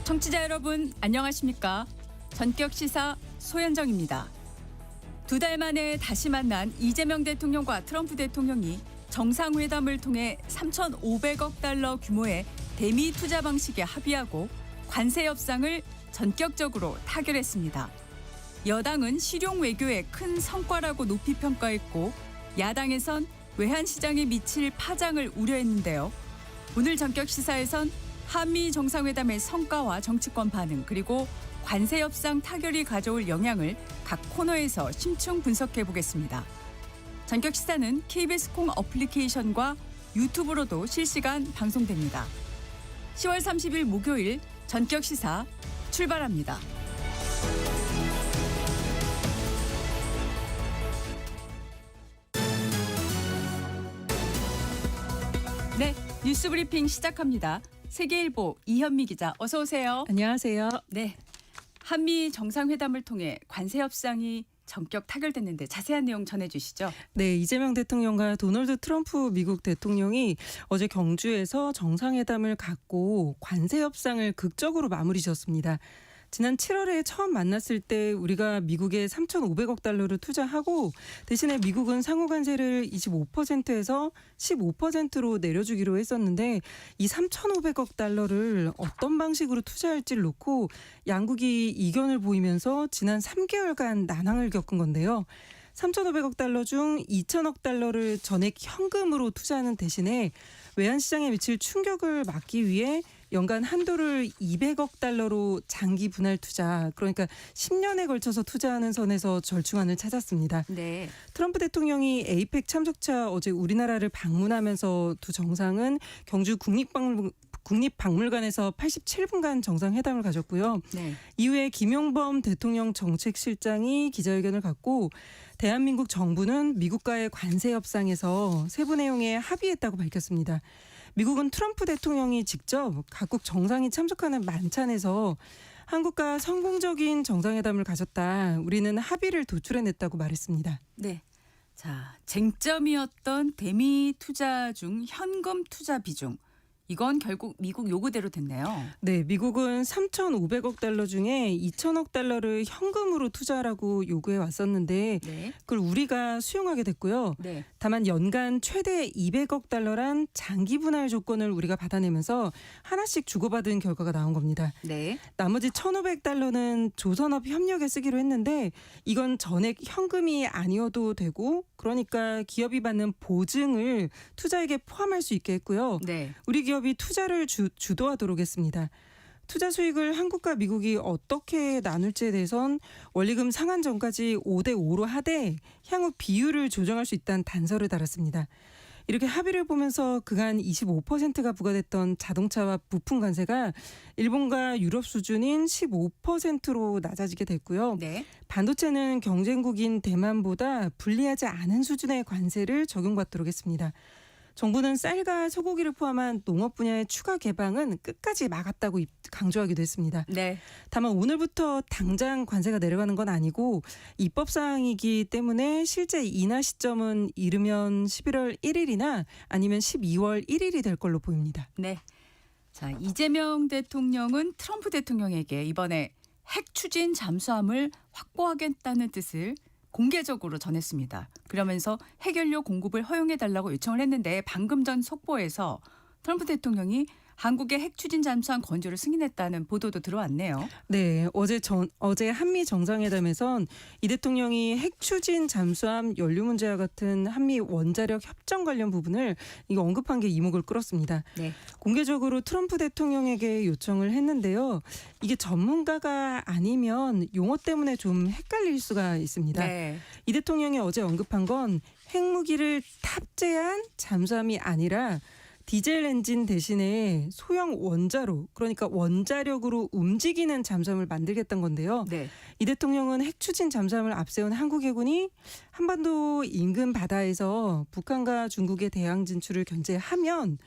청취자 여러분 안녕하십니까? 전격 시사 소현정입니다. 2달 만에 다시 만난 이재명 대통령과 트럼프 대통령이 정상회담을 통해 3,500억 달러 규모의 대미 투자 방식에 합의하고 관세 협상을 전격적으로 타결했습니다. 여당은 실용 외교의 큰 성과라고 높이 평가했고 야당에선 외환시장에 미칠 파장을 우려했는데요. 오늘 전격 시사에선 한미 정상회담의 성과와 정치권 반응 그리고 관세 협상 타결이 가져올 영향을 각 코너에서 심층 분석해 보겠습니다. 전격 시사는 KBS 콩 어플리케이션과 유튜브로도 실시간 방송됩니다. 10월 30일 목요일 전격 시사 출발합니다. 네, 뉴스 브리핑 시작합니다. 세계일보 이현미 기자 어서 오세요. 안녕하세요. 네, 한미 정상회담을 통해 관세 협상이 전격 타결됐는데 자세한 내용 전해주시죠. 네, 이재명 대통령과 도널드 트럼프 미국 대통령이 어제 경주에서 정상회담을 갖고 관세 협상을 극적으로 마무리 지었습니다. 지난 7월에 처음 만났을 때 우리가 미국에 3,500억 달러를 투자하고 대신에 미국은 상호 관세를 25%에서 15%로 내려주기로 했었는데 이 3,500억 달러를 어떤 방식으로 투자할지를 놓고 양국이 이견을 보이면서 지난 3개월간 난항을 겪은 건데요. 3,500억 달러 중 2,000억 달러를 전액 현금으로 투자하는 대신에 외환시장에 미칠 충격을 막기 위해 연간 한도를 200억 달러로 장기 분할 투자, 그러니까 10년에 걸쳐서 투자하는 선에서 절충안을 찾았습니다. 네. 트럼프 대통령이 에이펙 참석차 어제 우리나라를 방문하면서 두 정상은 경주 국립박물관에서 87분간 정상회담을 가졌고요. 네. 이후에 김용범 대통령 정책실장이 기자회견을 갖고 대한민국 정부는 미국과의 관세 협상에서 세부 내용에 합의했다고 밝혔습니다. 미국은 트럼프 대통령이 직접 각국 정상이 참석하는 만찬에서 한국과 성공적인 정상회담을 가졌다. 우리는 합의를 도출해냈다고 말했습니다. 네. 자, 쟁점이었던 대미 투자 중 현금 투자 비중. 이건 결국 미국 요구대로 됐네요. 네, 미국은 3,500억 달러 중에 2,000억 달러를 현금으로 투자하라고 요구해 왔었는데 네. 그걸 우리가 수용하게 됐고요. 네. 다만 연간 최대 200억 달러란 장기 분할 조건을 우리가 받아내면서 하나씩 주고받은 결과가 나온 겁니다. 네. 나머지 1,500달러는 조선업 협력에 쓰기로 했는데 이건 전액 현금이 아니어도 되고 그러니까 기업이 받는 보증을 투자액에 포함할 수 있게 했고요. 네. 우리 기업이 투자를 주도하도록 했습니다. 투자 수익을 한국과 미국이 어떻게 나눌지에 대해선 원리금 상한 전까지 5대5로 하되 향후 비율을 조정할 수 있다는 단서를 달았습니다. 이렇게 합의를 보면서 그간 25%가 부과됐던 자동차와 부품 관세가 일본과 유럽 수준인 15%로 낮아지게 됐고요. 네. 반도체는 경쟁국인 대만보다 불리하지 않은 수준의 관세를 적용받도록 했습니다. 정부는 쌀과 소고기를 포함한 농업 분야의 추가 개방은 끝까지 막았다고 강조하기도 했습니다. 네. 다만 오늘부터 당장 관세가 내려가는 건 아니고 입법 사항이기 때문에 실제 인하 시점은 이르면 11월 1일이나 아니면 12월 1일이 될 걸로 보입니다. 네. 자, 이재명 대통령은 트럼프 대통령에게 이번에 핵 추진 잠수함을 확보하겠다는 뜻을 공개적으로 전했습니다. 그러면서 핵연료 공급을 허용해달라고 요청을 했는데 방금 전 속보에서 트럼프 대통령이 한국의 핵 추진 잠수함 건조를 승인했다는 보도도 들어왔네요. 네, 어제 한미 정상회담에선 이 대통령이 핵 추진 잠수함 연료 문제와 같은 한미 원자력 협정 관련 부분을 이거 언급한 게 이목을 끌었습니다. 네. 공개적으로 트럼프 대통령에게 요청을 했는데요. 이게 전문가가 아니면 용어 때문에 좀 헷갈릴 수가 있습니다. 네. 이 대통령이 어제 언급한 건 핵무기를 탑재한 잠수함이 아니라 디젤 엔진 대신에 소형 원자로, 그러니까 원자력으로 움직이는 잠수함을 만들겠다는 건데요. 네. 이 대통령은 핵 추진 잠수함을 앞세운 한국 해군이 한반도 인근 바다에서 북한과 중국의 대양 진출을 견제하면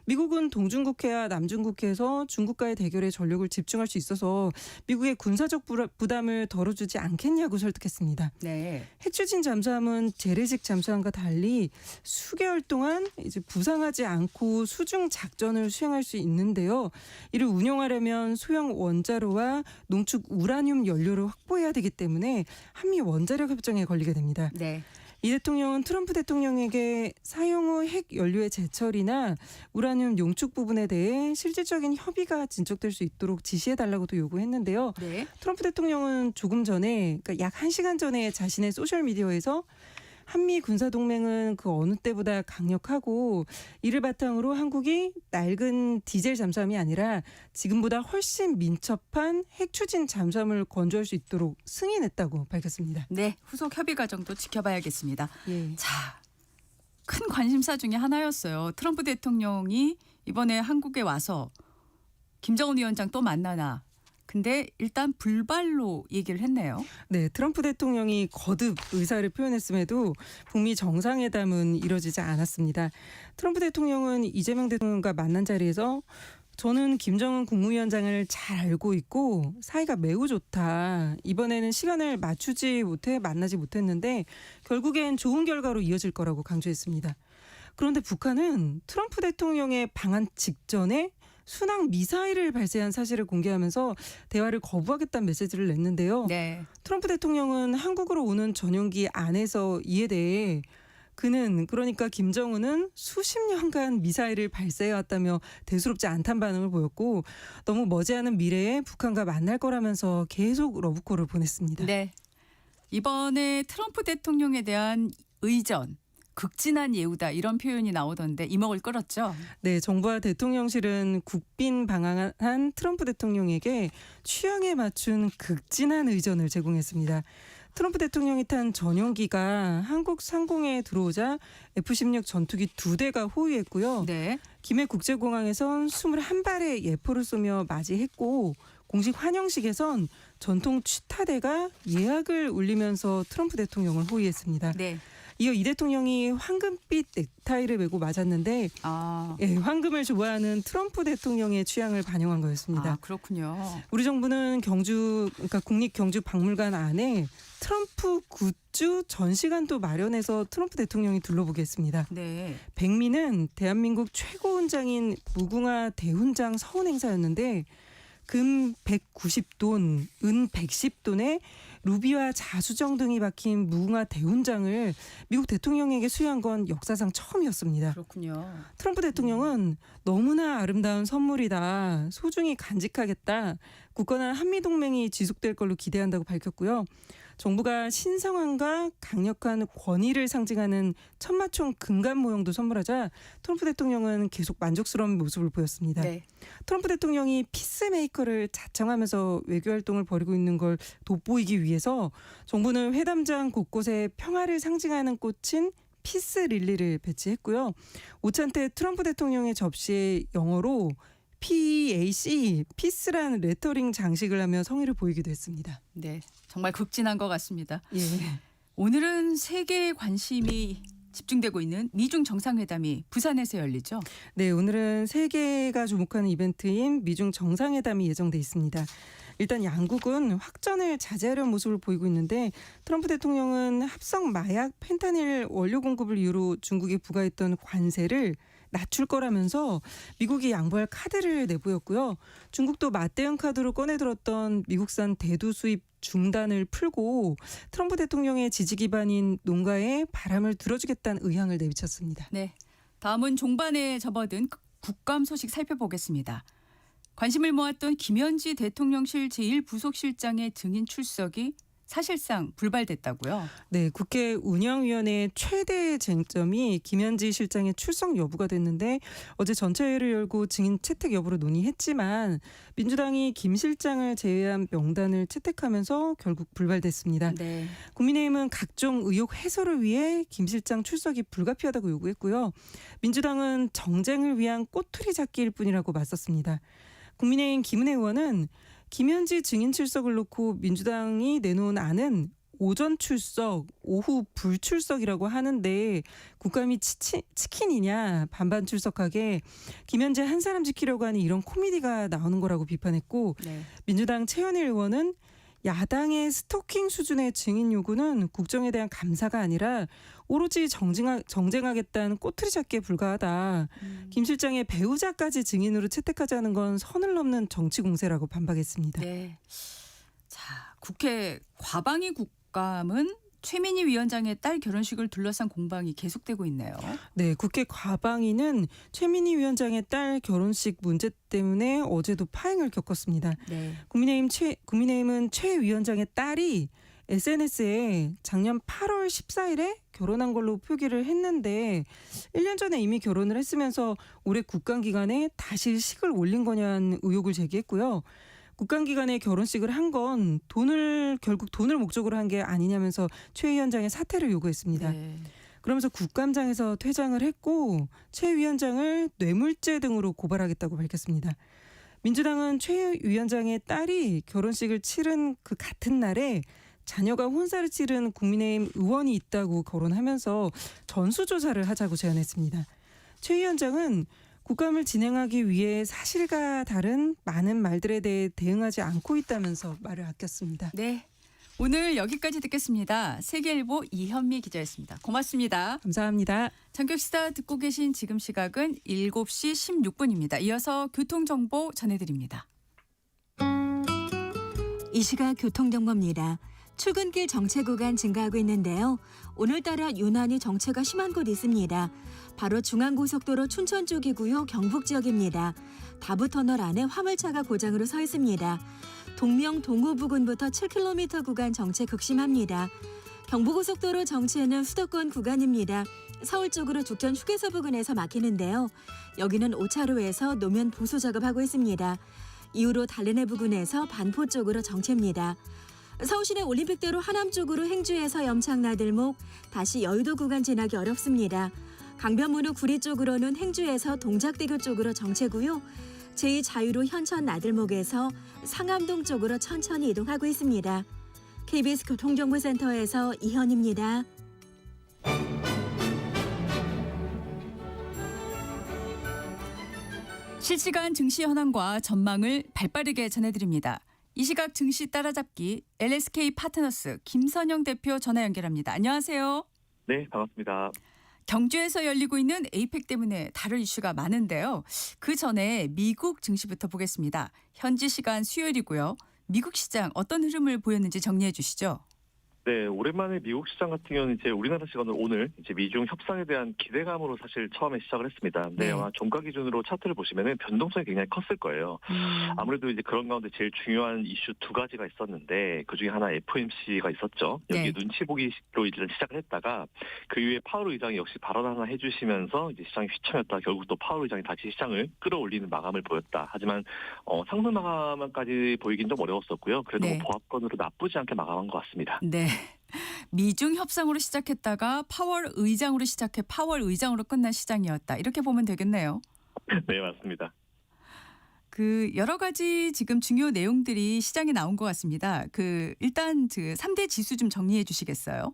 미국은 동중국해와 남중국해에서 중국과의 대결에 전력을 집중할 수 있어서 미국의 군사적 부담을 덜어주지 않겠냐고 설득했습니다. 네. 핵추진 잠수함은 재래식 잠수함과 달리 수개월 동안 이제 부상하지 않고 수중 작전을 수행할 수 있는데요. 이를 운용하려면 소형 원자로와 농축 우라늄 연료를 확보해야 되기 때문에 한미 원자력 협정에 걸리게 됩니다. 네. 이 대통령은 트럼프 대통령에게 사용 후 핵 연료의 재처리나 우라늄 용축 부분에 대해 실질적인 협의가 진척될 수 있도록 지시해달라고도 요구했는데요. 네. 트럼프 대통령은 조금 전에, 그러니까 약 1시간 전에 자신의 소셜미디어에서 한미 군사동맹은 그 어느 때보다 강력하고 이를 바탕으로 한국이 낡은 디젤 잠수함이 아니라 지금보다 훨씬 민첩한 핵추진 잠수함을 건조할 수 있도록 승인했다고 밝혔습니다. 네. 후속 협의 과정도 지켜봐야겠습니다. 예. 자, 큰 관심사 중에 하나였어요. 트럼프 대통령이 이번에 한국에 와서 김정은 위원장 또 만나나. 근데 일단 불발로 얘기를 했네요. 네, 트럼프 대통령이 거듭 의사를 표현했음에도 북미 정상회담은 이뤄지지 않았습니다. 트럼프 대통령은 이재명 대통령과 만난 자리에서 저는 김정은 국무위원장을 잘 알고 있고 사이가 매우 좋다. 이번에는 시간을 맞추지 못해 만나지 못했는데 결국엔 좋은 결과로 이어질 거라고 강조했습니다. 그런데 북한은 트럼프 대통령의 방한 직전에 순항 미사일을 발사한 사실을 공개하면서 대화를 거부하겠다는 메시지를 냈는데요. 네. 트럼프 대통령은 한국으로 오는 전용기 안에서 이에 대해 그는 그러니까 김정은은 수십 년간 미사일을 발사해왔다며 대수롭지 않다는 반응을 보였고 너무 머지않은 미래에 북한과 만날 거라면서 계속 러브콜을 보냈습니다. 네. 이번에 트럼프 대통령에 대한 의전, 극진한 예우다 이런 표현이 나오던데 이목을 끌었죠. 네, 정부와 대통령실은 국빈 방한한 트럼프 대통령에게 취향에 맞춘 극진한 의전을 제공했습니다. 트럼프 대통령이 탄 전용기가 한국 상공에 들어오자 F-16 전투기 2대가 호위했고요. 네. 김해국제공항에선 21발의 예포를 쏘며 맞이했고 공식 환영식에선 전통 취타대가 예악을 울리면서 트럼프 대통령을 호위했습니다. 네. 이어 이 대통령이 황금빛 넥타이를 메고 맞았는데 예, 황금을 좋아하는 트럼프 대통령의 취향을 반영한 거였습니다. 그렇군요. 우리 정부는 그러니까 국립경주박물관 안에 트럼프 굿즈 전시관도 마련해서 트럼프 대통령이 둘러보게 했습니다. 네. 백미는 대한민국 최고 훈장인 무궁화 대훈장 서훈 행사였는데 금 190돈, 은 110돈에 루비와 자수정 등이 박힌 무궁화 대훈장을 미국 대통령에게 수여한 건 역사상 처음이었습니다. 그렇군요. 트럼프 대통령은 너무나 아름다운 선물이다. 소중히 간직하겠다. 굳건한 한미동맹이 지속될 걸로 기대한다고 밝혔고요. 정부가 신성함과 강력한 권위를 상징하는 천마총 금관 모형도 선물하자 트럼프 대통령은 계속 만족스러운 모습을 보였습니다. 네. 트럼프 대통령이 피스메이커를 자청하면서 외교활동을 벌이고 있는 걸 돋보이기 위해서 정부는 회담장 곳곳에 평화를 상징하는 꽃인 피스 릴리를 배치했고요. 오찬때 트럼프 대통령의 접시에 영어로 PAC, 피스라는 레터링 장식을 하며 성의를 보이기도 했습니다. 네. 정말 극진한 것 같습니다. 예. 오늘은 세계의 관심이 집중되고 있는 미중 정상회담이 부산에서 열리죠. 네, 오늘은 세계가 주목하는 이벤트인 미중 정상회담이 예정돼 있습니다. 일단 양국은 확전을 자제하려는 모습을 보이고 있는데 트럼프 대통령은 합성 마약 펜타닐 원료 공급을 이유로 중국에 부과했던 관세를 낮출 거라면서 미국이 양보할 카드를 내보였고요. 중국도 맞대응 카드로 꺼내들었던 미국산 대두 수입 중단을 풀고 트럼프 대통령의 지지 기반인 농가에 바람을 들어주겠다는 의향을 내비쳤습니다. 네. 다음은 종반에 접어든 국감 소식 살펴보겠습니다. 관심을 모았던 김현지 대통령실 제1부속실장의 증인 출석이 사실상 불발됐다고요? 네, 국회 운영위원회의 최대 쟁점이 김현지 실장의 출석 여부가 됐는데 어제 전체회의를 열고 증인 채택 여부를 논의했지만 민주당이 김 실장을 제외한 명단을 채택하면서 결국 불발됐습니다. 네. 국민의힘은 각종 의혹 해소를 위해 김 실장 출석이 불가피하다고 요구했고요. 민주당은 정쟁을 위한 꼬투리 잡기일 뿐이라고 맞섰습니다. 국민의힘 김은혜 의원은 김현지 증인 출석을 놓고 민주당이 내놓은 안은 오전 출석, 오후 불출석이라고 하는데 국감이 치킨이냐 반반 출석하게 김현재 한 사람 지키려고 하는 이런 코미디가 나오는 거라고 비판했고 네. 민주당 최현일 의원은 야당의 스토킹 수준의 증인 요구는 국정에 대한 감사가 아니라 오로지 정쟁하겠다는 꼬투리 잡기에 불과하다. 김 실장의 배우자까지 증인으로 채택하자는 건 선을 넘는 정치 공세라고 반박했습니다. 네. 자, 국회 과방위 국감은 최민희 위원장의 딸 결혼식을 둘러싼 공방이 계속되고 있네요. 네, 국회 과방위는 최민희 위원장의 딸 결혼식 문제 때문에 어제도 파행을 겪었습니다. 네. 국민의힘은 최 위원장의 딸이 SNS에 작년 8월 14일에 결혼한 걸로 표기를 했는데 1년 전에 이미 결혼을 했으면서 올해 국감 기간에 다시 식을 올린 거냐는 의혹을 제기했고요. 국감 기간에 결혼식을 한 건 결국 돈을 목적으로 한 게 아니냐면서 최 위원장의 사퇴를 요구했습니다. 네. 그러면서 국감장에서 퇴장을 했고 최 위원장을 뇌물죄 등으로 고발하겠다고 밝혔습니다. 민주당은 최 위원장의 딸이 결혼식을 치른 그 같은 날에 자녀가 혼사를 치른 국민의힘 의원이 있다고 거론하면서 전수조사를 하자고 제안했습니다. 최 위원장은 국감을 진행하기 위해 사실과 다른 많은 말들에 대해 대응하지 않고 있다면서 말을 아꼈습니다. 네. 오늘 여기까지 듣겠습니다. 세계일보 이현미 기자였습니다. 고맙습니다. 감사합니다. 전격시사 듣고 계신 지금 시각은 7시 16분입니다. 이어서 교통정보 전해드립니다. 이 시각 교통정보입니다. 출근길 정체 구간 증가하고 있는데요. 오늘따라 유난히 정체가 심한 곳 있습니다. 바로 중앙고속도로 춘천 쪽이고요. 경북 지역입니다. 다부터널 안에 화물차가 고장으로 서 있습니다. 동명 동호 부근부터 7km 구간 정체 극심합니다. 경부고속도로 정체는 수도권 구간입니다. 서울 쪽으로 죽전 휴게소 부근에서 막히는데요. 여기는 5차로에서 노면 보수 작업하고 있습니다. 이후로 달래내 부근에서 반포 쪽으로 정체입니다. 서울시내 올림픽대로 하남 쪽으로 행주에서 염창나들목, 다시 여의도 구간 지나기 어렵습니다. 강변문호 구리 쪽으로는 행주에서 동작대교 쪽으로 정체고요. 제2자유로 현천 나들목에서 상암동 쪽으로 천천히 이동하고 있습니다. KBS 교통정보센터에서 이현입니다. 실시간 증시 현황과 전망을 발빠르게 전해드립니다. 이 시각 증시 따라잡기 LSK 파트너스 김선영 대표 전화 연결합니다. 안녕하세요. 네, 반갑습니다. 경주에서 열리고 있는 에이펙 때문에 다룰 이슈가 많은데요. 그 전에 미국 증시부터 보겠습니다. 현지 시간 수요일이고요. 미국 시장 어떤 흐름을 보였는지 정리해 주시죠. 네, 오랜만에 미국 시장 같은 경우는 이제 우리나라 시간으로 오늘 이제 미중 협상에 대한 기대감으로 사실 처음에 시작을 했습니다. 근데 네. 아마 종가 기준으로 차트를 보시면은 변동성이 굉장히 컸을 거예요. 아무래도 이제 그런 가운데 제일 중요한 이슈 두 가지가 있었는데 그 중에 하나 FOMC가 있었죠. 여기 네. 눈치 보기로 일단 시작을 했다가 그 이후에 파월 의장이 역시 발언 하나 해주시면서 이제 시장이 휘청였다. 결국 또 파월 의장이 다시 시장을 끌어올리는 마감을 보였다. 하지만 상승 마감까지 보이긴 좀 어려웠었고요. 그래도 네. 보합권으로 나쁘지 않게 마감한 것 같습니다. 네. 미중 협상으로 시작했다가 파월 의장으로 시작해 파월 의장으로 끝난 시장이었다. 이렇게 보면 되겠네요. 네, 맞습니다. 그 여러 가지 지금 중요 내용들이 시장에 나온 것 같습니다. 일단 3대 지수 좀 정리해 주시겠어요?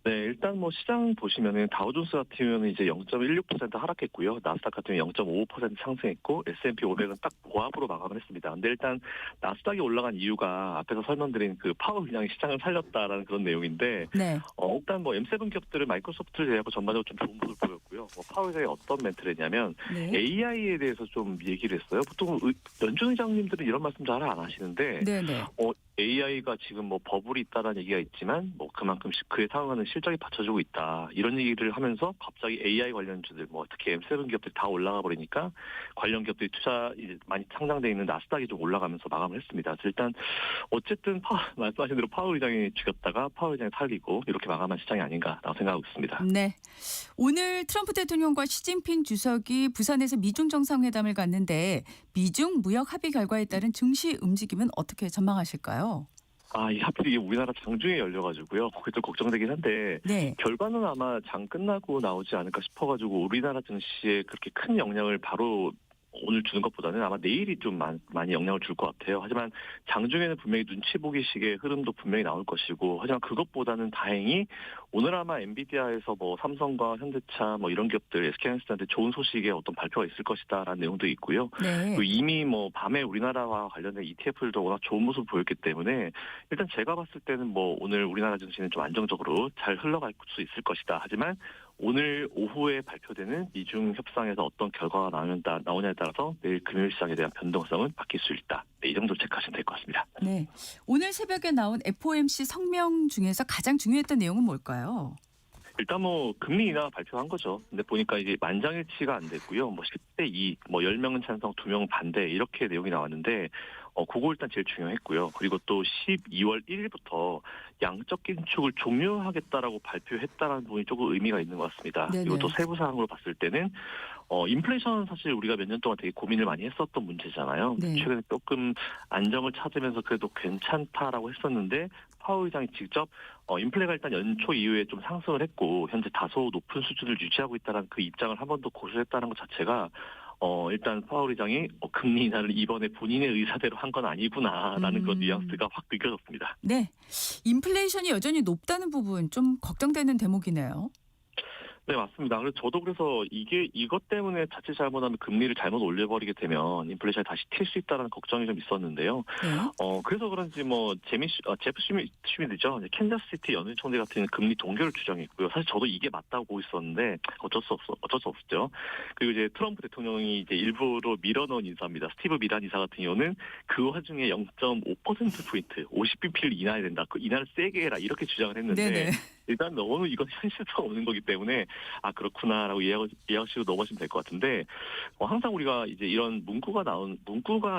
네, 일단 뭐 시장 보시면은 다우존스 같은 경우는 이제 0.16% 하락했고요. 나스닥 같은 경우는 0.55% 상승했고 S&P 500은 딱 보합으로 마감을 했습니다. 근데 일단 나스닥이 올라간 이유가 앞에서 설명드린 그 파월 의장이 시장을 살렸다라는 그런 내용인데 네. 일단 뭐 M7 기업들은 마이크로소프트를 제외하고 전반적으로 좀 좋은 모습을 보였고요. 파월 의장이 어떤 멘트를 했냐면 네. AI에 대해서 좀 얘기를 했어요. 보통 연준 의장님들은 이런 말씀 잘 안 하시는데 네. AI가 지금 뭐 버블이 있다라는 얘기가 있지만 뭐 그만큼 그에 상응하는 실적이 받쳐주고 있다. 이런 얘기를 하면서 갑자기 AI 관련주들 뭐 특히 M7 기업들이 다 올라가 버리니까 관련 기업들이 투자 이제 많이 상장돼 있는 나스닥이 좀 올라가면서 마감을 했습니다. 그래서 일단 어쨌든 말씀하신 대로 파월 의장이 죽였다가 파월 의장이 살리고 이렇게 마감한 시장이 아닌가라고 생각하고 있습니다. 네. 오늘 트럼프 대통령과 시진핑 주석이 부산에서 미중 정상회담을 갔는데 미중 무역 합의 결과에 따른 증시 움직임은 어떻게 전망하실까요? 이 하필 이게 우리나라 장중에 열려가지고요. 그게 좀 걱정되긴 한데 네. 결과는 아마 장 끝나고 나오지 않을까 싶어가지고 우리나라 증시에 그렇게 큰 영향을 바로 오늘 주는 것보다는 아마 내일이 좀 많이 영향을 줄 것 같아요. 하지만 장중에는 분명히 눈치 보기 식의 흐름도 분명히 나올 것이고, 하지만 그것보다는 다행히 오늘 아마 엔비디아에서 뭐 삼성과 현대차 뭐 이런 기업들 SK하이닉스한테 좋은 소식의 어떤 발표가 있을 것이다라는 내용도 있고요. 네. 그리고 이미 뭐 밤에 우리나라와 관련된 ETF들도 워낙 좋은 모습을 보였기 때문에 일단 제가 봤을 때는 뭐 오늘 우리나라 증시는 좀 안정적으로 잘 흘러갈 수 있을 것이다. 하지만 오늘 오후에 발표되는 미중 협상에서 어떤 결과가 나오냐에 따라서 내일 금요일 시장에 대한 변동성은 바뀔 수 있다. 네, 이 정도 체크하시면 될 것 같습니다. 네. 오늘 새벽에 나온 FOMC 성명 중에서 가장 중요했던 내용은 뭘까요? 일단 뭐 금리 인하 발표한 거죠. 근데 보니까 이제 만장일치가 안 됐고요. 뭐 10대 2, 뭐 10명은 찬성, 2명은 반대 이렇게 내용이 나왔는데 그거 일단 제일 중요했고요. 그리고 또 12월 1일부터 양적 긴축을 종료하겠다라고 발표했다라는 부분이 조금 의미가 있는 것 같습니다. 네네. 그리고 또 세부 사항으로 봤을 때는 인플레이션은 사실 우리가 몇 년 동안 되게 고민을 많이 했었던 문제잖아요. 네. 최근에 조금 안정을 찾으면서 그래도 괜찮다라고 했었는데 파월 의장이 직접 인플레가 일단 연초 이후에 좀 상승을 했고 현재 다소 높은 수준을 유지하고 있다는 그 입장을 한 번 더 고수했다는 것 자체가 일단 파월 의장이 금리 인하를 이번에 본인의 의사대로 한 건 아니구나라는 그런 뉘앙스가 확 느껴졌습니다. 네. 인플레이션이 여전히 높다는 부분 좀 걱정되는 대목이네요. 네, 맞습니다. 그래서 이것 때문에 자칫 잘못하면 금리를 잘못 올려버리게 되면 인플레이션이 다시 튈 수 있다는 걱정이 좀 있었는데요. 네. 그래서 그런지 뭐 제프 슈미드죠. 캔자스시티 연준 총재 같은 경우는 금리 동결을 주장했고요. 사실 저도 이게 맞다고 보고 있었는데 어쩔 수 없었죠. 그리고 이제 트럼프 대통령이 이제 일부러 밀어넣은 인사입니다. 스티브 미란 이사 같은 경우는 그 와중에 0.5%포인트, 50bp를 인하해야 된다. 그 인하를 세게 해라 이렇게 주장을 했는데. 네네. 일단 너무 이건 현실성 없는 거기 때문에 그렇구나라고 이해하시고 넘어가시면 될 것 같은데 항상 우리가 이제 이런 문구가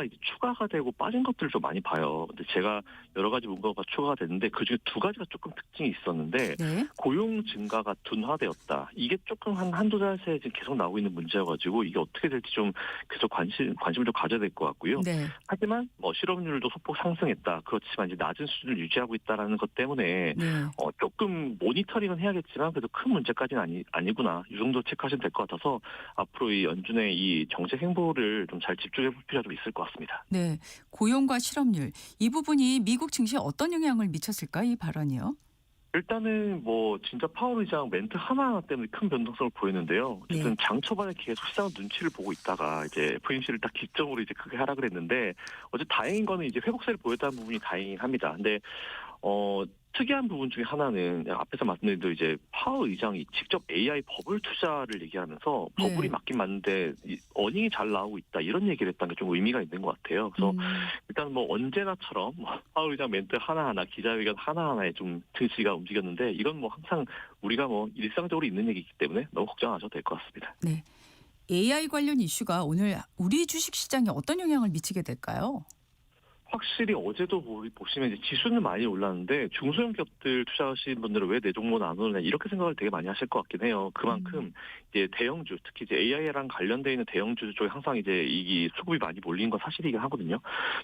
이제 추가가 되고 빠진 것들을 좀 많이 봐요. 근데 제가 여러 가지 문구가 추가가 됐는데 그중에 두 가지가 조금 특징이 있었는데 네. 고용 증가가 둔화되었다. 이게 조금 한두 달 새에 지금 계속 나오고 있는 문제여가지고 이게 어떻게 될지 좀 계속 관심을 좀 가져야 될 것 같고요. 네. 하지만 실업률도 소폭 상승했다. 그렇지만 이제 낮은 수준을 유지하고 있다라는 것 때문에 네. 조금 모니터링은 해야겠지만 그래도 큰 문제까지는 아니구나. 이 정도 체크하시면 될 것 같아서 앞으로 이 연준의 이 정책 행보를 좀 잘 집중해 볼 필요가 좀 있을 것 같습니다. 네. 고용과 실업률 이 부분이 미국 증시에 어떤 영향을 미쳤을까 이 발언이요? 일단은 뭐 진짜 파월 의장 멘트 하나하나 때문에 큰 변동성을 보였는데요. 어쨌든 네. 장 초반에 계속 시장 눈치를 보고 있다가 이제 FOMC를 딱 기점으로 이제 크게 하라 그랬는데 어제 다행인 거는 이제 회복세를 보였다는 부분이 다행이긴 합니다. 근데 특이한 부분 중에 하나는 앞에서 말씀드린 대로 이제 파월 의장이 직접 AI 버블 투자를 얘기하면서 네. 버블이 맞긴 맞는데 어닝이 잘 나오고 있다 이런 얘기를 했다는 게 좀 의미가 있는 것 같아요. 그래서 일단 뭐 언제나처럼 파월 의장 멘트 하나하나 기자회견 하나하나에 좀 증시가 움직였는데 이건 뭐 항상 우리가 뭐 일상적으로 있는 얘기이기 때문에 너무 걱정 안 하셔도 될 것 같습니다. 네. AI 관련 이슈가 오늘 우리 주식 시장에 어떤 영향을 미치게 될까요? 확실히 어제도 보시면 이제 지수는 많이 올랐는데 중소형 기업들 투자하시는 분들은 왜 내 종목은 안 오르냐 이렇게 생각을 되게 많이 하실 것 같긴 해요. 그만큼 이제 대형주 특히 이제 AI랑 관련돼 있는 대형주 쪽에 항상 이제 이 수급이 많이 몰린 건 사실이긴 하거든요.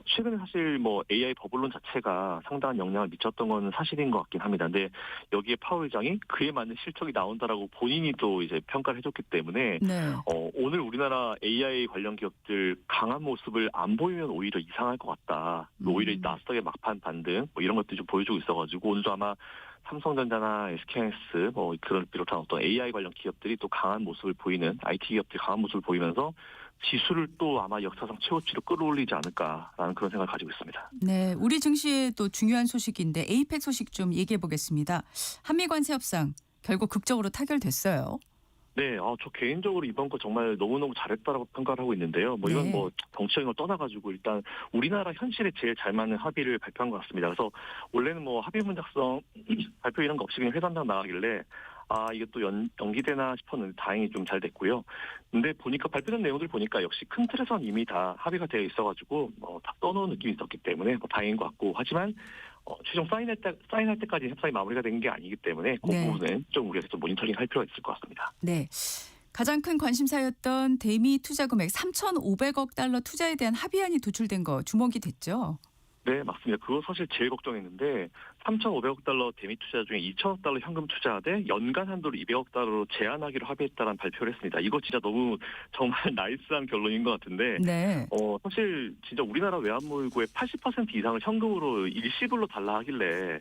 최근에 사실 뭐 AI 버블론 자체가 상당한 영향을 미쳤던 건 사실인 것 같긴 합니다. 근데 여기에 파월 의장이 그에 맞는 실적이 나온다라고 본인이 또 이제 평가를 해줬기 때문에 네. 오늘 우리나라 AI 관련 기업들 강한 모습을 안 보이면 오히려 이상할 것 같다. 오히려 나스닥의 막판 반등 뭐 이런 것들이 좀 보여주고 있어가지고 오늘도 아마 삼성전자나 SK하이닉스 뭐 그런 비롯한 어떤 AI 관련 기업들이 또 강한 모습을 보이는 IT 기업들이 강한 모습을 보이면서 지수를 또 아마 역사상 최고치로 끌어올리지 않을까라는 그런 생각을 가지고 있습니다. 네, 우리 증시에 또 중요한 소식인데 에이펙 소식 좀 얘기해 보겠습니다. 한미 관세 협상 결국 극적으로 타결됐어요. 네, 저 개인적으로 이번 거 정말 너무너무 잘했다라고 평가를 하고 있는데요. 뭐 이건 네. 뭐 정치적인 걸 떠나가지고 일단 우리나라 현실에 제일 잘 맞는 합의를 발표한 것 같습니다. 그래서 원래는 뭐 합의문 작성 발표 이런 거 없이 그냥 회담장 나가길래 이게 또 연기되나 싶었는데 다행히 좀 잘 됐고요. 근데 보니까 발표된 내용들 보니까 역시 큰 틀에서는 이미 다 합의가 되어 있어가지고 다 떠놓은 느낌이 있었기 때문에 다행인 것 같고 하지만 최종 사인할 때까지 협상이 마무리가 된 게 아니기 때문에 그 네. 부분은 좀 우리가 좀 모니터링 할 필요가 있을 것 같습니다. 네. 가장 큰 관심사였던 대미 투자 금액 3,500억 달러 투자에 대한 합의안이 도출된 거 주목이 됐죠. 네, 맞습니다. 그거 사실 제일 걱정했는데 3,500억 달러 대미 투자 중에 2천억 달러 현금 투자하되 연간 한도를 200억 달러로 제한하기로 합의했다는 발표를 했습니다. 이거 진짜 너무 정말 나이스한 결론인 것 같은데 네. 사실 진짜 우리나라 외환모의고의 80% 이상을 현금으로 일시불로 달라 하길래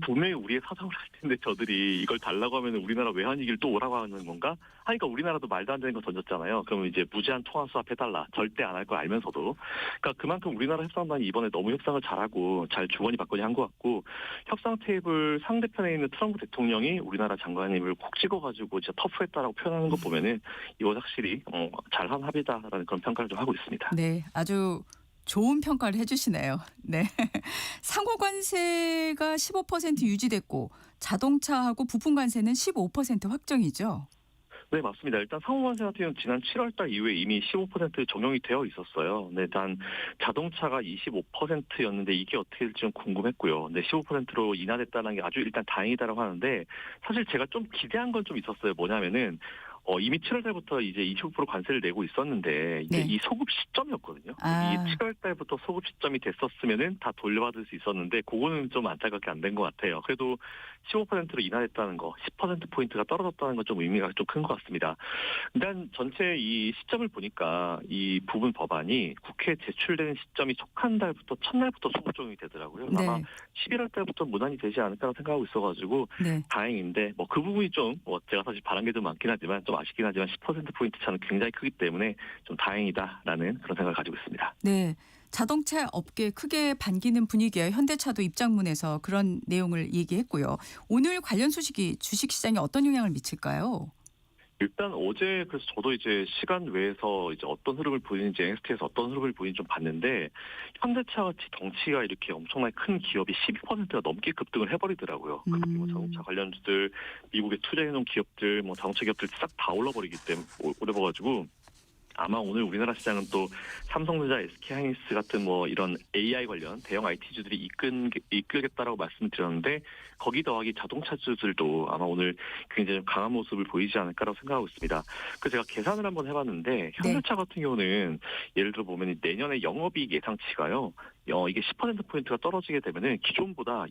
분명히 우리의 사정을 할 텐데 저들이 이걸 달라고 하면 우리나라 외환위기를 또 오라고 하는 건가? 하니까 우리나라도 말도 안 되는 거 던졌잖아요. 그러면 이제 무제한 통화 수합 해달라. 절대 안 할 거 알면서도. 그러니까 그만큼 우리나라 협상단이 이번에 너무 협상을 잘하고 잘 주거니 받거니 한 것 같고 협상 테이블 상대편에 있는 트럼프 대통령이 우리나라 장관님을 콕 찍어가지고 진짜 터프했다라고 표현하는 거 보면은 이거 확실히 잘한 합의다라는 그런 평가를 좀 하고 있습니다. 네, 아주 좋은 평가를 해주시네요. 네, 상호 관세가 15% 유지됐고 자동차하고 부품 관세는 15% 확정이죠. 네, 맞습니다. 일단 상호관세 같은 경우는 지난 7월 달 이후에 이미 15% 적용이 되어 있었어요. 네, 일단 자동차가 25%였는데 이게 어떻게 될지 좀 궁금했고요. 네, 15%로 인하됐다는 게 아주 일단 다행이다라고 하는데 사실 제가 좀 기대한 건 좀 있었어요. 뭐냐면은 이미 7월 달부터 이제 25% 관세를 내고 있었는데 이제 네. 이 소급 시점이었거든요. 아. 이 7월 달부터 소급 시점이 됐었으면은 다 돌려받을 수 있었는데 그거는 좀 안타깝게 안 된 것 같아요. 그래도 15%로 인하됐다는 거, 10% 포인트가 떨어졌다는 건 좀 의미가 좀 큰 것 같습니다. 일단 전체 이 시점을 보니까 이 부분 법안이 국회에 제출되는 시점이 속한 달부터 첫날부터 소급 적용이 되더라고요. 네. 아마 11월 달부터 무난히 되지 않을까 생각하고 있어가지고 네. 다행인데 그 부분이 좀 제가 사실 바란 게 좀 많긴 하지만 좀 아쉽긴 하지만 10% 포인트 차는 굉장히 크기 때문에 좀 다행이다라는 그런 생각을 가지고 있습니다. 네. 자동차 업계에 크게 반기는 분위기에 현대차도 입장문에서 그런 내용을 얘기했고요. 오늘 관련 소식이 주식시장에 어떤 영향을 미칠까요? 일단 어제 그래서 저도 이제 시간 외에서 이제 어떤 흐름을 보이는지 NXT에서 어떤 흐름을 보이는지 좀 봤는데 현대차 같이 덩치가 이렇게 엄청나게 큰 기업이 12%가 넘게 급등을 해버리더라고요. 그게 뭐 자동차 관련주들, 미국에 투자해놓은 기업들, 뭐 자동차 기업들 싹 다 올라버리기 때문에 오래버가지고. 아마 오늘 우리나라 시장은 또 삼성전자, SK하이닉스 같은 뭐 이런 AI 관련 대형 IT주들이 이끌겠다라고 말씀을 드렸는데 거기 더하기 자동차주들도 아마 오늘 굉장히 강한 모습을 보이지 않을까라고 생각하고 있습니다. 그래서 제가 계산을 한번 해봤는데 현대차 같은 경우는 예를 들어 보면 내년에 영업이익 예상치가요. 이게 10% 포인트가 떨어지게 되면은 기존보다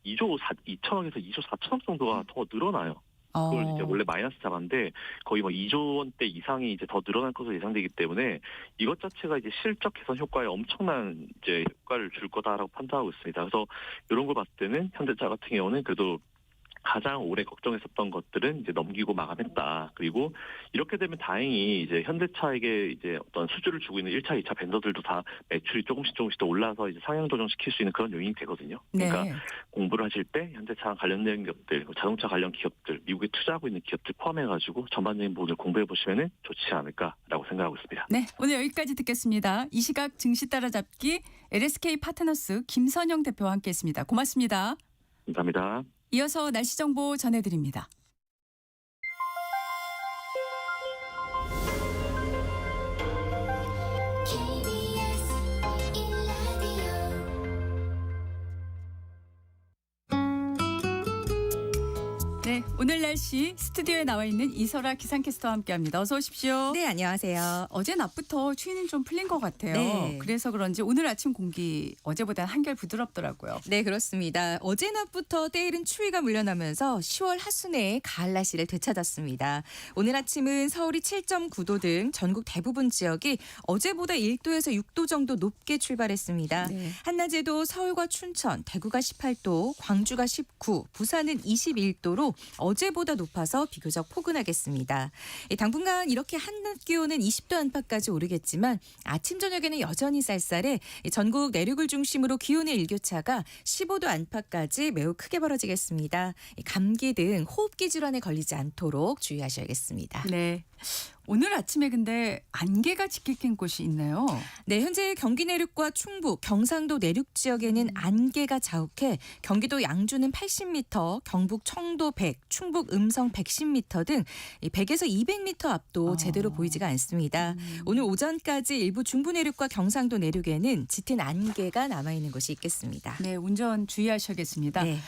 2조 2천억에서 2조 4천억 정도가 더 늘어나요. 그걸 이제 원래 마이너스 잡았는데 거의 뭐 2조 원대 이상이 이제 더 늘어날 것으로 예상되기 때문에 이것 자체가 이제 실적 개선 효과에 엄청난 이제 효과를 줄 거다라고 판단하고 있습니다. 그래서 이런 걸 봤을 때는 현대차 같은 경우는 그래도 가장 오래 걱정했었던 것들은 이제 넘기고 마감했다. 그리고 이렇게 되면 다행히 이제 현대차에게 이제 어떤 수주를 주고 있는 1차, 2차 벤더들도 다 매출이 조금씩 더 올라서 이제 상향 조정시킬 수 있는 그런 요인이 되거든요. 그러니까 네. 공부를 하실 때 현대차랑 관련된 기업들, 자동차 관련 기업들, 미국에 투자하고 있는 기업들 포함해가지고 전반적인 부분을 공부해 보시면은 좋지 않을까라고 생각하고 있습니다. 네, 오늘 여기까지 듣겠습니다. 이 시각 증시 따라잡기 LSK 파트너스 김선영 대표와 함께했습니다. 고맙습니다. 감사합니다. 이어서 날씨 정보 전해드립니다. 네, 오늘 날씨 스튜디오에 나와 있는 이설아 기상캐스터와 함께합니다. 어서 오십시오. 네, 안녕하세요. 어제 낮부터 추위는 좀 풀린 것 같아요. 네. 그래서 그런지 오늘 아침 공기 어제보다 한결 부드럽더라고요. 네, 그렇습니다. 어제 낮부터 때이른 추위가 물려나면서 10월 하순의 가을 날씨를 되찾았습니다. 오늘 아침은 서울이 7.9도 등 전국 대부분 지역이 어제보다 1도에서 6도 정도 높게 출발했습니다. 네. 한낮에도 서울과 춘천, 대구가 18도, 광주가 19, 부산은 21도로 어제보다 높아서 비교적 포근하겠습니다. 당분간 이렇게 한낮 기온은 20도 안팎까지 오르겠지만 아침 저녁에는 여전히 쌀쌀해 전국 내륙을 중심으로 기온의 일교차가 15도 안팎까지 매우 크게 벌어지겠습니다. 감기 등 호흡기 질환에 걸리지 않도록 주의하셔야겠습니다. 네. 오늘 아침에 근데 안개가 짙게 곳이 있나요? 네, 현재 경기 내륙과 충북, 경상도 내륙 지역에는 안개가 자욱해 경기도 양주는 80m, 경북 청도 100, 충북 음성 110m 등 100에서 200m 앞도 제대로 보이지가 않습니다. 오늘 오전까지 일부 중부 내륙과 경상도 내륙에는 짙은 안개가 남아있는 곳이 있겠습니다. 네, 운전 주의하셔야겠습니다. 네.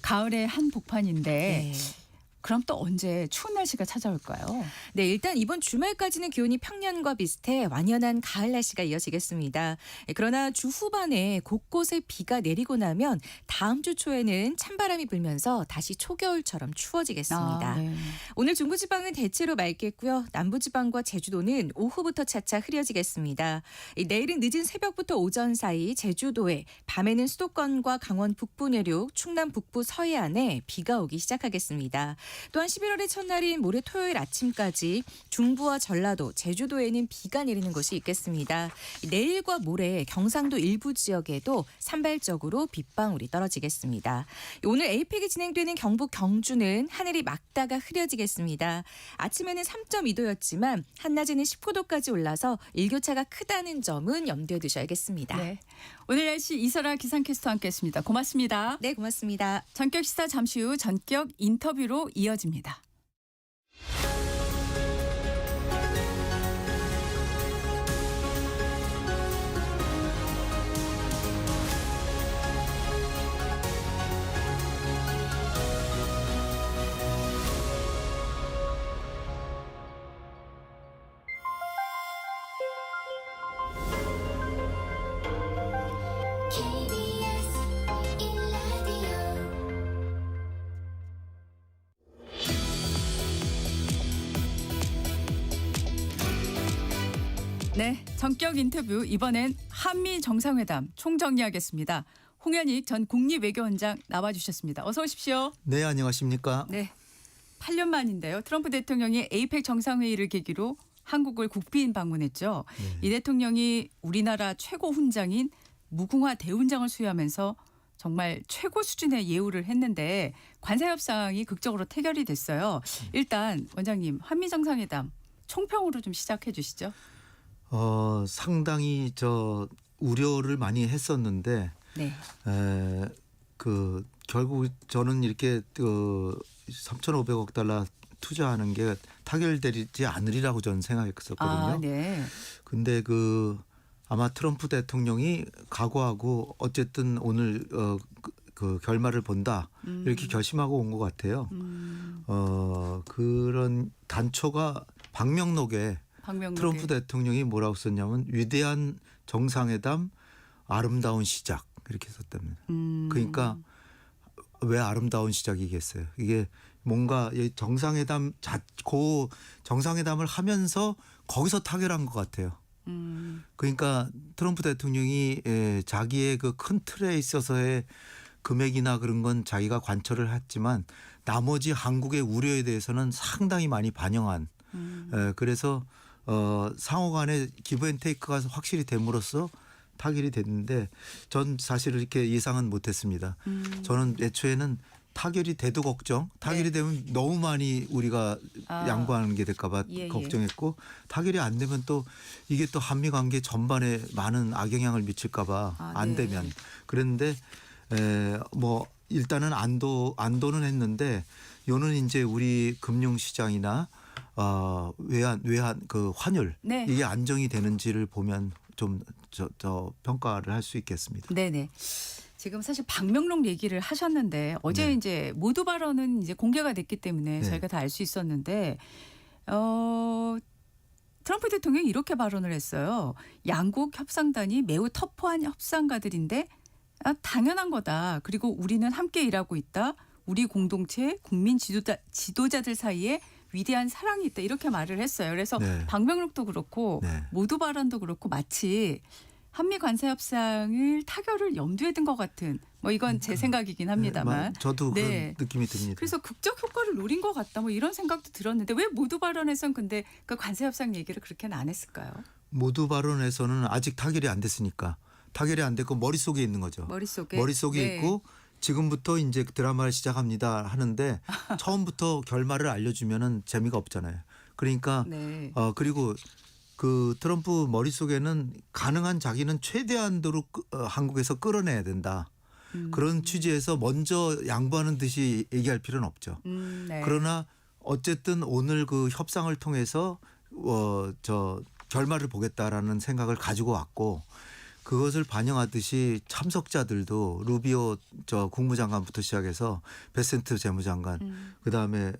가을의 한복판인데 네. 그럼 또 언제 추운 날씨가 찾아올까요? 네, 일단 이번 주말까지는 기온이 평년과 비슷해 완연한 가을 날씨가 이어지겠습니다. 그러나 주 후반에 곳곳에 비가 내리고 나면 다음 주 초에는 찬바람이 불면서 다시 초겨울처럼 추워지겠습니다. 아, 네. 오늘 중부지방은 대체로 맑겠고요. 남부지방과 제주도는 오후부터 차차 흐려지겠습니다. 내일은 늦은 새벽부터 오전 사이 제주도에, 밤에는 수도권과 강원 북부 내륙, 충남 북부 서해안에 비가 오기 시작하겠습니다. 또한 11월의 첫날인 모레 토요일 아침까지 중부와 전라도, 제주도에는 비가 내리는 곳이 있겠습니다. 내일과 모레 경상도 일부 지역에도 산발적으로 빗방울이 떨어지겠습니다. 오늘 에이펙이 진행되는 경북 경주는 하늘이 맑다가 흐려지겠습니다. 아침에는 3.2도였지만 한낮에는 19도까지 올라서 일교차가 크다는 점은 염두에 두셔야겠습니다. 네. 오늘 날씨 이설아 기상캐스터와 함께했습니다. 고맙습니다. 네, 고맙습니다. 전격 시사 잠시 후 전격 인터뷰로 이어집니다. KBS 1라디오 네, 전격 인터뷰 이번엔 한미 정상회담 총정리하겠습니다. 홍현익 전 국립외교원장 나와주셨습니다. 어서 오십시오. 네, 안녕하십니까? 네, 8년 만인데요. 트럼프 대통령이 에이펙 정상회의를 계기로 한국을 국빈 방문했죠. 이 대통령이 우리나라 최고 훈장인 무궁화 대훈장을 수여하면서 정말 최고 수준의 예우를 했는데 관세 협상이 극적으로 태결이 됐어요. 일단 원장님 한미 정상회담 총평으로 좀 시작해 주시죠. 상당히 우려를 많이 했었는데 네. 결국 저는 이렇게 3,500억 달러 투자하는 게 타결되지 않으리라고 저는 생각했었거든요. 아, 네. 근데 아마 트럼프 대통령이 각오하고 어쨌든 오늘 그 결말을 본다 이렇게 결심하고 온 것 같아요. 그런 단초가 방명록에 트럼프 대통령이 뭐라고 썼냐면 위대한 정상회담 아름다운 시작 이렇게 썼답니다. 그러니까 왜 아름다운 시작이겠어요. 이게 뭔가 정상회담을 하면서 거기서 타결한 것 같아요. 그러니까 트럼프 대통령이 자기의 그 큰 틀에 있어서의 금액이나 그런 건 자기가 관철을 했지만 나머지 한국의 우려에 대해서는 상당히 많이 반영한 그래서 상호 간의 기브 앤 테이크가 확실히 됨으로써 타결이 됐는데 전 사실 이렇게 예상은 못했습니다. 저는 애초에는 타결이 돼도 걱정, 타결이 되면 너무 많이 우리가 양보하는 게 될까 봐 걱정했고 타결이 안 되면 또 이게 또 한미 관계 전반에 많은 악영향을 미칠까 봐 안 되면 그랬는데 뭐 일단은 안도는 했는데 요는 이제 우리 금융시장이나 외환 그 환율 이게 안정이 되는지를 보면 좀 평가를 할 수 있겠습니다. 네네. 지금 사실 방명록 얘기를 하셨는데 어제 이제 모두 발언은 이제 공개가 됐기 때문에 저희가 다 알 수 있었는데 트럼프 대통령이 이렇게 발언을 했어요. 양국 협상단이 매우 터프한 협상가들인데 당연한 거다. 그리고 우리는 함께 일하고 있다. 우리 공동체 국민 지도자들 사이에 위대한 사랑이 있다. 이렇게 말을 했어요. 그래서 방명록도 그렇고 모두 발언도 그렇고 마치 한미 관세 협상을 타결을 염두에 둔 것 같은 뭐 이건 제 생각이긴 합니다만 저도 그런 느낌이 듭니다. 그래서 극적 효과를 노린 것 같다 뭐 이런 생각도 들었는데 왜 모두 발언에선 근데 그 관세 협상 얘기를 그렇게는 안 했을까요? 모두 발언에서는 아직 타결이 안 됐으니까 타결이 안 됐고 머릿속에 있는 거죠. 머릿속에 있고 지금부터 이제 드라마를 시작합니다 하는데 처음부터 결말을 알려주면은 재미가 없잖아요. 그러니까 그리고 그 트럼프 머릿속에는 가능한 자기는 최대한도로 한국에서 끌어내야 된다. 그런 취지에서 먼저 양보하는 듯이 얘기할 필요는 없죠. 그러나 어쨌든 오늘 그 협상을 통해서 결말을 보겠다라는 생각을 가지고 왔고 그것을 반영하듯이 참석자들도 루비오 저 국무장관부터 시작해서 베센트 재무장관, 그다음에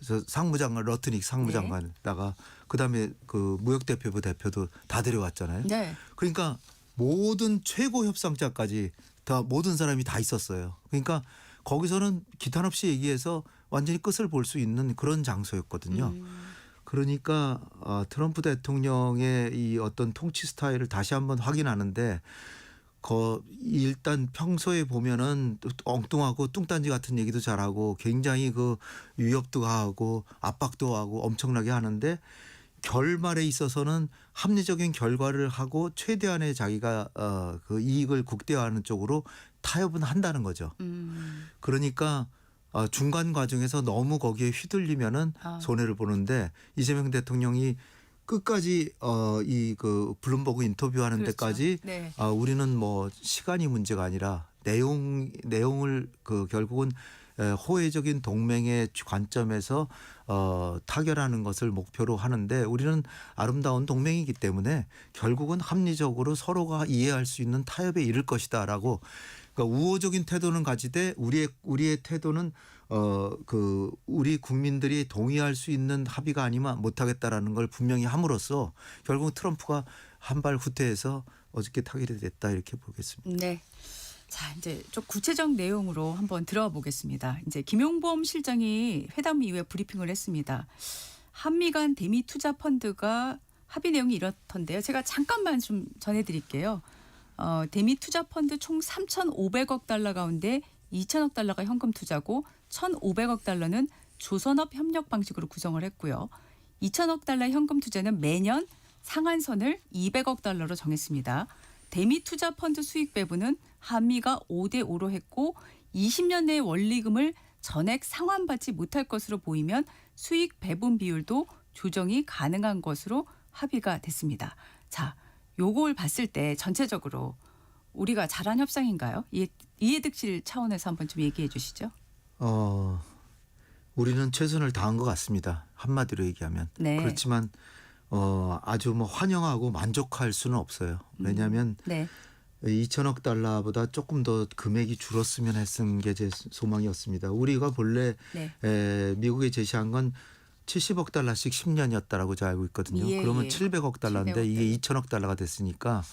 저 상무장관 러트닉 상무장관에다가 그다음에 그 무역대표부 대표도 다 데려왔잖아요. 네. 그러니까 모든 최고 협상자까지 다 모든 사람이 다 있었어요. 그러니까 거기서는 기탄 없이 얘기해서 완전히 끝을 볼 수 있는 그런 장소였거든요. 그러니까 트럼프 대통령의 이 어떤 통치 스타일을 다시 한번 확인하는데 일단 평소에 보면은 엉뚱하고 뚱딴지 같은 얘기도 잘하고 굉장히 그 위협도 하고 압박도 하고 엄청나게 하는데 결말에 있어서는 합리적인 결과를 하고 최대한의 자기가 그 이익을 극대화하는 쪽으로 타협은 한다는 거죠. 그러니까 중간 과정에서 너무 거기에 휘둘리면은 손해를 보는데 이재명 대통령이 끝까지 이 그 블룸버그 인터뷰하는 그렇죠. 데까지 네. 우리는 뭐 시간이 문제가 아니라 내용을 그 결국은 호혜적인 동맹의 관점에서 타결하는 것을 목표로 하는데 우리는 아름다운 동맹이기 때문에 결국은 합리적으로 서로가 이해할 수 있는 타협에 이를 것이다라고. 그러니까 우호적인 태도는 가지되 우리의 태도는 그 우리 국민들이 동의할 수 있는 합의가 아니면 못하겠다라는 걸 분명히 함으로써 결국 트럼프가 한 발 후퇴해서 어저께 타결이 됐다 이렇게 보겠습니다. 네. 자, 이제 좀 구체적 내용으로 한번 들어가 보겠습니다. 이제 김용범 실장이 회담 이후에 브리핑을 했습니다. 한미 간 대미 투자 펀드가 합의 내용이 이렇던데요. 제가 잠깐만 좀 전해드릴게요. 대미 투자 펀드 총 3,500억 달러 가운데 2천억 달러가 현금 투자고 1,500억 달러는 조선업 협력 방식으로 구성을 했고요. 2천억 달러 현금 투자는 매년 상한선을 200억 달러로 정했습니다. 대미 투자 펀드 수익 배분은 한미가 5대 5로 했고 20년 내에 원리금을 전액 상환받지 못할 것으로 보이면 수익 배분 비율도 조정이 가능한 것으로 합의가 됐습니다. 자, 요걸 봤을 때 전체적으로 우리가 잘한 협상인가요? 이해득실 차원에서 한번 좀 얘기해 주시죠. 우리는 최선을 다한 것 같습니다. 한마디로 얘기하면. 네. 그렇지만 아주 뭐 환영하고 만족할 수는 없어요. 왜냐하면 네. 2천억 달러보다 조금 더 금액이 줄었으면 했은 게 제 소망이었습니다. 우리가 본래 네. 미국에 제시한 건 70억 달러씩 10년이었다라고 제가 알고 있거든요. 예, 그러면 예. 700억 달러인데 700억 이게 2천억 달러가 됐으니까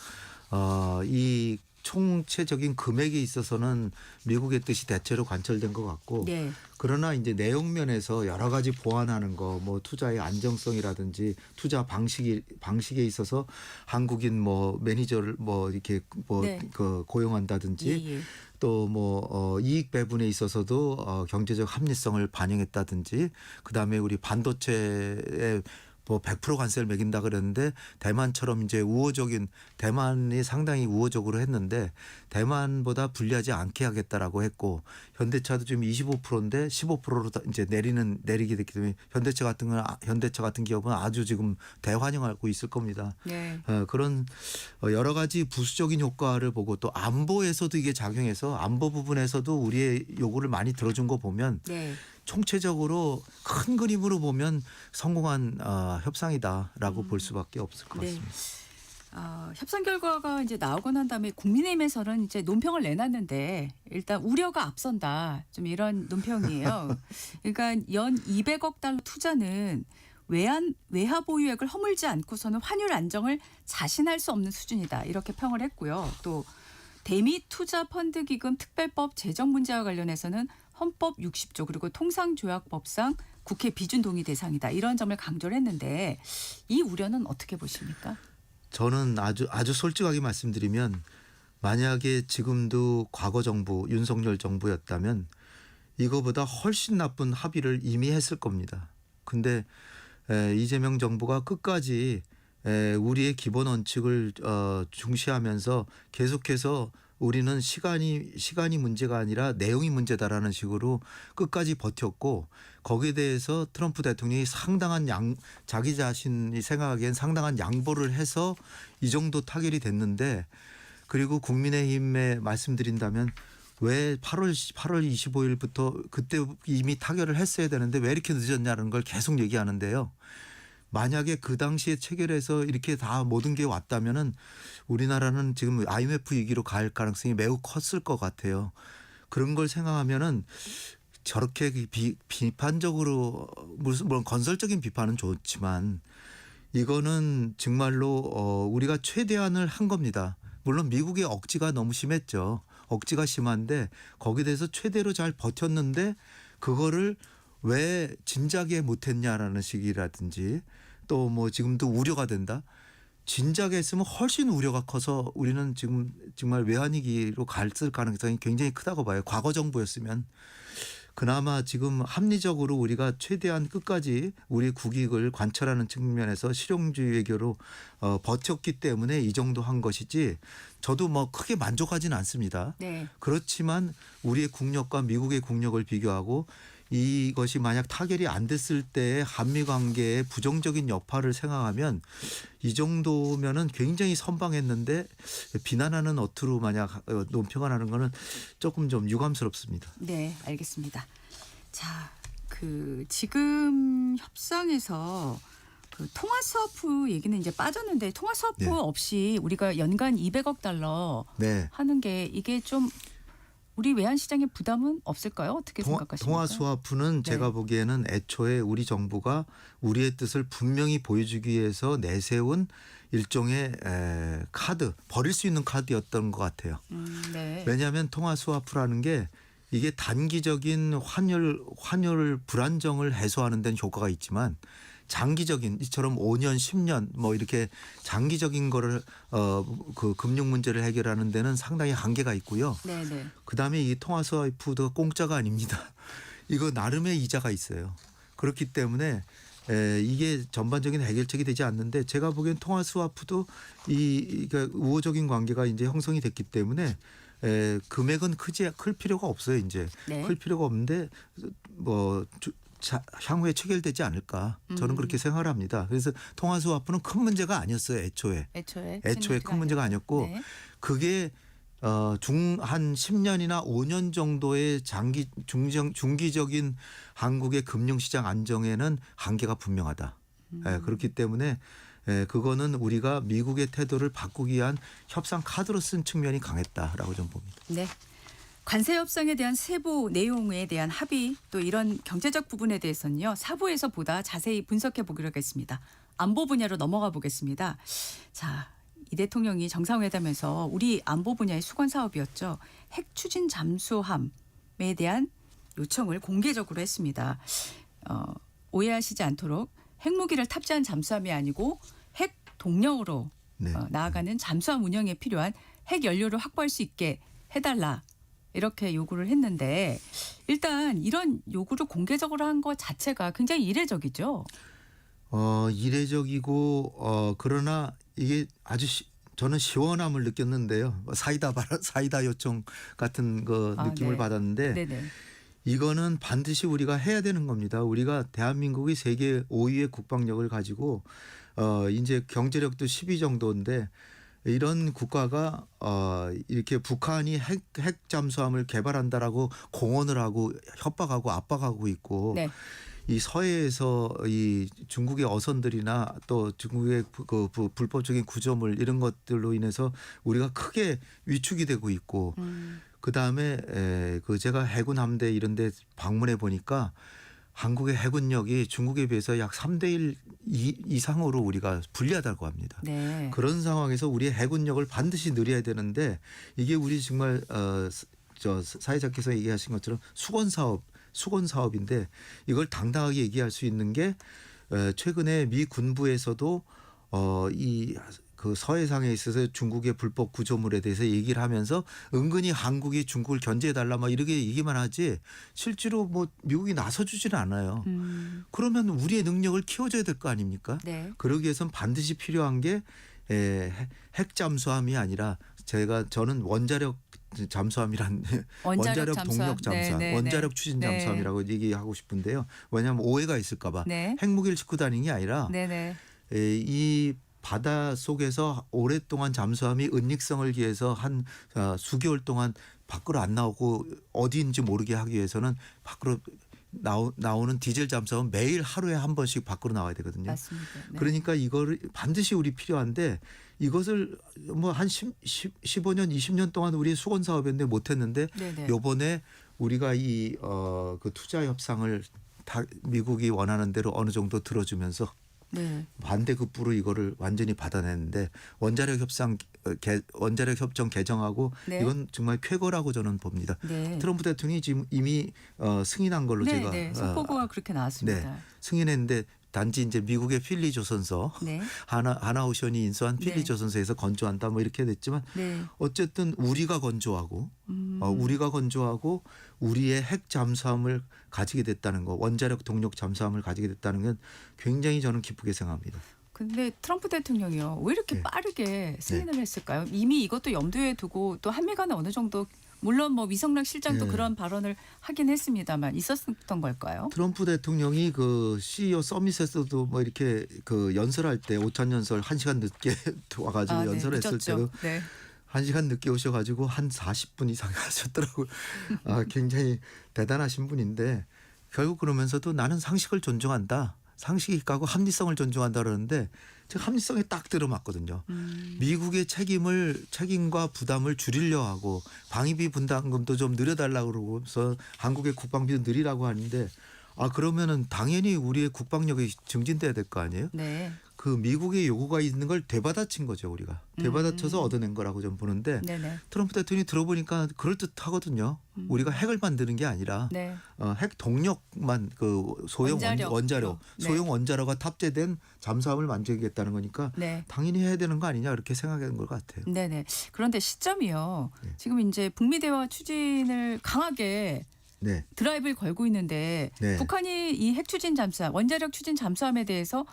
이 총체적인 금액에 있어서는 미국의 뜻이 대체로 관철된 것 같고 네. 그러나 이제 내용 면에서 여러 가지 보완하는 거, 뭐 투자의 안정성이라든지 투자 방식에 있어서 한국인 뭐 매니저를 뭐 이렇게 뭐 네. 그 고용한다든지 예. 또 뭐 이익 배분에 있어서도 경제적 합리성을 반영했다든지 그다음에 우리 반도체에 뭐 100% 관세를 매긴다 그랬는데 대만처럼 이제 대만이 상당히 우호적으로 했는데 대만보다 불리하지 않게 하겠다라고 했고 현대차도 지금 25%인데 15%로 이제 내리게 됐기 때문에 현대차 같은 기업은 아주 지금 대환영하고 있을 겁니다. 네. 그런 여러 가지 부수적인 효과를 보고 또 안보에서도 이게 작용해서 안보 부분에서도 우리의 요구를 많이 들어준 거 보면 네. 총체적으로 큰 그림으로 보면 성공한 협상이다라고 볼 수밖에 없을 것 네. 같습니다. 협상 결과가 이제 나오고 난 다음에 국민의힘에서는 이제 논평을 내놨는데 일단 우려가 앞선다. 좀 이런 논평이에요. 그러니까 연 200억 달러 투자는 외화 보유액을 허물지 않고서는 환율 안정을 자신할 수 없는 수준이다. 이렇게 평을 했고요. 또 대미 투자 펀드 기금 특별법 제정 문제와 관련해서는 헌법 60조 그리고 통상조약법상 국회 비준 동의 대상이다. 이런 점을 강조를 했는데 이 우려는 어떻게 보십니까? 저는 아주 솔직하게 말씀드리면 만약에 지금도 과거 정부 윤석열 정부였다면 이거보다 훨씬 나쁜 합의를 이미 했을 겁니다. 근데 이재명 정부가 끝까지 우리의 기본 원칙을 중시하면서 계속해서 우리는 시간이 문제가 아니라 내용이 문제다라는 식으로 끝까지 버텼고 거기에 대해서 트럼프 대통령이 상당한 자기 자신이 생각하기엔 상당한 양보를 해서 이 정도 타결이 됐는데 그리고 국민의힘에 말씀드린다면 왜 8월 25일부터 그때 이미 타결을 했어야 되는데 왜 이렇게 늦었냐는 걸 계속 얘기하는데요. 만약에 그 당시에 체결해서 이렇게 다 모든 게 왔다면은 우리나라는 지금 IMF 위기로 갈 가능성이 매우 컸을 것 같아요. 그런 걸 생각하면은 저렇게 비판적으로 물론 건설적인 비판은 좋지만 이거는 정말로 우리가 최대한을 한 겁니다. 물론 미국의 억지가 너무 심했죠. 억지가 심한데 거기에 대해서 최대로 잘 버텼는데 그거를 왜 진작에 못했냐라는 식이라든지 또 뭐 지금도 우려가 된다. 진작에 했으면 훨씬 우려가 커서 우리는 지금 정말 외환위기로 갔을 가능성이 굉장히 크다고 봐요. 과거 정부였으면. 그나마 지금 합리적으로 우리가 최대한 끝까지 우리 국익을 관철하는 측면에서 실용주의 외교로 버텼기 때문에 이 정도 한 것이지 저도 뭐 크게 만족하지는 않습니다. 네. 그렇지만 우리의 국력과 미국의 국력을 비교하고 이것이 만약 타결이 안 됐을 때의 한미 관계의 부정적인 여파를 생각하면 이 정도면은 굉장히 선방했는데 비난하는 어투로 만약 논평을 하는 거는 조금 좀 유감스럽습니다. 네, 알겠습니다. 자, 지금 협상에서 통화 스와프 얘기는 이제 빠졌는데 통화 스와프 네. 없이 우리가 연간 200억 달러 네. 하는 게 이게 좀 우리 외환 시장에 부담은 없을까요? 어떻게 생각하십니까? 통화 스와프는 네. 제가 보기에는 애초에 우리 정부가 우리의 뜻을 분명히 보여주기 위해서 내세운 일종의 카드, 버릴 수 있는 카드였던 것 같아요. 네. 왜냐하면 통화 스와프라는 게 이게 단기적인 환율 불안정을 해소하는 데는 효과가 있지만 장기적인 이처럼 5년, 10년 뭐 이렇게 장기적인 거를 그 금융 문제를 해결하는 데는 상당히 한계가 있고요. 네, 네. 그다음에 이 통화 스와프도 공짜가 아닙니다. 이거 나름의 이자가 있어요. 그렇기 때문에 이게 전반적인 해결책이 되지 않는데 제가 보기엔 통화 스와프도 그러니까 우호적인 관계가 이제 형성이 됐기 때문에 금액은 클 필요가 없어요. 이제 네. 클 필요가 없는데 뭐 향후에 체결되지 않을까 저는 그렇게 생각을 합니다. 그래서 통화 스와프는 큰 문제가 아니었어요. 애초에 큰 문제가 아니었고 네. 그게 한 10년이나 5년 정도의 중기적인 한국의 금융시장 안정에는 한계가 분명하다. 그렇기 때문에 그거는 우리가 미국의 태도를 바꾸기 위한 협상 카드로 쓴 측면이 강했다라고 좀 봅니다. 네. 관세 협상에 대한 세부 내용에 대한 합의 또 이런 경제적 부분에 대해서는요. 4부에서 보다 자세히 분석해 보기로 하겠습니다. 안보 분야로 넘어가 보겠습니다. 자, 이 대통령이 정상회담에서 우리 안보 분야의 수건 사업이었죠. 핵 추진 잠수함에 대한 요청을 공개적으로 했습니다. 오해하시지 않도록 핵무기를 탑재한 잠수함이 아니고 핵 동력으로 네. 나아가는 잠수함 운영에 필요한 핵 연료를 확보할 수 있게 해달라. 이렇게 요구를 했는데 일단 이런 요구를 공개적으로 한 것 자체가 굉장히 이례적이죠. 이례적이고 그러나 이게 아주 저는 시원함을 느꼈는데요. 사이다 요청 같은 거 느낌을 네. 받았는데 네네. 이거는 반드시 우리가 해야 되는 겁니다. 우리가 대한민국이 세계 5위의 국방력을 가지고 이제 경제력도 10위 정도인데 이런 국가가 이렇게 북한이 핵 잠수함을 개발한다라고 공언을 하고 협박하고 압박하고 있고 네. 이 서해에서 이 중국의 어선들이나 또 중국의 그 불법적인 구조물 이런 것들로 인해서 우리가 크게 위축이 되고 있고 그다음에 제가 해군 함대 이런 데 방문해 보니까 한국의 해군력이 중국에 비해서 약 3대1 이상으로 우리가 불리하다고 합니다. 네. 그런 상황에서 우리의 해군력을 반드시 늘려야 되는데 이게 우리 정말 사회자께서 얘기하신 것처럼 수건 사업인데 이걸 당당하게 얘기할 수 있는 게 최근에 미 군부에서도 그 서해상에 있어서 중국의 불법 구조물에 대해서 얘기를 하면서 은근히 한국이 중국을 견제해달라 막 이렇게 얘기만 하지 실제로 뭐 미국이 나서주지는 않아요. 그러면 우리의 능력을 키워줘야 될 거 아닙니까? 네. 그러기 위해서는 반드시 필요한 게 핵잠수함이 아니라 저는 원자력 잠수함이란 원자력 동력 잠수함, 네, 네, 원자력 추진 네. 잠수함이라고 얘기하고 싶은데요. 왜냐하면 오해가 있을까 봐. 네. 핵무기를 싣고 다니는 게 아니라 네네. 이 바다 속에서 오랫동안 잠수함이 은닉성을 기해서 한 수개월 동안 밖으로 안 나오고 어디인지 모르게 하기 위해서는 밖으로 나오는 디젤 잠수함은 매일 하루에 한 번씩 밖으로 나와야 되거든요. 맞습니다. 네. 그러니까 이거를 반드시 우리 필요한데 이것을 뭐 한 15년, 20년 동안 우리 수건 사업인데 못했는데 네네. 요번에 우리가 그 투자 협상을 미국이 원하는 대로 어느 정도 들어주면서 네. 반대급부로 이거를 완전히 받아냈는데 원자력 협정 개정하고 네. 이건 정말 쾌거라고 저는 봅니다. 네. 트럼프 대통령이 지금 이미 승인한 걸로 네, 제가 네. 속보가 그렇게 나왔습니다. 승인했는데 단지 이제 미국의 필리 조선소 네. 하나오션이 인수한 필리 네. 조선소에서 건조한다 뭐 이렇게 됐지만 네. 어쨌든 우리가 건조하고 우리의 핵 잠수함을 가지게 됐다는 거, 원자력 동력 잠수함을 가지게 됐다는 건 굉장히 저는 기쁘게 생각합니다. 근데 트럼프 대통령이요. 왜 이렇게 네. 빠르게 승인을 했을까요? 이미 이것도 염두에 두고 또 한미 간에 어느 정도 물론 뭐 위성락 실장도 네. 그런 발언을 하긴 했습니다만 있었던 걸까요? 트럼프 대통령이 그 CEO 서밋에서도 뭐 이렇게 그 연설할 때 오찬 연설 1시간 늦게 와가지고 네. 연설했을 늦었죠. 때도 네. 1시간 늦게 오셔가지고 한 40분 이상 하셨더라고요. 굉장히 대단하신 분인데 결국 그러면서도 나는 상식을 존중한다. 상식이 있고 합리성을 존중한다 그러는데 제가 합리성에 딱 들어맞거든요. 미국의 책임과 부담을 줄이려 하고 방위비 분담금도 좀 늘려달라고 그러고서 한국의 국방비도 늘리라고 하는데 그러면은 당연히 우리의 국방력이 증진돼야 될 거 아니에요? 네. 그 미국의 요구가 있는 걸 되받아친 거죠 우리가. 되받아쳐서 얻어낸 거라고 저는 보는데 네네. 트럼프 대통령이 들어보니까 그럴듯하거든요. 우리가 핵을 만드는 게 아니라 네. 핵 동력만 그 소형 원자력 네. 소형 원자로가 탑재된 잠수함을 만들겠다는 거니까 네. 당연히 해야 되는 거 아니냐 이렇게 생각하는 것 같아요. 네네. 그런데 시점이요. 네. 지금 이제 북미 대화 추진을 강하게 네. 드라이브를 걸고 있는데 네. 북한이 이 핵 추진 잠수함, 원자력 추진 잠수함에 대해서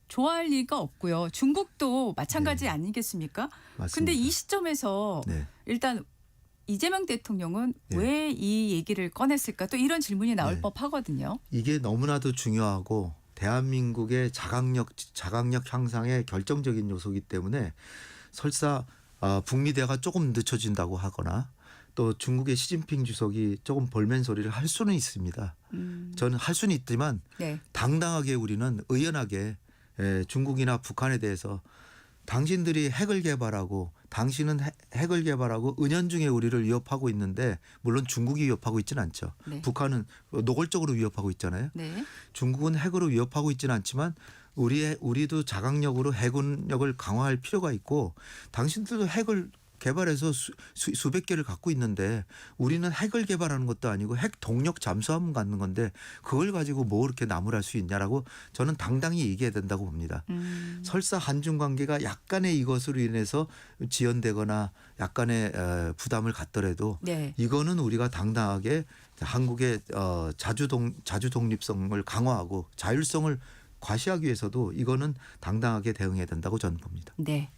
좋아할 리가 없고요. 중국도 마찬가지 아니겠습니까? 맞습니다. 근데 이 시점에서 네. 일단 이재명 대통령은 네. 왜 이 얘기를 꺼냈을까? 또 이런 질문이 나올 네. 법하거든요. 이게 너무나도 중요하고 대한민국의 자각력 향상에 결정적인 요소이기 때문에 설사 북미 대화가 조금 늦춰진다고 하거나 또 중국의 시진핑 주석이 조금 볼멘 소리를 할 수는 있습니다. 저는 할 수는 있지만 네. 당당하게 우리는 의연하게 중국이나 북한에 대해서 당신들이 핵을 개발하고 당신은 핵을 개발하고 은연중에 우리를 위협하고 있는데 물론 중국이 위협하고 있지는 않죠. 네. 북한은 노골적으로 위협하고 있잖아요. 네. 중국은 핵으로 위협하고 있지는 않지만 우리도 자각력으로 해군력을 강화할 필요가 있고 당신들도 핵을 개발해서 수백 개를 갖고 있는데 우리는 핵을 개발하는 것도 아니고 핵 동력 잠수함을 갖는 건데 그걸 가지고 뭐 그렇게 나무랄 수 있냐라고 저는 당당히 얘기해야 된다고 봅니다. 설사 한중 관계가 약간의 이것으로 인해서 지연되거나 약간의 부담을 갖더라도 네. 이거는 우리가 당당하게 한국의 자주 독립성을 강화하고 자율성을 과시하기 위해서도 이거는 당당하게 대응해야 된다고 저는 봅니다. 네.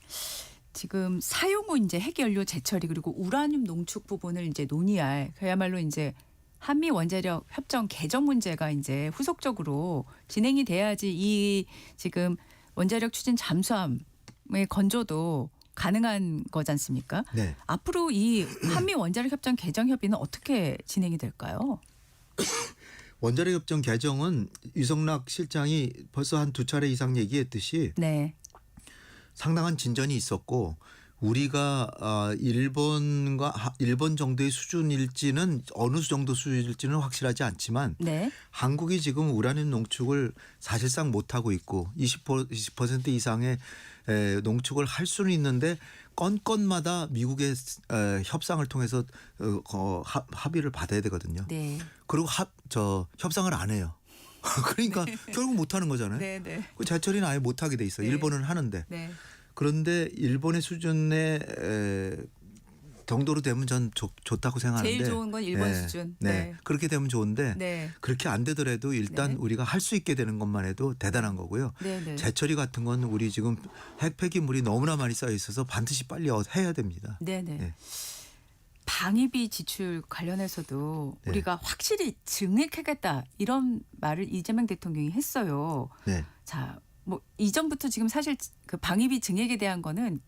지금 사용 후 이제 핵연료 재처리 그리고 우라늄 농축 부분을 이제 논의할 그야말로 이제 한미 원자력 협정 개정 문제가 이제 후속적으로 진행이 돼야지 이 지금 원자력 추진 잠수함의 건조도 가능한 거지 않습니까? 네. 앞으로 이 한미 원자력 협정 개정 협의는 어떻게 진행이 될까요? 원자력 협정 개정은 유성락 실장이 벌써 한 2차례 이상 얘기했듯이 네. 상당한 진전이 있었고 우리가 일본 정도의 수준일지는 어느 정도 수준일지는 확실하지 않지만 네. 한국이 지금 우라늄 농축을 사실상 못하고 있고 20% 이상의 농축을 할 수는 있는데 건마다 미국의 협상을 통해서 합의를 받아야 되거든요. 네. 그리고 협상을 안 해요. 그러니까 결국 못 하는 거잖아요. 네, 네. 그 재처리는 아예 못 하게 돼 있어요. 네. 일본은 하는데. 네. 그런데 일본의 수준의 정도로 되면 전 좋다고 생각하는데. 제일 좋은 건 일본 수준. 네. 네. 그렇게 되면 좋은데 네. 그렇게 안 되더라도 일단 네. 우리가 할 수 있게 되는 것만 해도 대단한 거고요. 네, 네. 재처리 같은 건 우리 지금 핵 폐기물이 너무나 많이 쌓여 있어서 반드시 빨리 해야 됩니다. 네, 네. 네. 방위비 지출 관련해서도 네. 우리가 확실히 증액하겠다 이런 말을 이재명 대통령이 했어요. 네. 자, 뭐 이전부터 지금 사실 그 방위비 증액에 대한 거는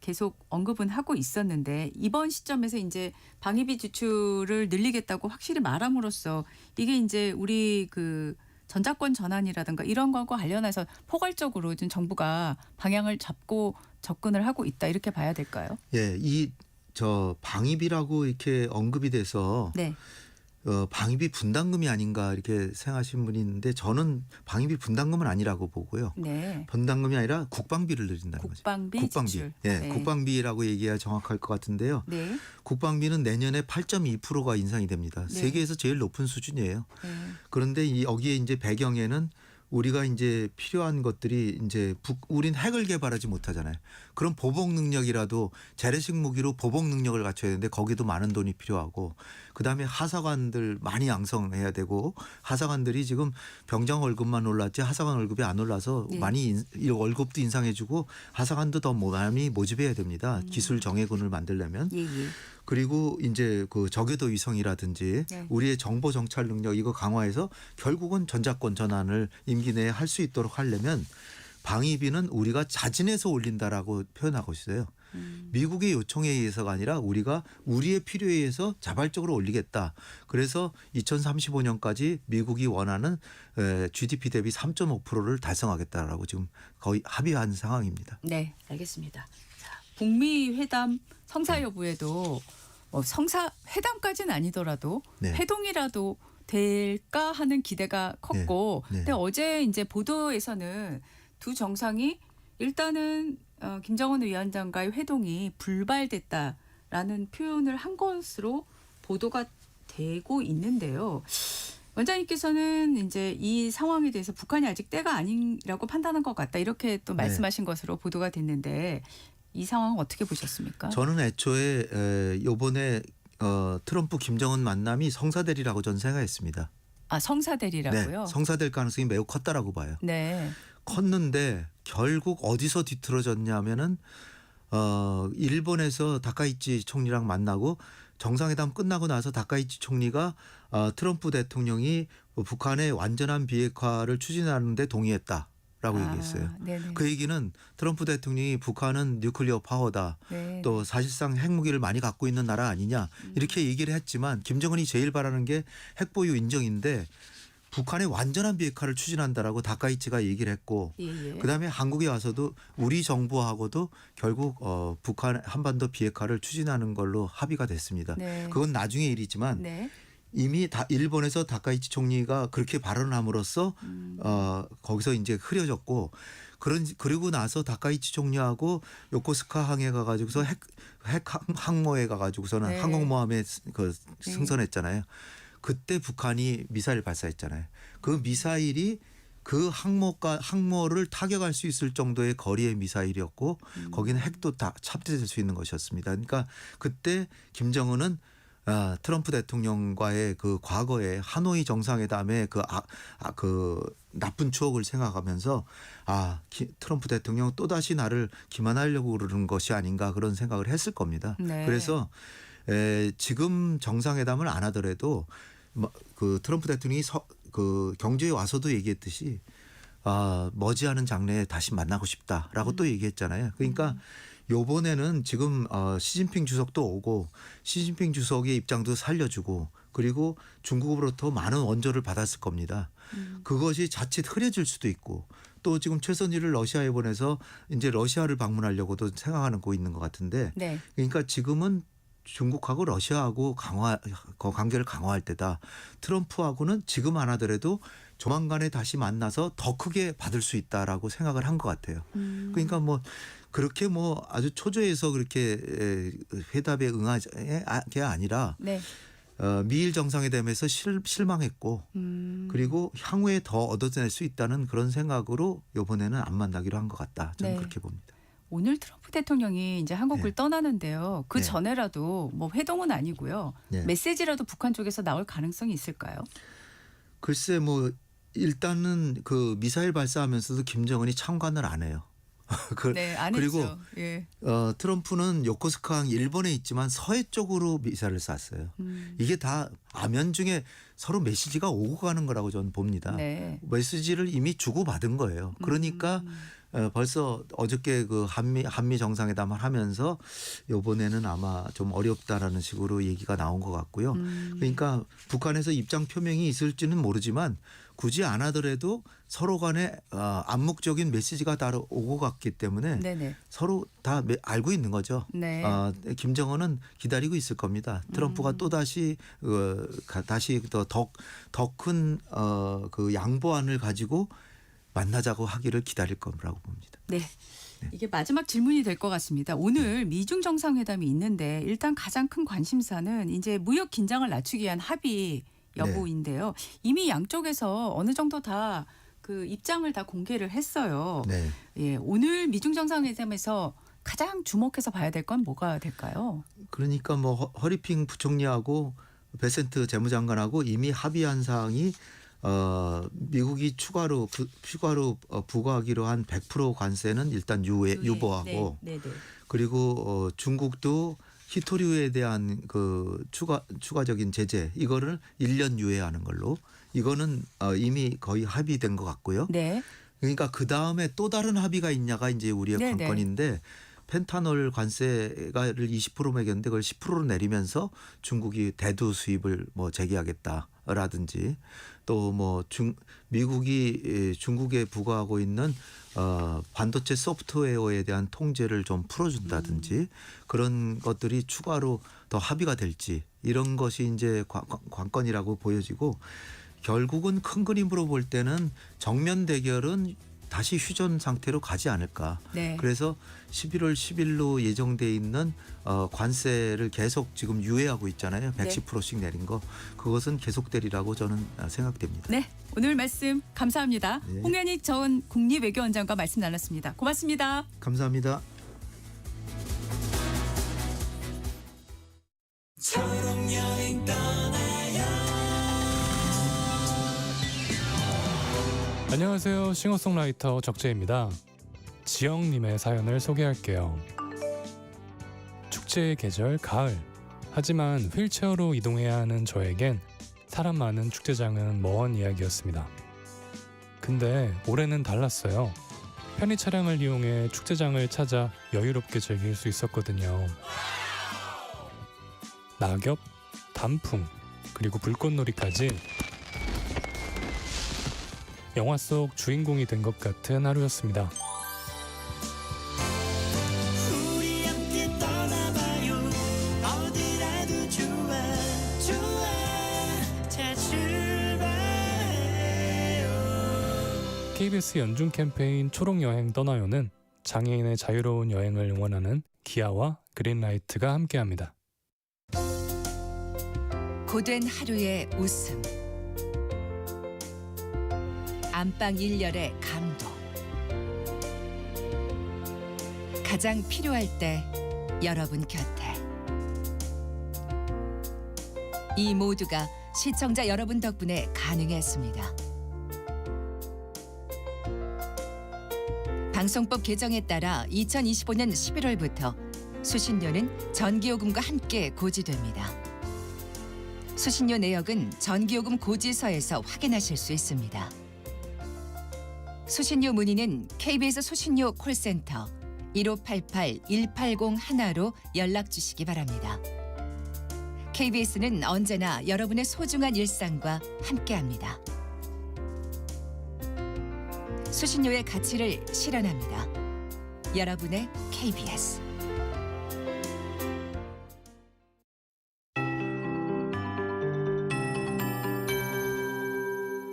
계속 언급은 하고 있었는데 이번 시점에서 이제 방위비 지출을 늘리겠다고 확실히 말함으로써 이게 이제 우리 그 전자권 전환이라든가 이런 것과 관련해서 포괄적으로 지금 정부가 방향을 잡고 접근을 하고 있다 이렇게 봐야 될까요? 예, 저 방위비라고 이렇게 언급이 돼서 네. 방위비 분담금이 아닌가 이렇게 생각하시는 분이 있는데 저는 방위비 분담금은 아니라고 보고요. 네. 분담금이 아니라 국방비를 늘린다는 거죠. 국방비 지출. 예, 네. 국방비라고 얘기해야 정확할 것 같은데요. 네. 국방비는 내년에 8.2%가 인상이 됩니다. 네. 세계에서 제일 높은 수준이에요. 네. 그런데 여기에 이제 배경에는 우리가 이제 필요한 것들이 이제 우린 핵을 개발하지 못하잖아요. 그럼 보복 능력이라도 재래식 무기로 보복 능력을 갖춰야 되는데 거기도 많은 돈이 필요하고 그다음에 하사관들 많이 양성해야 되고 하사관들이 지금 병장 월급만 올랐지 하사관 월급이 안 올라서 네. 많이 월급도 인상해주고 하사관도 더 많이 모집해야 됩니다. 기술 정예군을 만들려면. 예, 예. 그리고 이제 그 저궤도 위성이라든지 네. 우리의 정보 정찰 능력 이거 강화해서 결국은 전자권 전환을 임기 내에 할 수 있도록 하려면 방위비는 우리가 자진해서 올린다라고 표현하고 있어요. 미국의 요청에 의해서가 아니라 우리가 우리의 필요에 의해서 자발적으로 올리겠다. 그래서 2035년까지 미국이 원하는 GDP 대비 3.5%를 달성하겠다라고 지금 거의 합의한 상황입니다. 네, 알겠습니다. 자, 북미 회담 성사 여부에도 뭐 성사 회담까지는 아니더라도 네. 회동이라도 될까 하는 기대가 컸고, 네. 네. 근데 어제 이제 보도에서는 두 정상이 일단은 김정은 위원장과의 회동이 불발됐다라는 표현을 한 것으로 보도가 되고 있는데요. 원장님께서는 이제 이 상황에 대해서 북한이 아직 때가 아니라고 판단한 것 같다 이렇게 또 말씀하신 것으로 보도가 됐는데 이 상황 어떻게 보셨습니까? 저는 애초에 요번에 트럼프 김정은 만남이 성사되리라고 저는 생각했습니다. 아, 성사되리라고요? 네, 성사될 가능성이 매우 컸다라고 봐요. 네. 컸는데 결국 어디서 뒤틀어졌냐면은 일본에서 다카이치 총리랑 만나고 정상회담 끝나고 나서 다카이치 총리가 트럼프 대통령이 북한의 완전한 비핵화를 추진하는 데 동의했다라고 얘기했어요. 네네. 그 얘기는 트럼프 대통령이 북한은 뉴클리어 파워다. 네. 또 사실상 핵무기를 많이 갖고 있는 나라 아니냐 이렇게 얘기를 했지만 김정은이 제일 바라는 게 핵보유 인정인데 북한의 완전한 비핵화를 추진한다라고 다카이치가 얘기를 했고 예. 그다음에 한국에 와서도 우리 정부하고도 결국 북한 한반도 비핵화를 추진하는 걸로 합의가 됐습니다. 네. 그건 나중의 일이지만 네. 이미 일본에서 다카이치 총리가 그렇게 발언함으로써 거기서 이제 흐려졌고 그리고 나서 다카이치 총리하고 요코스카 항에 가가지고서 핵 항모에 가가지고서는 네. 항공모함에 승선했잖아요. 그때 북한이 미사일 발사했잖아요. 그 미사일이 그 항모를 타격할 수 있을 정도의 거리의 미사일이었고 거기는 핵도 다 탑재될 수 있는 것이었습니다. 그러니까 그때 김정은은 트럼프 대통령과의 그 과거의 하노이 정상회담의 그 나쁜 추억을 생각하면서 트럼프 대통령 또다시 나를 기만하려고 그러는 것이 아닌가 그런 생각을 했을 겁니다. 네. 그래서 지금 정상회담을 안 하더라도 그 트럼프 대통령이 그 경주에 와서도 얘기했듯이 머지않은 장래에 다시 만나고 싶다라고 또 얘기했잖아요. 그러니까 요번에는 지금 시진핑 주석도 오고 시진핑 주석의 입장도 살려주고 그리고 중국으로부터 많은 원조를 받았을 겁니다. 그것이 자칫 흐려질 수도 있고 또 지금 최선희를 러시아에 보내서 이제 러시아를 방문하려고도 생각하고 있는 것 같은데 네. 그러니까 지금은 중국하고 러시아하고 관계를 강화할 때다. 트럼프하고는 지금 안 하더라도 조만간에 다시 만나서 더 크게 받을 수 있다라고 생각을 한 것 같아요. 그러니까 뭐 그렇게 뭐 아주 초조해서 그렇게 회담에 응하게 아니라 네. 미일 정상회담에서 실망했고 그리고 향후에 더 얻어낼 수 있다는 그런 생각으로 이번에는 안 만나기로 한 것 같다. 저는 네. 그렇게 봅니다. 오늘 트럼프 대통령이 이제 한국을 네. 떠나는데요. 그 네. 전에라도 뭐 회동은 아니고요. 네. 메시지라도 북한 쪽에서 나올 가능성이 있을까요? 글쎄 뭐 일단은 그 미사일 발사하면서도 김정은이 참관을 안 해요. 네, 안 그리고 했죠. 예. 트럼프는 요코스카항 일본에 있지만 서해 쪽으로 미사일을 쐈어요. 이게 다 아면 중에 서로 메시지가 오고 가는 거라고 저는 봅니다. 네. 메시지를 이미 주고받은 거예요. 그러니까 벌써 어저께 그 한미 정상회담을 하면서 이번에는 아마 좀 어렵다라는 식으로 얘기가 나온 것 같고요. 그러니까 북한에서 입장 표명이 있을지는 모르지만 굳이 안 하더라도 서로 간에 암묵적인 메시지가 다 오고 갔기 때문에 네네. 서로 다 알고 있는 거죠. 네. 김정은은 기다리고 있을 겁니다. 트럼프가 또 다시 더 큰 그 양보안을 가지고 만나자고 하기를 기다릴 거라고 봅니다. 네. 이게 마지막 질문이 될 것 같습니다. 오늘 미중 정상회담이 있는데 일단 가장 큰 관심사는 이제 무역 긴장을 낮추기 위한 합의 여부인데요. 이미 양쪽에서 어느 정도 다 그 입장을 다 공개를 했어요. 네. 예, 오늘 미중 정상회담에서 가장 주목해서 봐야 될 건 뭐가 될까요? 그러니까 뭐 허리핑 부총리하고 베센트 재무장관하고 이미 합의한 사항이 미국이 추가로 부과하기로 한 100% 관세는 일단 유보하고 네. 그리고 중국도 히토류에 대한 그 추가적인 제재 이거를 1년 유예하는 걸로 이거는 이미 거의 합의된 것 같고요. 네. 그러니까 그 다음에 또 다른 합의가 있냐가 이제 우리의 네네. 관건인데 펜타놀 관세를 20% 매겼는데 그걸 10%로 내리면서 중국이 대두 수입을 뭐 재개하겠다라든지 또 뭐 미국이 중국에 부과하고 있는 반도체 소프트웨어에 대한 통제를 좀 풀어준다든지 그런 것들이 추가로 더 합의가 될지 이런 것이 이제 관건이라고 보여지고 결국은 큰 그림으로 볼 때는 정면 대결은 다시 휴전 상태로 가지 않을까. 네. 그래서 11월 10일로 예정돼 있는 관세를 계속 지금 유예하고 있잖아요. 110%씩 내린 거. 그것은 계속되리라고 저는 생각됩니다. 네. 오늘 말씀 감사합니다. 네. 홍현익 전 국립외교원장과 말씀 나눴습니다. 고맙습니다. 감사합니다. 안녕하세요. 싱어송라이터 적재입니다. 지영님의 사연을 소개할게요. 축제의 계절 가을. 하지만 휠체어로 이동해야 하는 저에겐 사람 많은 축제장은 먼 이야기였습니다. 근데 올해는 달랐어요. 편의 차량을 이용해 축제장을 찾아 여유롭게 즐길 수 있었거든요. 낙엽, 단풍, 그리고 불꽃놀이까지 영화 속 주인공이 된 것 같은 하루였습니다. 우리 함께 떠나봐요. 어디라도 좋아 좋아. 자 출발해요. KBS 연중 캠페인 초록여행 떠나요는 장애인의 자유로운 여행을 응원하는 기아와 그린라이트가 함께합니다. 고된 하루의 웃음, 안방 일렬의 감동, 가장 필요할 때 여러분 곁에. 이 모두가 시청자 여러분 덕분에 가능했습니다. 방송법 개정에 따라 2025년 11월부터 수신료는 전기요금과 함께 고지됩니다. 수신료 내역은 전기요금 고지서에서 확인하실 수 있습니다. 수신료 문의는 KBS 수신료 콜센터 1588-1801로 연락 주시기 바랍니다. KBS는 언제나 여러분의 소중한 일상과 함께합니다. 수신료의 가치를 실현합니다. 여러분의 KBS.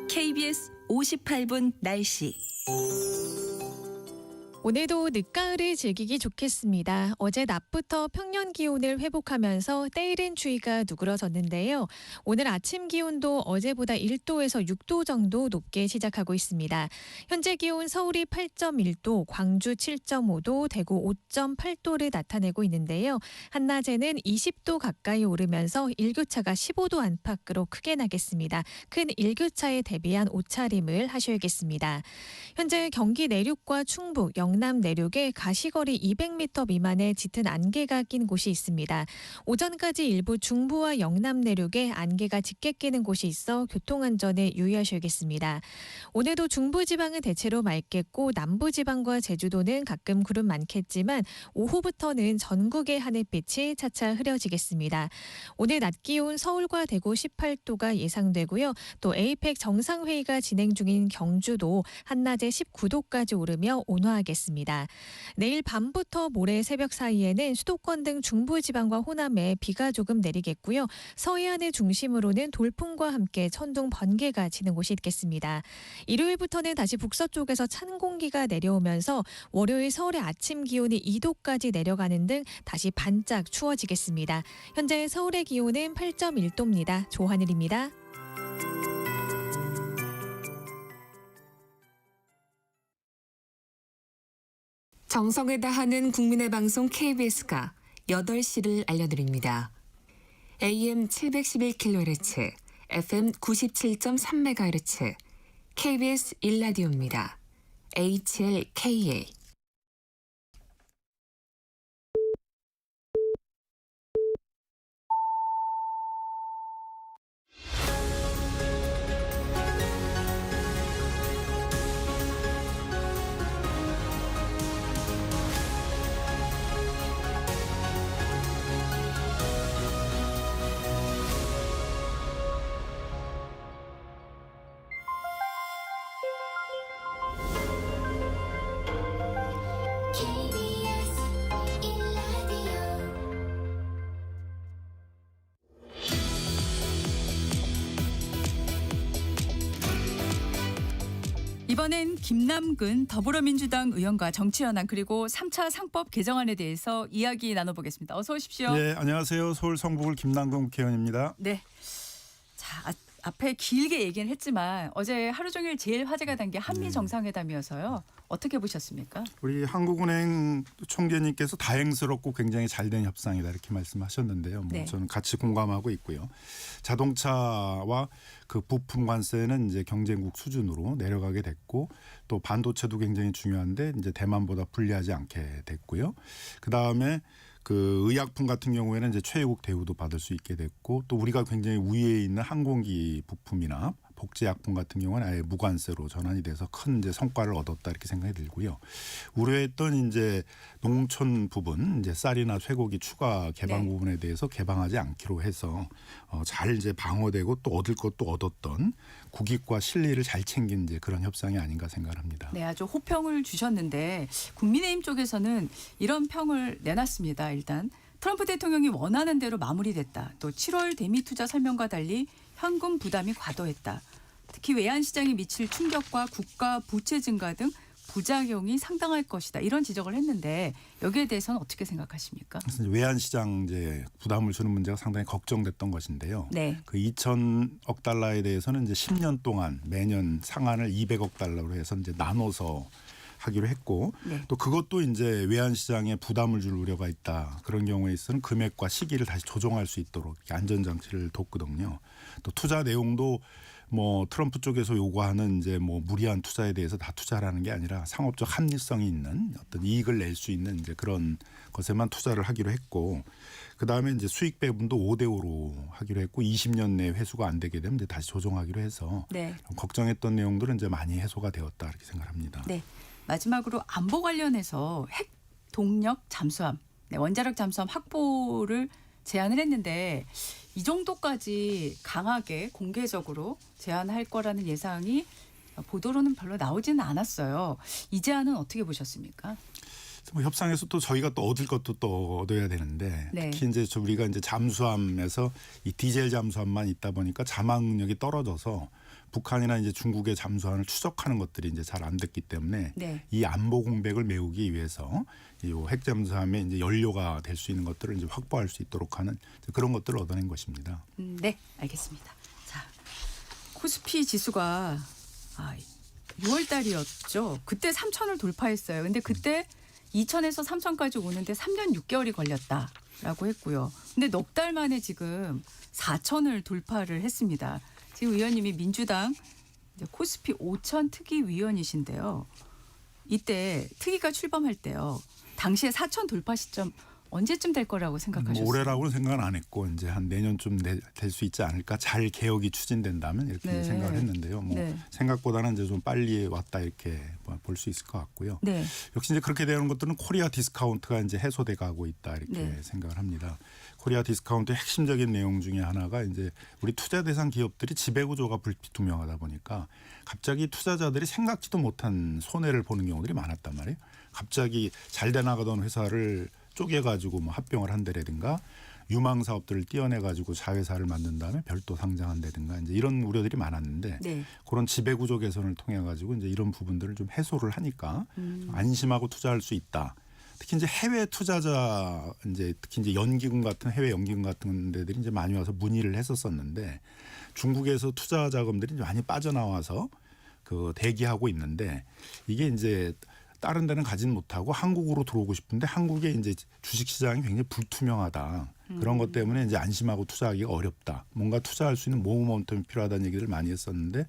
KBS 58분 날씨. 오늘도 늦가을을 즐기기 좋겠습니다. 어제 낮부터 평년 기온을 회복하면서 때이른 추위가 누그러졌는데요. 오늘 아침 기온도 어제보다 1도에서 6도 정도 높게 시작하고 있습니다. 현재 기온 서울이 8.1도, 광주 7.5도, 대구 5.8도를 나타내고 있는데요. 한낮에는 20도 가까이 오르면서 일교차가 15도 안팎으로 크게 나겠습니다. 큰 일교차에 대비한 옷차림을 하셔야겠습니다. 현재 경기 내륙과 충북, 영남 영남 내륙에 가시거리 200m 미만의 짙은 안개가 낀 곳이 있습니다. 오전까지 일부 중부와 영남 내륙에 안개가 짙게 끼는 곳이 있어 교통안전에 유의하셔야겠습니다. 오늘도 중부지방은 대체로 맑겠고 남부지방과 제주도는 가끔 구름 많겠지만 오후부터는 전국의 하늘빛이 차차 흐려지겠습니다. 오늘 낮 기온 서울과 대구 18도가 예상되고요. 또 에이펙 정상회의가 진행 중인 경주도 한낮에 19도까지 오르며 온화하겠습니다. 내일 밤부터 모레 새벽 사이에는 수도권 등 중부지방과 호남에 비가 조금 내리겠고요. 서해안을 중심으로는 돌풍과 함께 천둥 번개가 치는 곳이 있겠습니다. 일요일부터는 다시 북서쪽에서 찬 공기가 내려오면서 월요일 서울의 아침 기온이 2도까지 내려가는 등 다시 반짝 추워지겠습니다. 현재 서울의 기온은 8.1도입니다. 조하늘입니다. 정성을 다하는 국민의 방송 KBS가 8시를 알려드립니다. AM 711kHz, FM 97.3MHz, KBS 1라디오입니다. HLKA. KBS 1라디오 이번엔 김남근 더불어민주당 의원과 정치현안 그리고 3차 상법 개정안에 대해서 이야기 나눠보겠습니다. 어서 오십시오. 네, 안녕하세요. 서울 성북을 김남근 국회의원입니다. 네. 자, 앞에 길게 얘기는 했지만 어제 하루 종일 제일 화제가 된 게 한미 정상회담이어서요. 어떻게 보셨습니까? 우리 한국은행 총재님께서 다행스럽고 굉장히 잘된 협상이다 이렇게 말씀하셨는데요. 뭐 네. 저는 같이 공감하고 있고요. 자동차와 그 부품 관세는 이제 경쟁국 수준으로 내려가게 됐고 또 반도체도 굉장히 중요한데 이제 대만보다 불리하지 않게 됐고요. 그 다음에 그 의약품 같은 경우에는 이제 최애국 대우도 받을 수 있게 됐고 또 우리가 굉장히 우위에 있는 항공기 부품이나 복제약품 같은 경우는 아예 무관세로 전환이 돼서 큰 이제 성과를 얻었다 이렇게 생각이 들고요. 우려했던 이제 농촌 부분 이제 쌀이나 쇠고기 추가 개방 네. 부분에 대해서 개방하지 않기로 해서 잘 이제 방어되고 또 얻을 것도 얻었던 국익과 실리를 잘 챙긴 이제 그런 협상이 아닌가 생각합니다. 네, 아주 호평을 주셨는데 국민의힘 쪽에서는 이런 평을 내놨습니다. 일단 트럼프 대통령이 원하는 대로 마무리됐다. 또 7월 대미 투자 설명과 달리 현금 부담이 과도했다. 특히 외환시장에 미칠 충격과 국가 부채 증가 등 부작용이 상당할 것이다. 이런 지적을 했는데 여기에 대해서는 어떻게 생각하십니까? 그래서 이제 외환시장 이제 부담을 주는 문제가 상당히 걱정됐던 것인데요. 네. 그 2천억 달러에 대해서는 이제 10년 동안 매년 상한을 200억 달러로 해서 이제 나눠서 하기로 했고 네. 또 그것도 이제 외환시장에 부담을 줄 우려가 있다. 그런 경우에 있어서는 금액과 시기를 다시 조정할 수 있도록 이렇게 안전장치를 뒀거든요. 또 투자 내용도 뭐 트럼프 쪽에서 요구하는 이제 뭐 무리한 투자에 대해서 다 투자라는 게 아니라 상업적 합리성이 있는 어떤 이익을 낼 수 있는 이제 그런 것에만 투자를 하기로 했고 그 다음에 이제 수익 배분도 5대5로 하기로 했고 20년 내 회수가 안 되게 되면 이제 다시 조정하기로 해서 네. 걱정했던 내용들은 이제 많이 해소가 되었다 이렇게 생각합니다. 네. 마지막으로 안보 관련해서 핵 동력 잠수함, 네, 원자력 잠수함 확보를 제안을 했는데 이 정도까지 강하게 공개적으로 제안할 거라는 예상이 보도로는 별로 나오지는 않았어요. 이 제안은 어떻게 보셨습니까? 뭐 협상에서 또 저희가 또 얻을 것도 또 얻어야 되는데 네. 특히 이제 우리가 이제 잠수함에서 이 디젤 잠수함만 있다 보니까 자막 능력이 떨어져서 북한이나 이제 중국의 잠수함을 추적하는 것들이 이제 잘 안 됐기 때문에 네. 이 안보 공백을 메우기 위해서 이 핵잠수함의 이제 연료가 될 수 있는 것들을 이제 확보할 수 있도록 하는 그런 것들을 얻어낸 것입니다. 네, 알겠습니다. 자, 코스피 지수가 6월 달이었죠. 그때 3,000을 돌파했어요. 근데 그때 2,000에서 3,000까지 오는데 3년 6개월이 걸렸다라고 했고요. 근데 넉 달 만에 지금 4,000을 돌파를 했습니다. 지금 의원님이 민주당 이제 코스피 5,000 특위 위원이신데요. 이때 특위가 출범할 때요. 당시에 4천 돌파 시점 언제쯤 될 거라고 생각하셨어요? 뭐 올해라고는 생각은 안 했고 이제 한 내년쯤 될 수 있지 않을까. 잘 개혁이 추진된다면 이렇게 네. 생각을 했는데요. 뭐 네. 생각보다는 이제 좀 빨리 왔다 이렇게 볼 수 있을 것 같고요. 네. 역시 이제 그렇게 되는 것들은 코리아 디스카운트가 이제 해소돼 가고 있다 이렇게 네. 생각을 합니다. 코리아 디스카운트의 핵심적인 내용 중에 하나가 이제 우리 투자 대상 기업들이 지배 구조가 불투명하다 보니까 갑자기 투자자들이 생각지도 못한 손해를 보는 경우들이 많았단 말이에요. 갑자기 잘 돼 나가던 회사를 쪼개가지고 뭐 합병을 한다라든가 유망 사업들을 떼어내가지고 자회사를 만든 다음에 별도 상장한다든가 이제 이런 우려들이 많았는데 네. 그런 지배구조 개선을 통해 가지고 이제 이런 부분들을 좀 해소를 하니까 안심하고 투자할 수 있다. 특히 이제 해외 투자자 이제 특히 이제 연기금 같은 해외 연기금 같은 데들이 이제 많이 와서 문의를 했었었는데 중국에서 투자 자금들이 많이 빠져나와서 그 대기하고 있는데 이게 이제 다른 데는 가진 못하고 한국으로 들어오고 싶은데 한국의 이제 주식 시장이 굉장히 불투명하다. 그런 것 때문에 이제 안심하고 투자하기가 어렵다. 뭔가 투자할 수 있는 모멘텀이 필요하다는 얘기를 많이 했었는데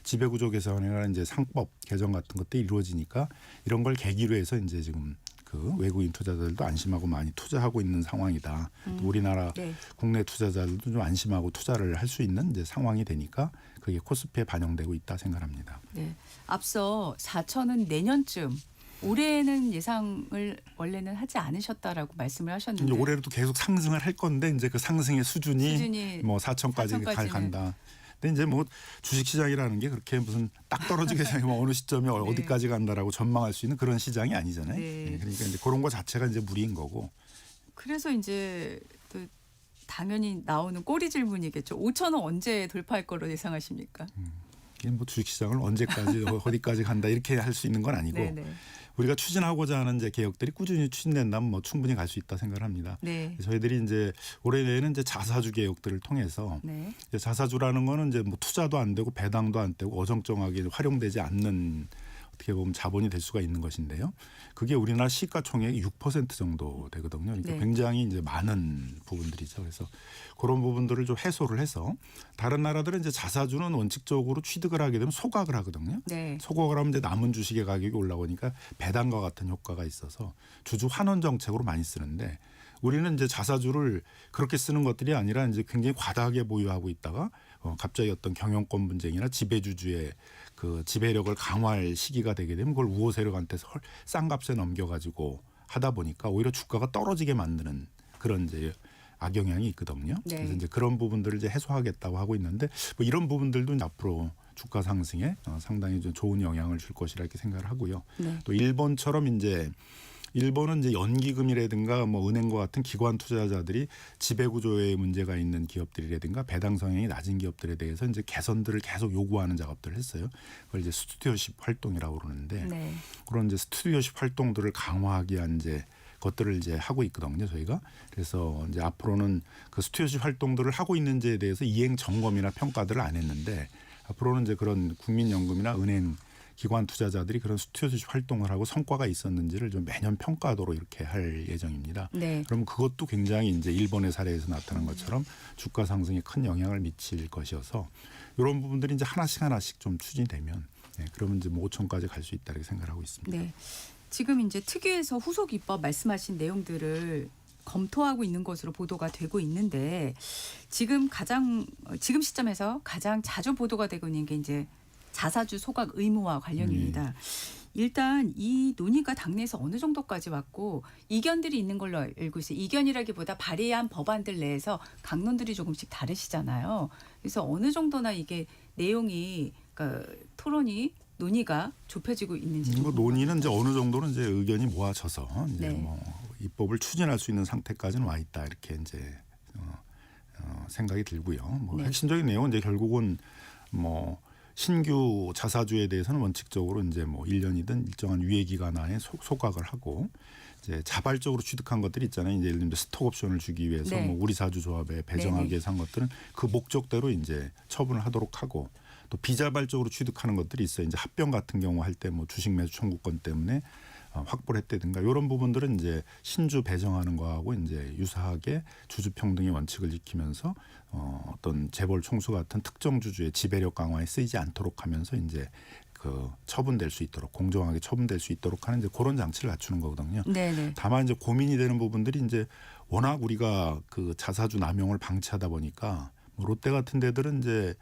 지배구조 개선이나 이제 상법 개정 같은 것들이 이루어지니까 이런 걸 계기로 해서 이제 지금 그 외국인 투자자들도 안심하고 많이 투자하고 있는 상황이다. 또 우리나라 네. 국내 투자자들도 좀 안심하고 투자를 할 수 있는 이제 상황이 되니까 그게 코스피에 반영되고 있다 생각합니다. 네. 앞서 4천은 내년쯤 올해는 예상을 원래는 하지 않으셨다라고 말씀을 하셨는데 이제 올해도 계속 상승을 할 건데 이제 그 상승의 수준이 뭐 4천까지 간다. 근데 이제 뭐 주식시장이라는 게 그렇게 무슨 딱 떨어지게 뭐 어느 시점에 네. 어디까지 간다라고 전망할 수 있는 그런 시장이 아니잖아요. 네. 그러니까 이제 그런 거 자체가 이제 무리인 거고. 그래서 이제 또 당연히 나오는 꼬리 질문이겠죠. 5천 원 언제 돌파할 거로 예상하십니까? 이게 뭐 주식시장을 언제까지 어디까지 간다 이렇게 할 수 있는 건 아니고 네네. 우리가 추진하고자 하는 이제 개혁들이 꾸준히 추진된다면 뭐 충분히 갈 수 있다 생각을 합니다. 네. 저희들이 이제 올해 내에는 이제 자사주 개혁들을 통해서 네. 이제 자사주라는 거는 이제 뭐 투자도 안 되고 배당도 안 되고 어정쩡하게 활용되지 않는 어떻게 보면 자본이 될 수가 있는 것인데요. 그게 우리나라 시가총액이 6% 정도 되거든요. 그러니까 네. 굉장히 이제 많은 부분들이죠. 그래서 그런 부분들을 좀 해소를 해서 다른 나라들은 이제 자사주는 원칙적으로 취득을 하게 되면 소각을 하거든요. 네. 소각을 하면 이제 남은 주식의 가격이 올라오니까 배당과 같은 효과가 있어서 주주 환원 정책으로 많이 쓰는데 우리는 이제 자사주를 그렇게 쓰는 것들이 아니라 이제 굉장히 과다하게 보유하고 있다가 갑자기 어떤 경영권 분쟁이나 지배주주의 그 지배력을 강화할 시기가 되게 되면 그걸 우호 세력한테서 싼 값에 넘겨가지고 하다 보니까 오히려 주가가 떨어지게 만드는 그런 이제 악영향이 있거든요. 네. 그래서 이제 그런 부분들을 이제 해소하겠다고 하고 있는데 뭐 이런 부분들도 이제 앞으로 주가 상승에 상당히 좀 좋은 영향을 줄 것이라 이렇게 생각을 하고요. 네. 또 일본처럼 이제 일본은 이제 연기금이라든가 뭐 은행과 같은 기관 투자자들이 지배 구조에 문제가 있는 기업들이라든가 배당 성향이 낮은 기업들에 대해서 이제 개선들을 계속 요구하는 작업들을 했어요. 그걸 이제 스튜디오십 활동이라고 그러는데 네. 그런 이제 스튜디오십 활동들을 강화하기 위한 이제 것들을 이제 하고 있거든요, 저희가. 그래서 이제 앞으로는 그 스튜디오십 활동들을 하고 있는지에 대해서 이행 점검이나 평가들을 안 했는데 앞으로는 이제 그런 국민연금이나 은행 기관 투자자들이 그런 스튜디오십 활동을 하고 성과가 있었는지를 좀 매년 평가하도록 이렇게 할 예정입니다. 네. 그럼 그것도 굉장히 이제 일본의 사례에서 나타난 것처럼 주가 상승에 큰 영향을 미칠 것이어서 이런 부분들이 이제 하나씩 좀 추진되면 그러면 이제 뭐 5천까지 갈 수 있다 이렇게 생각하고 있습니다. 네. 지금 이제 특위에서 후속 입법 말씀하신 내용들을 검토하고 있는 것으로 보도가 되고 있는데 지금 시점에서 가장 자주 보도가 되고 있는 게 이제 자사주 소각 의무화 관련입니다. 일단 이 논의가 당내에서 어느 정도까지 왔고 이견들이 있는 걸로 알고 있어요. 이견이라기보다 발의한 법안들 내에서 강론들이 조금씩 다르시잖아요. 그래서 어느 정도나 이게 내용이 그러니까 토론이 논의가 좁혀지고 있는지. 뭐 논의는 이제 어느 정도는 이제 의견이 모아져서 이제 네. 뭐 입법을 추진할 수 있는 상태까지는 와 있다 이렇게 이제 생각이 들고요. 뭐 네. 핵심적인 내용은 이제 결국은 뭐 신규 자사주에 대해서는 원칙적으로 이제 뭐 1년이든 일정한 유예 기간 안에 소각을 하고 이제 자발적으로 취득한 것들이 있잖아요. 이제 예를 들면 스톡 옵션을 주기 위해서 네. 뭐 우리 사주 조합에 배정하기 네네. 위해서 한 것들은 그 목적대로 이제 처분을 하도록 하고 또 비자발적으로 취득하는 것들이 있어요. 이제 합병 같은 경우 할 때 뭐 주식 매수 청구권 때문에 확보를 했다든가 이런 부분들은 이제 신주 배정하는 거하고 이제 유사하게 주주 평등의 원칙을 지키면서 어떤 재벌 총수 같은 특정 주주의 지배력 강화에 쓰이지 않도록 하면서 이제 그 처분될 수 있도록 공정하게 처분될 수 있도록 하는 이제 그런 장치를 갖추는 거거든요. 네네. 다만 이제 고민이 되는 부분들이 이제 워낙 우리가 그 자사주 남용을 방치하다 보니까 뭐 롯데 같은 데들은 이제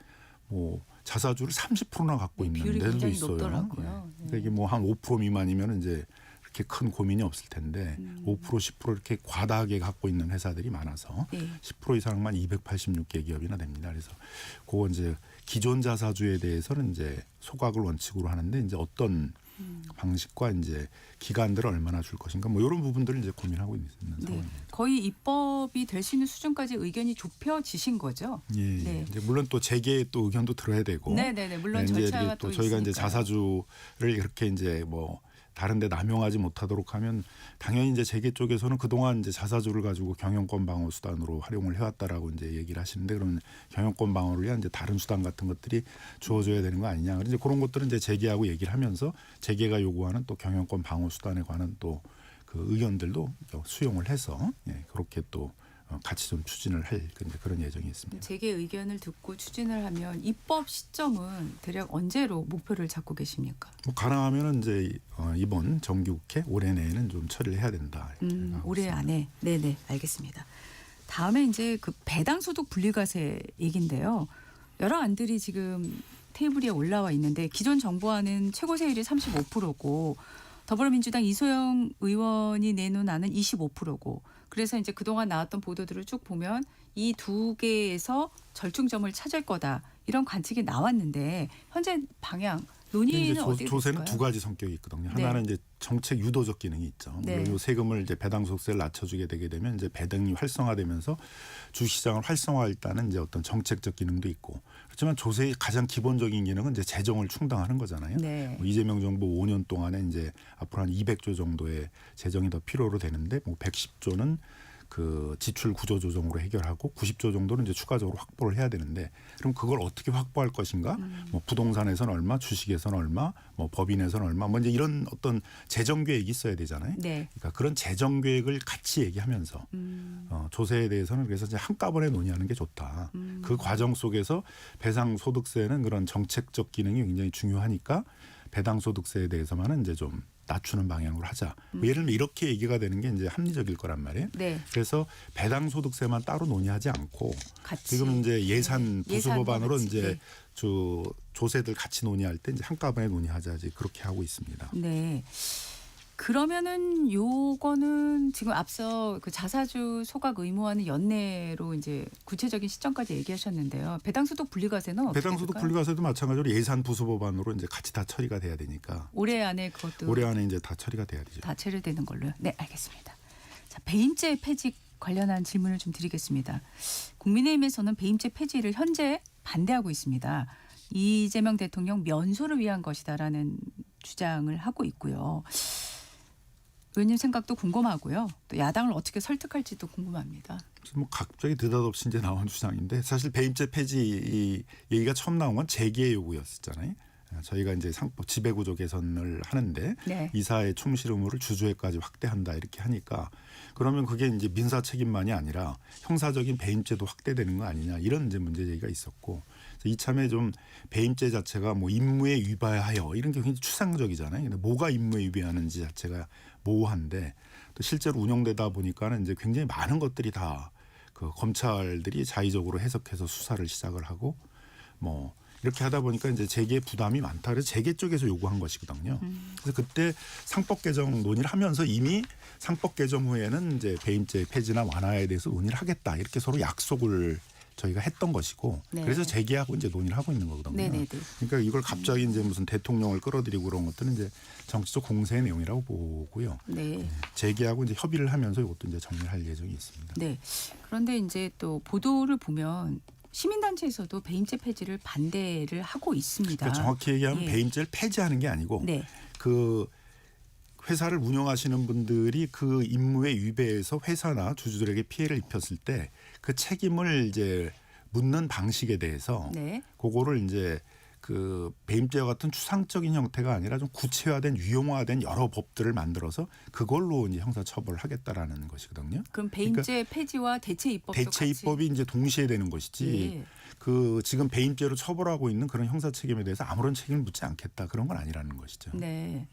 뭐 자사주를 30%나 갖고 있는 비율이 데도 굉장히 있어요. 높더라고요. 그러니까 이게 뭐 한 5% 미만이면 이제 그렇게 큰 고민이 없을 텐데 5% 10% 이렇게 과다하게 갖고 있는 회사들이 많아서 네. 10% 이상만 286개 기업이나 됩니다. 그래서 그거 이제 기존 자사주에 대해서는 이제 소각을 원칙으로 하는데 이제 어떤 방식과 이제 기간들을 얼마나 줄 것인가 뭐 이런 부분들을 이제 고민하고 있는 상황입니다. 거의 입법이 될 수 있는 수준까지 의견이 좁혀지신 거죠? 예, 네. 이제 물론 또 재계의 또 의견도 들어야 되고, 네네네. 물론 이제 절차가 또 또 저희가 이제 있으니까요. 자사주를 이렇게 이제 뭐 다른데 남용하지 못하도록 하면 당연히 이제 재계 쪽에서는 그동안 이제 자사주를 가지고 경영권 방어 수단으로 활용을 해왔다라고 이제 얘기를 하시는데 그러면 경영권 방어를 위한 이제 다른 수단 같은 것들이 주어져야 되는 거 아니냐. 그래서 그런 것들은 이제 재계하고 얘기를 하면서 재계가 요구하는 또 경영권 방어 수단에 관한 또 그 의견들도 수용을 해서 그렇게 또 같이 좀 추진을 할 그런 예정이 있습니다. 재계 의견을 듣고 추진을 하면 입법 시점은 대략 언제로 목표를 잡고 계십니까? 뭐 가능하면은 이제 이번 정기국회 올해 내에는 좀 처리를 해야 된다. 올해 안에. 네네, 알겠습니다. 다음에 이제 그 배당소득 분리과세 얘기인데요. 여러 안들이 지금 테이블 위에 올라와 있는데 기존 정부안은 최고 세율이 35%고 더불어민주당 이소영 의원이 내놓은 안은 25%고 그래서 이제 그동안 나왔던 보도들을 쭉 보면 이 두 개에서 절충점을 찾을 거다 이런 관측이 나왔는데 현재 방향 논의는 어떻게 조세는 됐을까요? 두 가지 성격이 있거든요. 네. 하나는 이제 정책 유도적 기능이 있죠. 네. 요 세금을 이제 배당소득세를 낮춰주게 되게 되면 이제 배당이 활성화되면서 주시장을 활성화할 때는 이제 어떤 정책적 기능도 있고 그렇지만 조세의 가장 기본적인 기능은 이제 재정을 충당하는 거잖아요. 네. 뭐 이재명 정부 5년 동안에 이제 앞으로 한 200조 정도의 재정이 더 필요로 되는데 뭐 110조는 그 지출 구조 조정으로 해결하고 90조 정도는 이제 추가적으로 확보를 해야 되는데 그럼 그걸 어떻게 확보할 것인가? 뭐 부동산에서는 얼마, 주식에서는 얼마, 뭐 법인에서는 얼마, 뭐 이제 이런 어떤 재정 계획이 있어야 되잖아요. 네. 그러니까 그런 재정 계획을 같이 얘기하면서 조세에 대해서는 그래서 이제 한꺼번에 논의하는 게 좋다. 그 과정 속에서 배상소득세는 그런 정책적 기능이 굉장히 중요하니까 배당소득세에 대해서만은 이제 좀 낮추는 방향으로 하자. 뭐 예를 들면 이렇게 얘기가 되는 게 이제 합리적일 거란 말이에요. 네. 그래서 배당소득세만 따로 논의하지 않고 같이. 지금 이제 예산 부수법안으로 같이. 이제 네. 조세들 같이 논의할 때 이제 한꺼번에 논의하자 이제 그렇게 하고 있습니다. 네. 그러면은 요거는 지금 앞서 그 자사주 소각 의무화는 연내로 이제 구체적인 시점까지 얘기하셨는데요. 배당소득 분리과세는 어떻게 배당소득 될까요? 분리과세도 마찬가지로 예산 부수법안으로 이제 같이 다 처리가 돼야 되니까 올해 안에 그것도 올해 안에 이제 다 처리가 돼야 되죠. 다 체결되는 걸로요. 네, 알겠습니다. 자, 배임죄 폐지 관련한 질문을 좀 드리겠습니다. 국민의힘에서는 배임죄 폐지를 현재 반대하고 있습니다. 이재명 대통령 면소를 위한 것이다라는 주장을 하고 있고요. 의원님 생각도 궁금하고요. 또 야당을 어떻게 설득할지도 궁금합니다. 뭐 갑자기 느닷없이 이제 나온 주장인데 사실 배임죄 폐지 이 얘기가 처음 나온 건 재계의 요구였었잖아요. 저희가 이제 상법 지배구조 개선을 하는데 네. 이사의 충실 의무를 주주회까지 확대한다 이렇게 하니까 그러면 그게 이제 민사 책임만이 아니라 형사적인 배임죄도 확대되는 거 아니냐 이런 이제 문제 제기가 있었고 그래서 이참에 좀 배임죄 자체가 뭐 임무에 위배하여 이런 게 굉장히 추상적이잖아요. 근데 뭐가 임무에 위배하는지 자체가 모호한데 또 실제로 운영되다 보니까는 이제 굉장히 많은 것들이 다 그 검찰들이 자의적으로 해석해서 수사를 시작을 하고 뭐 이렇게 하다 보니까 이제 재계의 부담이 많다. 그래서 재계 쪽에서 요구한 것이거든요. 그래서 그때 상법 개정 논의를 하면서 이미 상법 개정 후에는 이제 배임죄 폐지나 완화에 대해서 논의를 하겠다. 이렇게 서로 약속을 저희가 했던 것이고 네. 그래서 재계하고 이제 논의를 하고 있는 거거든요. 네네네. 그러니까 이걸 갑자기 이제 무슨 대통령을 끌어들이고 그런 것들은 이제 정치적 공세의 내용이라고 보고요. 네. 재계하고 이제 협의를 하면서 이것도 이제 정리를 할 예정이 있습니다. 네. 그런데 이제 또 보도를 보면 시민단체에서도 배임죄 폐지를 반대를 하고 있습니다. 그러니까 정확히 얘기하면 예. 배임죄를 폐지하는 게 아니고 네. 그 회사를 운영하시는 분들이 그 임무에 위배해서 회사나 주주들에게 피해를 입혔을 때 그 책임을 이제 묻는 방식에 대해서 네. 그거를 이제 그 배임죄와 같은 추상적인 형태가 아니라 좀 구체화된 유용화된 여러 법들을 만들어서 그걸로 이제 형사처벌을 하겠다라는 것이거든요. 그럼 배임죄 폐지와 대체 입법도 대체 입법이 이제 동시에 되는 것이지. 예. 그 지금 배임죄로 처벌하고 있는 그런 형사 책임에 대해서 아무런 책임을 묻지 않겠다 그런 건 아니라는 것이죠. 네.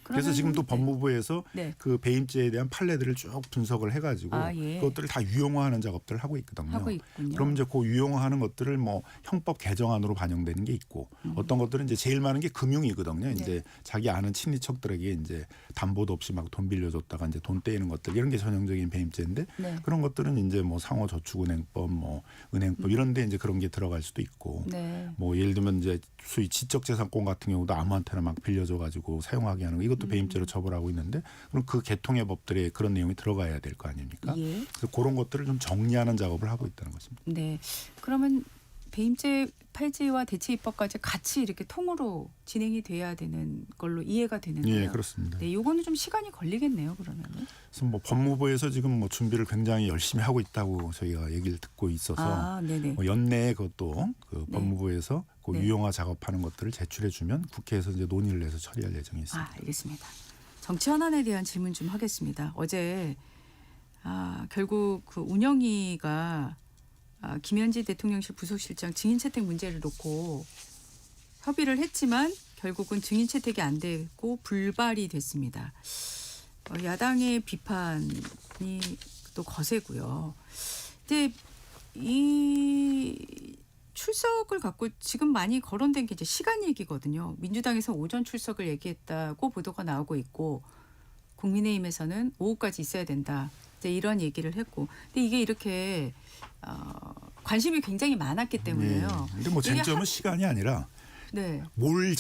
그래서 지금 또 법무부에서 네. 그 배임죄에 대한 판례들을 쭉 분석을 해가지고 예. 그것들을 다 유용화하는 작업들을 하고 있거든요. 하고 있군요. 그럼 이제 그 유용화하는 것들을 뭐 형법 개정안으로 반영되는 게 있고 어떤 것들은 이제 제일 많은 게 금융이거든요. 네. 이제 자기 아는 친인척들에게 이제 담보도 없이 막 돈 빌려줬다가 이제 돈 떼이는 것들 이런 게 전형적인 배임죄인데 네. 그런 것들은 이제 뭐 상호저축은행법, 뭐 은행법 이런데 이제 그런 게 들어갈 수도 있고 네. 뭐 예를 들면 이제 소위 지적재산권 같은 경우도 아무한테나 막 빌려줘가지고 사용하게 하는 거 이것도 배임죄로 처벌하고 있는데 그럼 그 개통의 법들에 그런 내용이 들어가야 될 거 아닙니까? 예. 그래서 그런 것들을 좀 정리하는 작업을 하고 있다는 것입니다. 네. 그러면 배임죄 폐지와 대체 입법까지 같이 이렇게 통으로 진행이 돼야 되는 걸로 이해가 되는데요. 예, 그렇습니다. 네, 요거는 좀 시간이 걸리겠네요, 그러면은. 그래서 뭐 법무부에서 지금 뭐 준비를 굉장히 열심히 하고 있다고 저희가 얘기를 듣고 있어서 네네. 뭐 연내에 그것도 그 네. 법무부에서 그 네. 유용화 작업하는 것들을 제출해 주면 국회에서 이제 논의를 해서 처리할 예정이 있습니다. 알겠습니다. 정치 현안에 대한 질문 좀 하겠습니다. 어제 결국 그 운영위가 김현지 대통령실 부속실장 증인 채택 문제를 놓고 협의를 했지만 결국은 증인 채택이 안 되고 불발이 됐습니다. 야당의 비판이 또 거세고요. 근데 이 출석을 갖고 지금 많이 거론된 게 이제 시간 얘기거든요. 민주당에서 오전 출석을 얘기했다고 보도가 나오고 있고 국민의힘에서는 오후까지 있어야 된다. 이제 이런 얘기를 했고, 근데 이게 이렇게 관심이 굉장히 많았기 때문에요. 근데 뭐 쟁점은 시간이 아니라 네. 뭘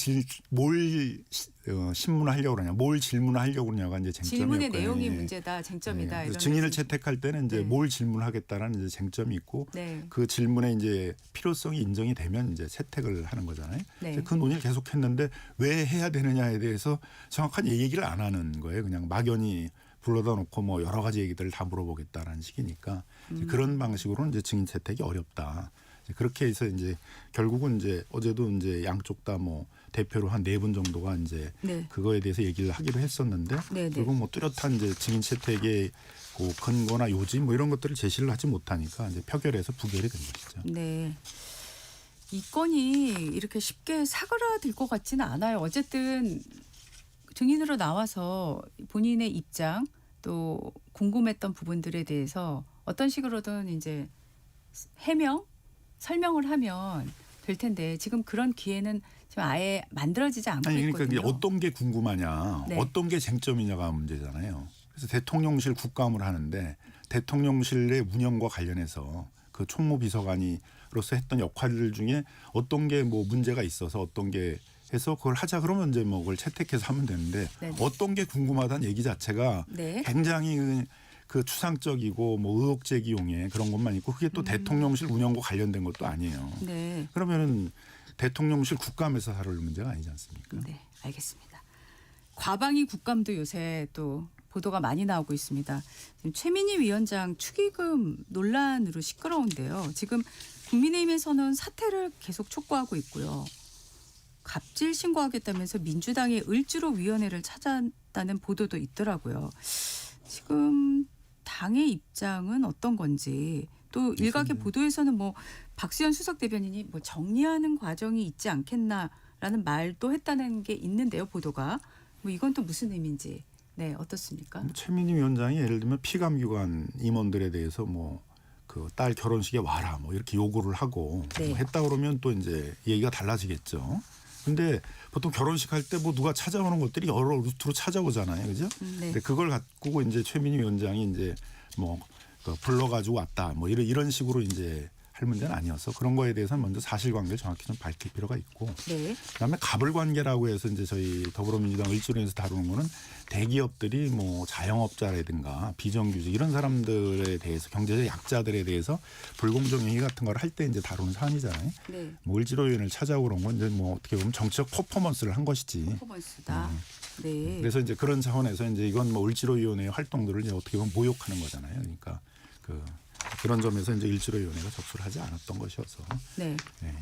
신문하려고 그러냐, 뭘 질문하려고 그러냐가 이제 쟁점이었고요. 질문의 내용이 문제다, 쟁점이다. 그래서 이런 증인을 말씀. 채택할 때는 이제 네. 뭘 질문하겠다라는 이제 쟁점이 있고 네. 그 질문에 이제 필요성이 인정이 되면 이제 채택을 하는 거잖아요. 네. 그 논의를 계속했는데 왜 해야 되느냐에 대해서 정확한 얘기를 안 하는 거예요. 그냥 막연히 불러다 놓고 뭐 여러 가지 얘기들을 다 물어보겠다라는 식이니까 이제 그런 방식으로는 이제 증인 채택이 어렵다. 이제 그렇게 해서 이제 결국은 이제 어제도 이제 양쪽 다 뭐 대표로 한 4분 정도가 이제 네. 그거에 대해서 얘기를 하기로 했었는데 네, 네. 결국 뭐 뚜렷한 이제 증인 채택의 그 근거나 요지 뭐 이런 것들을 제시를 하지 못하니까 이제 표결에서 부결이 된 것이죠. 네. 이 건이 이렇게 쉽게 사그라들 것 같지는 않아요. 어쨌든 증인으로 나와서 본인의 입장 또 궁금했던 부분들에 대해서 어떤 식으로든 이제 해명, 설명을 하면 될 텐데 지금 그런 기회는 지금 아예 만들어지지 않고 아니 그러니까 있거든요. 이제 어떤 게 궁금하냐, 네. 어떤 게 쟁점이냐가 문제잖아요. 그래서 대통령실 국감을 하는데 대통령실의 운영과 관련해서 그 총무비서관이로서 했던 역할들 중에 어떤 게 뭐 문제가 있어서 어떤 게 해서 그걸 하자 그러면 이제 뭐 그걸 채택해서 하면 되는데 네네. 어떤 게 궁금하다는 얘기 자체가 네. 굉장히 그 추상적이고 뭐 의혹 제기용의 그런 것만 있고 그게 또 대통령실 운영과 관련된 것도 아니에요. 네. 그러면은 대통령실 국감에서 다룰 문제가 아니지 않습니까? 네, 알겠습니다. 과방위 국감도 요새 또 보도가 많이 나오고 있습니다. 지금 최민희 위원장 축의금 논란으로 시끄러운데요. 지금 국민의힘에서는 사퇴를 계속 촉구하고 있고요. 갑질 신고하겠다면서 민주당의 을지로위원회를 찾았다는 보도도 있더라고요. 지금 당의 입장은 어떤 건지 또 일각의 보도에서는 뭐 박수현 수석 대변인이 뭐 정리하는 과정이 있지 않겠나라는 말도 했다는 게 있는데요. 보도가 뭐 이건 또 무슨 의미인지 네 어떻습니까? 최민희 위원장이 예를 들면 피감기관 임원들에 대해서 뭐 그 딸 결혼식에 와라 뭐 이렇게 요구를 하고 네. 뭐 했다 그러면 또 이제 얘기가 달라지겠죠. 근데 보통 결혼식 할 때 뭐 누가 찾아오는 것들이 여러 루트로 찾아오잖아요, 그죠? 네. 근데 그걸 갖고 이제 최민희 위원장이 이제 뭐 불러가지고 왔다, 뭐 이런 식으로 이제 할 문제는 아니어서 그런 거에 대해서는 먼저 사실관계를 정확히 좀 밝힐 필요가 있고, 네. 그다음에 가불관계라고 해서 이제 저희 더불어민주당 을지로에서 다루는 거는 대기업들이 뭐 자영업자라든가 비정규직 이런 사람들에 대해서 경제적 약자들에 대해서 불공정 행위 같은 걸 할 때 이제 다루는 사안이잖아요. 네. 뭐 을지로위원회를 찾아오고 그런 건 이제 뭐 어떻게 보면 정치적 퍼포먼스를 한 것이지. 퍼포먼스다. 네. 그래서 이제 그런 차원에서 이제 이건 뭐 을지로위원회의 활동들을 이제 어떻게 보면 모욕하는 거잖아요. 그러니까 그런 점에서 이제 을지로위원회가 접수를 하지 않았던 것이어서. 네. 네.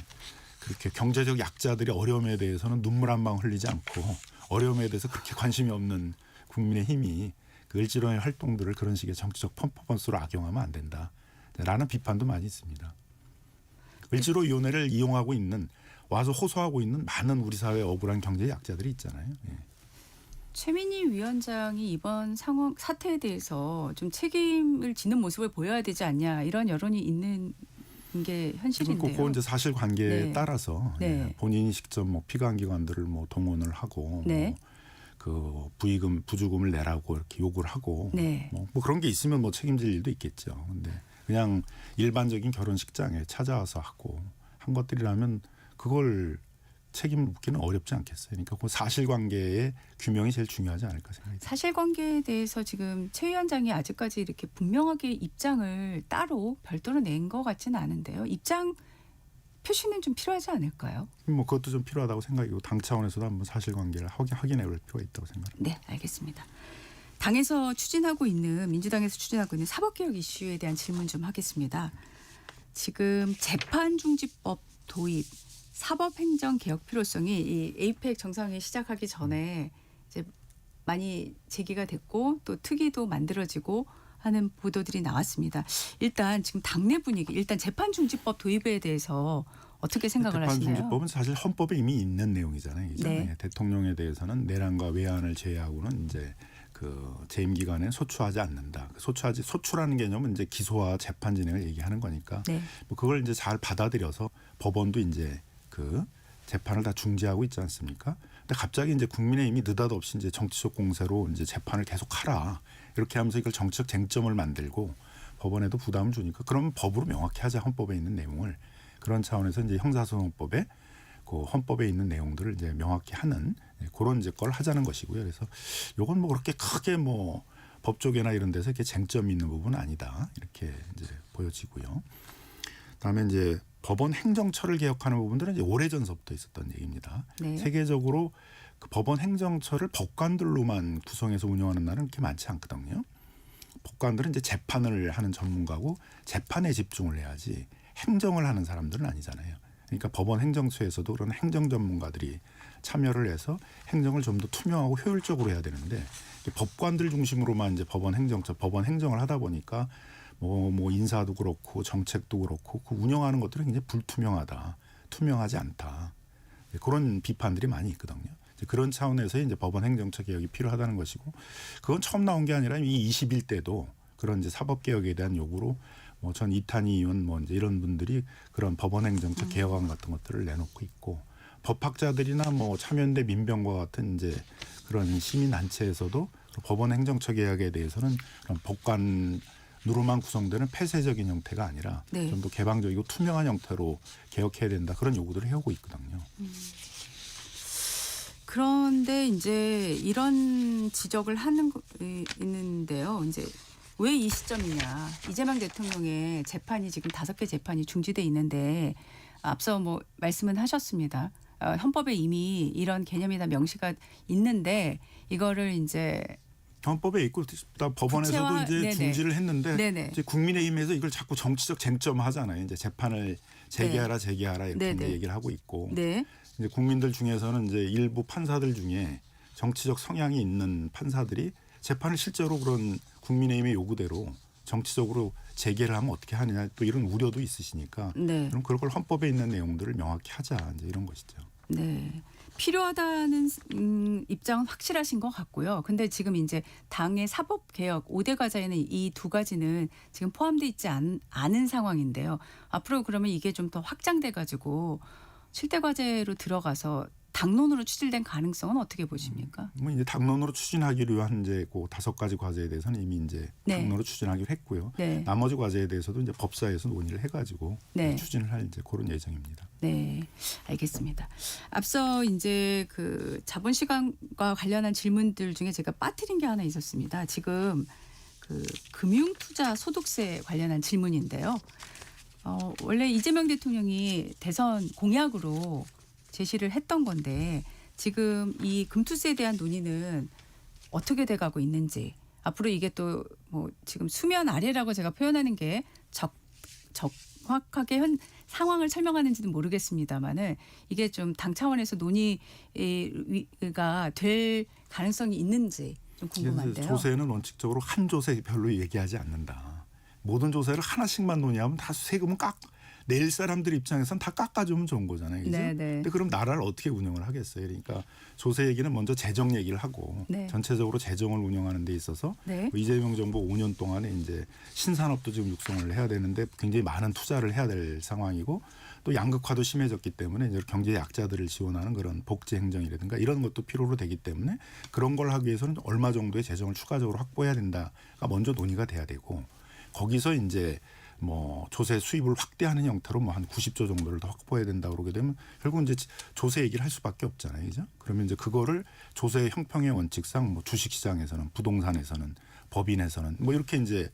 그렇게 경제적 약자들의 어려움에 대해서는 눈물 한 방 흘리지 않고 어려움에 대해서 그렇게 관심이 없는 국민의힘이 그 을지로의 활동들을 그런 식의 정치적 퍼포먼스로 악용하면 안 된다라는 비판도 많이 있습니다. 을지로위원회를 이용하고 있는 와서 호소하고 있는 많은 우리 사회의 억울한 경제 약자들이 있잖아요. 예. 최민희 위원장이 이번 상황 사태에 대해서 좀 책임을 지는 모습을 보여야 되지 않냐 이런 여론이 있는 게 현실인데요. 그건 이제 사실관계에 네. 따라서 네. 예, 본인이 직접 뭐 피감기관들을 뭐 동원을 하고 네. 그 부주금을 내라고 이렇게 요구를 하고 네. 뭐 그런 게 있으면 뭐 책임질 일도 있겠죠. 근데 그냥 일반적인 결혼식장에 찾아와서 하고 한 것들이라면 그걸 책임을 묻기는 어렵지 않겠어요. 그러니까 그 사실관계의 규명이 제일 중요하지 않을까 생각이 듭니다. 사실관계에 대해서 지금 최 위원장이 아직까지 이렇게 분명하게 입장을 따로 별도로 낸 것 같지는 않은데요. 입장 표시는 좀 필요하지 않을까요? 뭐 그것도 좀 필요하다고 생각이고 당 차원에서도 한번 사실관계를 확인해 볼 필요가 있다고 생각합니다. 네, 알겠습니다. 당에서 추진하고 있는 민주당에서 추진하고 있는 사법개혁 이슈에 대한 질문 좀 하겠습니다. 지금 재판중지법 도입, 사법행정개혁 필요성이 이 에이펙 정상회의 시작하기 전에 이제 많이 제기가 됐고 또 특위도 만들어지고 하는 보도들이 나왔습니다. 일단 지금 당내 분위기, 일단 재판중지법 도입에 대해서 어떻게 생각을 하시나요? 재판중지법은 사실 헌법에 이미 있는 내용이잖아요. 네. 대통령에 대해서는 내란과 외환을 제외하고는 이제 그 재임 기간에 소추하지 않는다. 소추라는 개념은 이제 기소와 재판 진행을 얘기하는 거니까 네. 뭐 그걸 이제 잘 받아들여서 법원도 이제 그 재판을 다 중지하고 있지 않습니까? 근데 갑자기 이제 국민의힘이 느닷없이 이제 정치적 공세로 이제 재판을 계속하라 이렇게 하면서 이걸 정치적 쟁점을 만들고 법원에도 부담을 주니까 그러면 법으로 명확히 하자 헌법에 있는 내용을 그런 차원에서 이제 형사소송법에 그 헌법에 있는 내용들을 이제 명확히 하는 그런 이제 걸 하자는 것이고요. 그래서 요건 뭐 그렇게 크게 뭐 법조계나 이런 데서 이렇게 쟁점이 있는 부분은 아니다 이렇게 이제 보여지고요. 그다음에 이제 법원 행정처를 개혁하는 부분들은 이제 오래전서부터 있었던 얘기입니다. 네. 세계적으로 그 법원 행정처를 법관들로만 구성해서 운영하는 나라는 그렇게 많지 않거든요. 법관들은 이제 재판을 하는 전문가고 재판에 집중을 해야지 행정을 하는 사람들은 아니잖아요. 그러니까 법원 행정처에서도 그런 행정 전문가들이 참여를 해서 행정을 좀 더 투명하고 효율적으로 해야 되는데 법관들 중심으로만 이제 법원 행정을 하다 보니까 뭐 인사도 그렇고 정책도 그렇고 그 운영하는 것들은 굉장히 불투명하다, 투명하지 않다 그런 비판들이 많이 있거든요. 그런 차원에서 이제 법원 행정처 개혁이 필요하다는 것이고 그건 처음 나온 게 아니라 이 21대도 그런 이제 사법 개혁에 대한 요구로 뭐 전 이탄희 의원 뭐 이제 이런 분들이 그런 법원 행정처 개혁안 같은 것들을 내놓고 있고 법학자들이나 뭐 참여연대 민병과 같은 이제 그런 시민 단체에서도 법원 행정처 개혁에 대해서는 그런 법관으로만 구성되는 폐쇄적인 형태가 아니라 네. 좀 더 개방적이고 투명한 형태로 개혁해야 된다 그런 요구들을 해오고 있거든요. 그런데 이제 이런 지적을 하는 있는데요. 이제 왜 이 시점이냐? 이재명 대통령의 재판이 지금 5개 재판이 중지돼 있는데 앞서 뭐 말씀은 하셨습니다. 헌법에 이미 이런 개념이 다 명시가 있는데 이거를 이제 헌법에 있고 법원에서도 구체화, 이제 네네. 중지를 했는데 네네. 이제 국민의힘에서 이걸 자꾸 정치적 쟁점하잖아요. 이제 재판을 재개하라 이렇게 네네. 이제 얘기를 하고 있고 네. 이제 국민들 중에서는 이제 일부 판사들 중에 정치적 성향이 있는 판사들이 재판을 실제로 그런 국민의힘의 요구대로 정치적으로 재개를 하면 어떻게 하느냐 또 이런 우려도 있으시니까 네. 그럼 그걸 헌법에 있는 내용들을 명확히 하자 이제 이런 것이죠. 네. 필요하다는 입장은 확실하신 것 같고요. 근데 지금 이제 당의 사법개혁 5대 과제에는 이 두 가지는 지금 포함되어 있지 않은 상황인데요. 앞으로 그러면 이게 좀 더 확장돼 가지고 7대 과제로 들어가서 당론으로 추진된 가능성은 어떻게 보십니까? 뭐 이제 당론으로 추진하기로 한 이제 그 5가지 과제에 대해서는 이미 이제 네. 당론으로 추진하기로 했고요. 네. 나머지 과제에 대해서도 이제 법사에서 논의를 해가지고 네. 추진을 할 이제 그런 예정입니다. 네, 알겠습니다. 앞서 이제 그 자본시장과 관련한 질문들 중에 제가 빠뜨린 게 하나 있었습니다. 지금 그 금융투자 소득세 관련한 질문인데요. 원래 이재명 대통령이 대선 공약으로 제시를 했던 건데 지금 이 금투세에 대한 논의는 어떻게 돼가고 있는지 앞으로 이게 또 뭐 지금 수면 아래라고 제가 표현하는 게 정확하게 상황을 설명하는지는 모르겠습니다만은 이게 좀 당 차원에서 논의가 될 가능성이 있는지 좀 궁금한데요. 조세는 원칙적으로 한 조세 별로 얘기하지 않는다. 모든 조세를 하나씩만 논의하면 다 세금은 내일 사람들 입장에서는 다 깎아주면 좋은 거잖아요. 그죠? 근데 그럼 나라를 어떻게 운영을 하겠어요? 그러니까 조세 얘기는 먼저 재정 얘기를 하고 전체적으로 재정을 운영하는 데 있어서 이재명 정부 5년 동안에 이제 신산업도 지금 육성을 해야 되는데 굉장히 많은 투자를 해야 될 상황이고 또 양극화도 심해졌기 때문에 이제 경제 약자들을 지원하는 그런 복지 행정이라든가 이런 것도 필요로 되기 때문에 그런 걸 하기 위해서는 얼마 정도의 재정을 추가적으로 확보해야 된다가 먼저 논의가 돼야 되고 거기서 이제 뭐 조세 수입을 확대하는 형태로 뭐 한 90조 정도를 더 확보해야 된다 그러게 되면 결국 이제 조세 얘기를 할 수밖에 없잖아요, 그죠? 그러면 이제 그거를 조세 형평의 원칙상 뭐 주식시장에서는 부동산에서는 법인에서는 뭐 이렇게 이제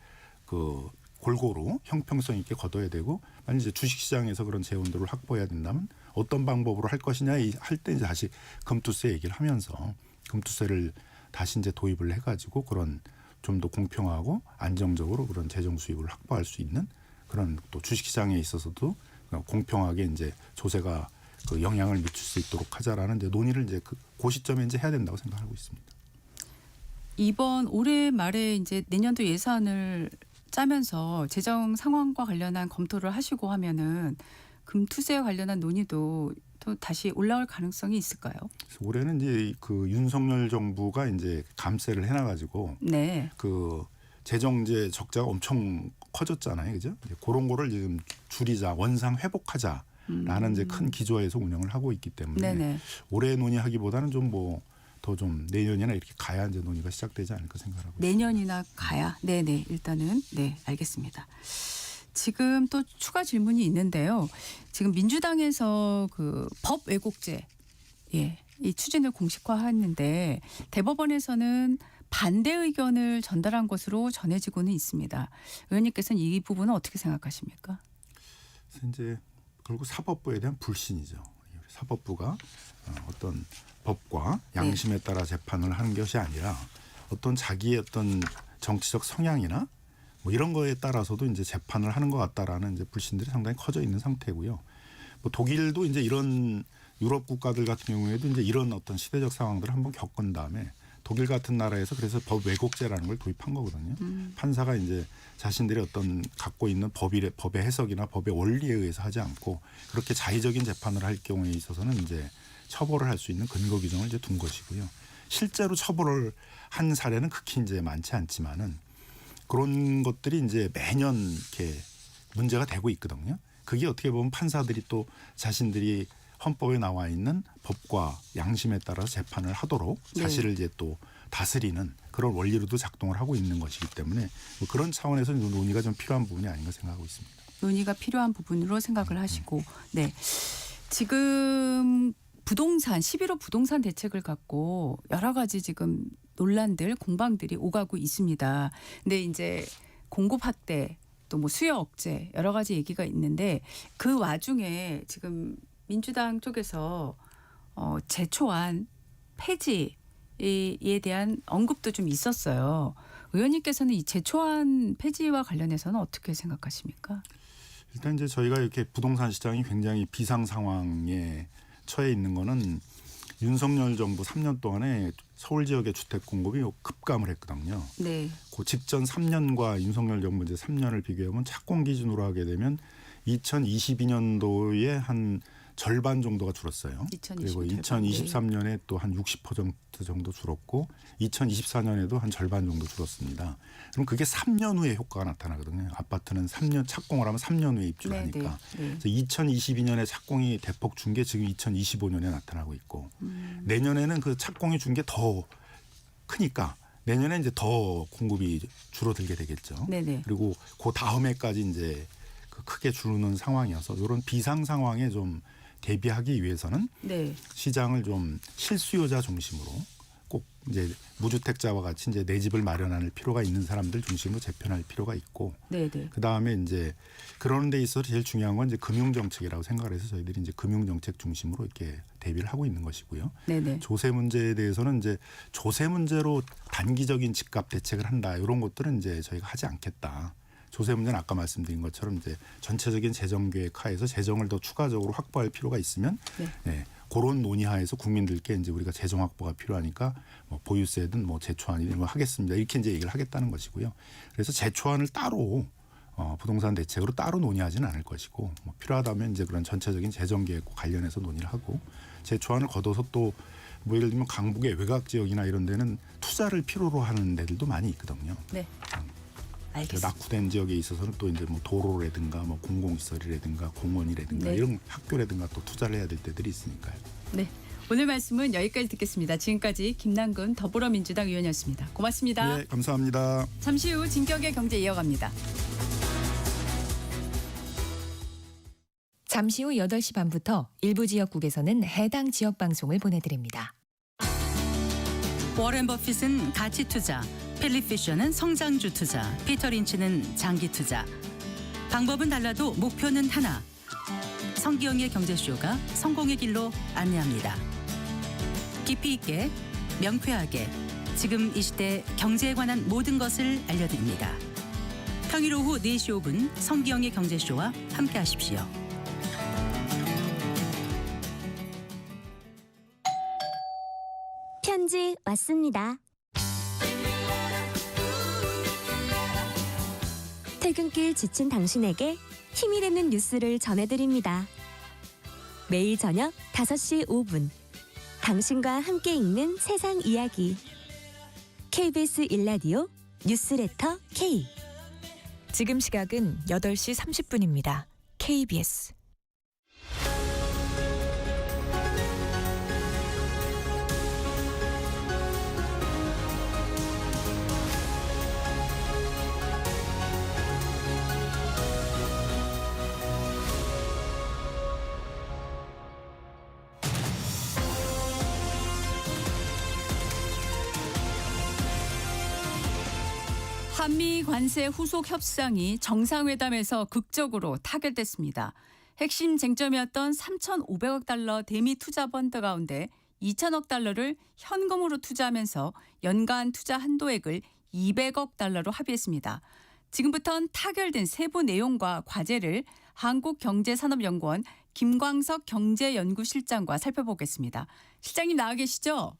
그 골고루 형평성 있게 걷어야 되고 만약 이제 주식시장에서 그런 재원들을 확보해야 된다면 어떤 방법으로 할 것이냐 할 때 이제 다시 금투세 얘기를 하면서 금투세를 다시 이제 도입을 해가지고 그런 좀 더 공평하고 안정적으로 그런 재정 수입을 확보할 수 있는 그런 또 주식시장에 있어서도 공평하게 이제 조세가 그 영향을 미칠 수 있도록 하자라는 이제 논의를 이제 그 시점에 이제 해야 된다고 생각하고 있습니다. 이번 올해 말에 이제 내년도 예산을 짜면서 재정 상황과 관련한 검토를 하시고 하면은 금투세 관련한 논의도 또 다시 올라올 가능성이 있을까요? 올해는 이제 그 윤석열 정부가 이제 감세를 해놔가지고 그 재정제 적자가 엄청 커졌잖아요, 그죠? 이제 그런 거를 지금 줄이자, 원상 회복하자라는 이제 큰 기조에서 운영을 하고 있기 때문에 올해 논의하기보다는 좀 뭐 더 좀 내년이나 이렇게 가야 이제 논의가 시작되지 않을까 생각하고 있습니다. 내년이나 가야, 일단은 알겠습니다. 지금 또 추가 질문이 있는데요. 지금 민주당에서 그 법 왜곡죄 이 추진을 공식화했는데 대법원에서는 반대 의견을 전달한 것으로 전해지고는 있습니다. 의원님께서는 이 부분은 어떻게 생각하십니까? 이제 결국 사법부에 대한 불신이죠. 사법부가 어떤 법과 양심에 따라 재판을 하는 것이 아니라 어떤 자기의 어떤 정치적 성향이나 뭐 이런 거에 따라서도 이제 재판을 하는 것 같다라는 이제 불신들이 상당히 커져 있는 상태고요. 뭐 독일도 이제 이런 유럽 국가들 같은 경우에도 이제 이런 어떤 시대적 상황들을 한번 겪은 다음에 독일 같은 나라에서 그래서 법 왜곡죄라는 걸 도입한 거거든요. 판사가 이제 자신들이 어떤 갖고 있는 법의 해석이나 법의 원리에 의해서 하지 않고 그렇게 자의적인 재판을 할 경우에 있어서는 이제 처벌을 할 수 있는 근거 규정을 이제 둔 것이고요. 실제로 처벌을 한 사례는 극히 이제 많지 않지만은 그런 것들이 이제 매년 이렇게 문제가 되고 있거든요. 그게 어떻게 보면 판사들이 또 자신들이 헌법에 나와 있는 법과 양심에 따라서 재판을 하도록 자신을 이제 또 다스리는 그런 원리로도 작동을 하고 있는 것이기 때문에 뭐 그런 차원에서 논의가 좀 필요한 부분이 아닌가 생각하고 있습니다. 논의가 필요한 부분으로 생각을 하시고 지금 부동산 11호 부동산 대책을 갖고 여러 가지 지금 논란들 공방들이 오가고 있습니다. 근데 이제 공급 확대 또 뭐 수요 억제 여러 가지 얘기가 있는데 그 와중에 지금 민주당 쪽에서 제초안 폐지에 대한 언급도 좀 있었어요. 의원님께서는 이 제초안 폐지와 관련해서는 어떻게 생각하십니까? 일단 이제 저희가 이렇게 부동산 시장이 굉장히 비상 상황에 처해 있는 거는 윤석열 정부 3년 동안에 서울 지역의 주택 공급이 급감을 했거든요. 그 직전 3년과 윤석열 정부 이제 3년을 비교하면 착공 기준으로 하게 되면 2022년도에 한 절반 정도가 줄었어요. 그리고 2023년에 또 한 60% 정도 줄었고 2024년에도 한 절반 정도 줄었습니다. 그럼 그게 3년 후에 효과가 나타나거든요. 아파트는 3년 착공을 하면 3년 후에 입주하니까. 그래서 2022년에 착공이 대폭 준 게 지금 2025년에 나타나고 있고 내년에는 그 착공이 준 게 더 크니까 내년에 이제 더 공급이 줄어들게 되겠죠. 그리고 그 다음 해까지 이제 크게 줄는 상황이어서 이런 비상 상황에 좀 대비하기 위해서는 시장을 좀 실수요자 중심으로 꼭 이제 무주택자와 같이 이제 내 집을 마련할 필요가 있는 사람들 중심으로 재편할 필요가 있고 그 다음에 이제 그런 데 있어서 제일 중요한 건 이제 금융 정책이라고 생각을 해서 저희들이 이제 금융 정책 중심으로 이렇게 대비를 하고 있는 것이고요. 조세 문제에 대해서는 이제 조세 문제로 단기적인 집값 대책을 한다 이런 것들은 이제 저희가 하지 않겠다. 조세 문제는 아까 말씀드린 것처럼 이제 전체적인 재정 계획 하에서 재정을 더 추가적으로 확보할 필요가 있으면 그런 논의하에서 국민들께 이제 우리가 재정 확보가 필요하니까 뭐 보유세든 뭐 재초안이든 뭐 하겠습니다. 이렇게 이제 얘기를 하겠다는 것이고요. 그래서 재초안을 따로 부동산 대책으로 따로 논의하지는 않을 것이고 뭐 필요하다면 이제 그런 전체적인 재정 계획과 관련해서 논의를 하고 재초안을 거둬서 또 뭐 예를 들면 강북의 외곽 지역이나 이런 데는 투자를 필요로 하는 데들도 많이 있거든요. 네. 알겠습니다. 낙후된 지역에 있어서는 또 이제 뭐 도로라든가 뭐 공공시설이라든가 공원이라든가 이런 학교라든가 또 투자를 해야 될 때들이 있으니까요. 네. 오늘 말씀은 여기까지 듣겠습니다. 지금까지 김남근 더불어민주당 의원이었습니다. 고맙습니다. 네, 감사합니다. 잠시 후 진격의 경제 이어갑니다. 잠시 후 8시 반부터 일부 지역국에서는 해당 지역 방송을 보내드립니다. 워렌 버핏은 가치 투자, 필립 피셔는 성장주 투자, 피터 린치는 장기 투자. 방법은 달라도 목표는 하나. 성기영의 경제쇼가 성공의 길로 안내합니다. 깊이 있게, 명쾌하게, 지금 이 시대 경제에 관한 모든 것을 알려드립니다. 평일 오후 4시 5분 성기영의 경제쇼와 함께하십시오. 편지 왔습니다. 퇴근길 지친 당신에게 힘이 되는 뉴스를 전해드립니다. 매일 저녁 5시 5분 당신과 함께 읽는 세상 이야기 KBS 1라디오 뉴스레터 K. 지금 시각은 8시 30분입니다. KBS. 한미 관세 후속 협상이 정상회담에서 극적으로 타결됐습니다. 핵심 쟁점이었던 3,500억 달러 대미 투자 펀드 가운데 2천억 달러를 현금으로 투자하면서 연간 투자 한도액을 200억 달러로 합의했습니다. 지금부터는 타결된 세부 내용과 과제를 한국경제산업연구원 김광석 경제연구실장과 살펴보겠습니다. 실장님 나와 계시죠?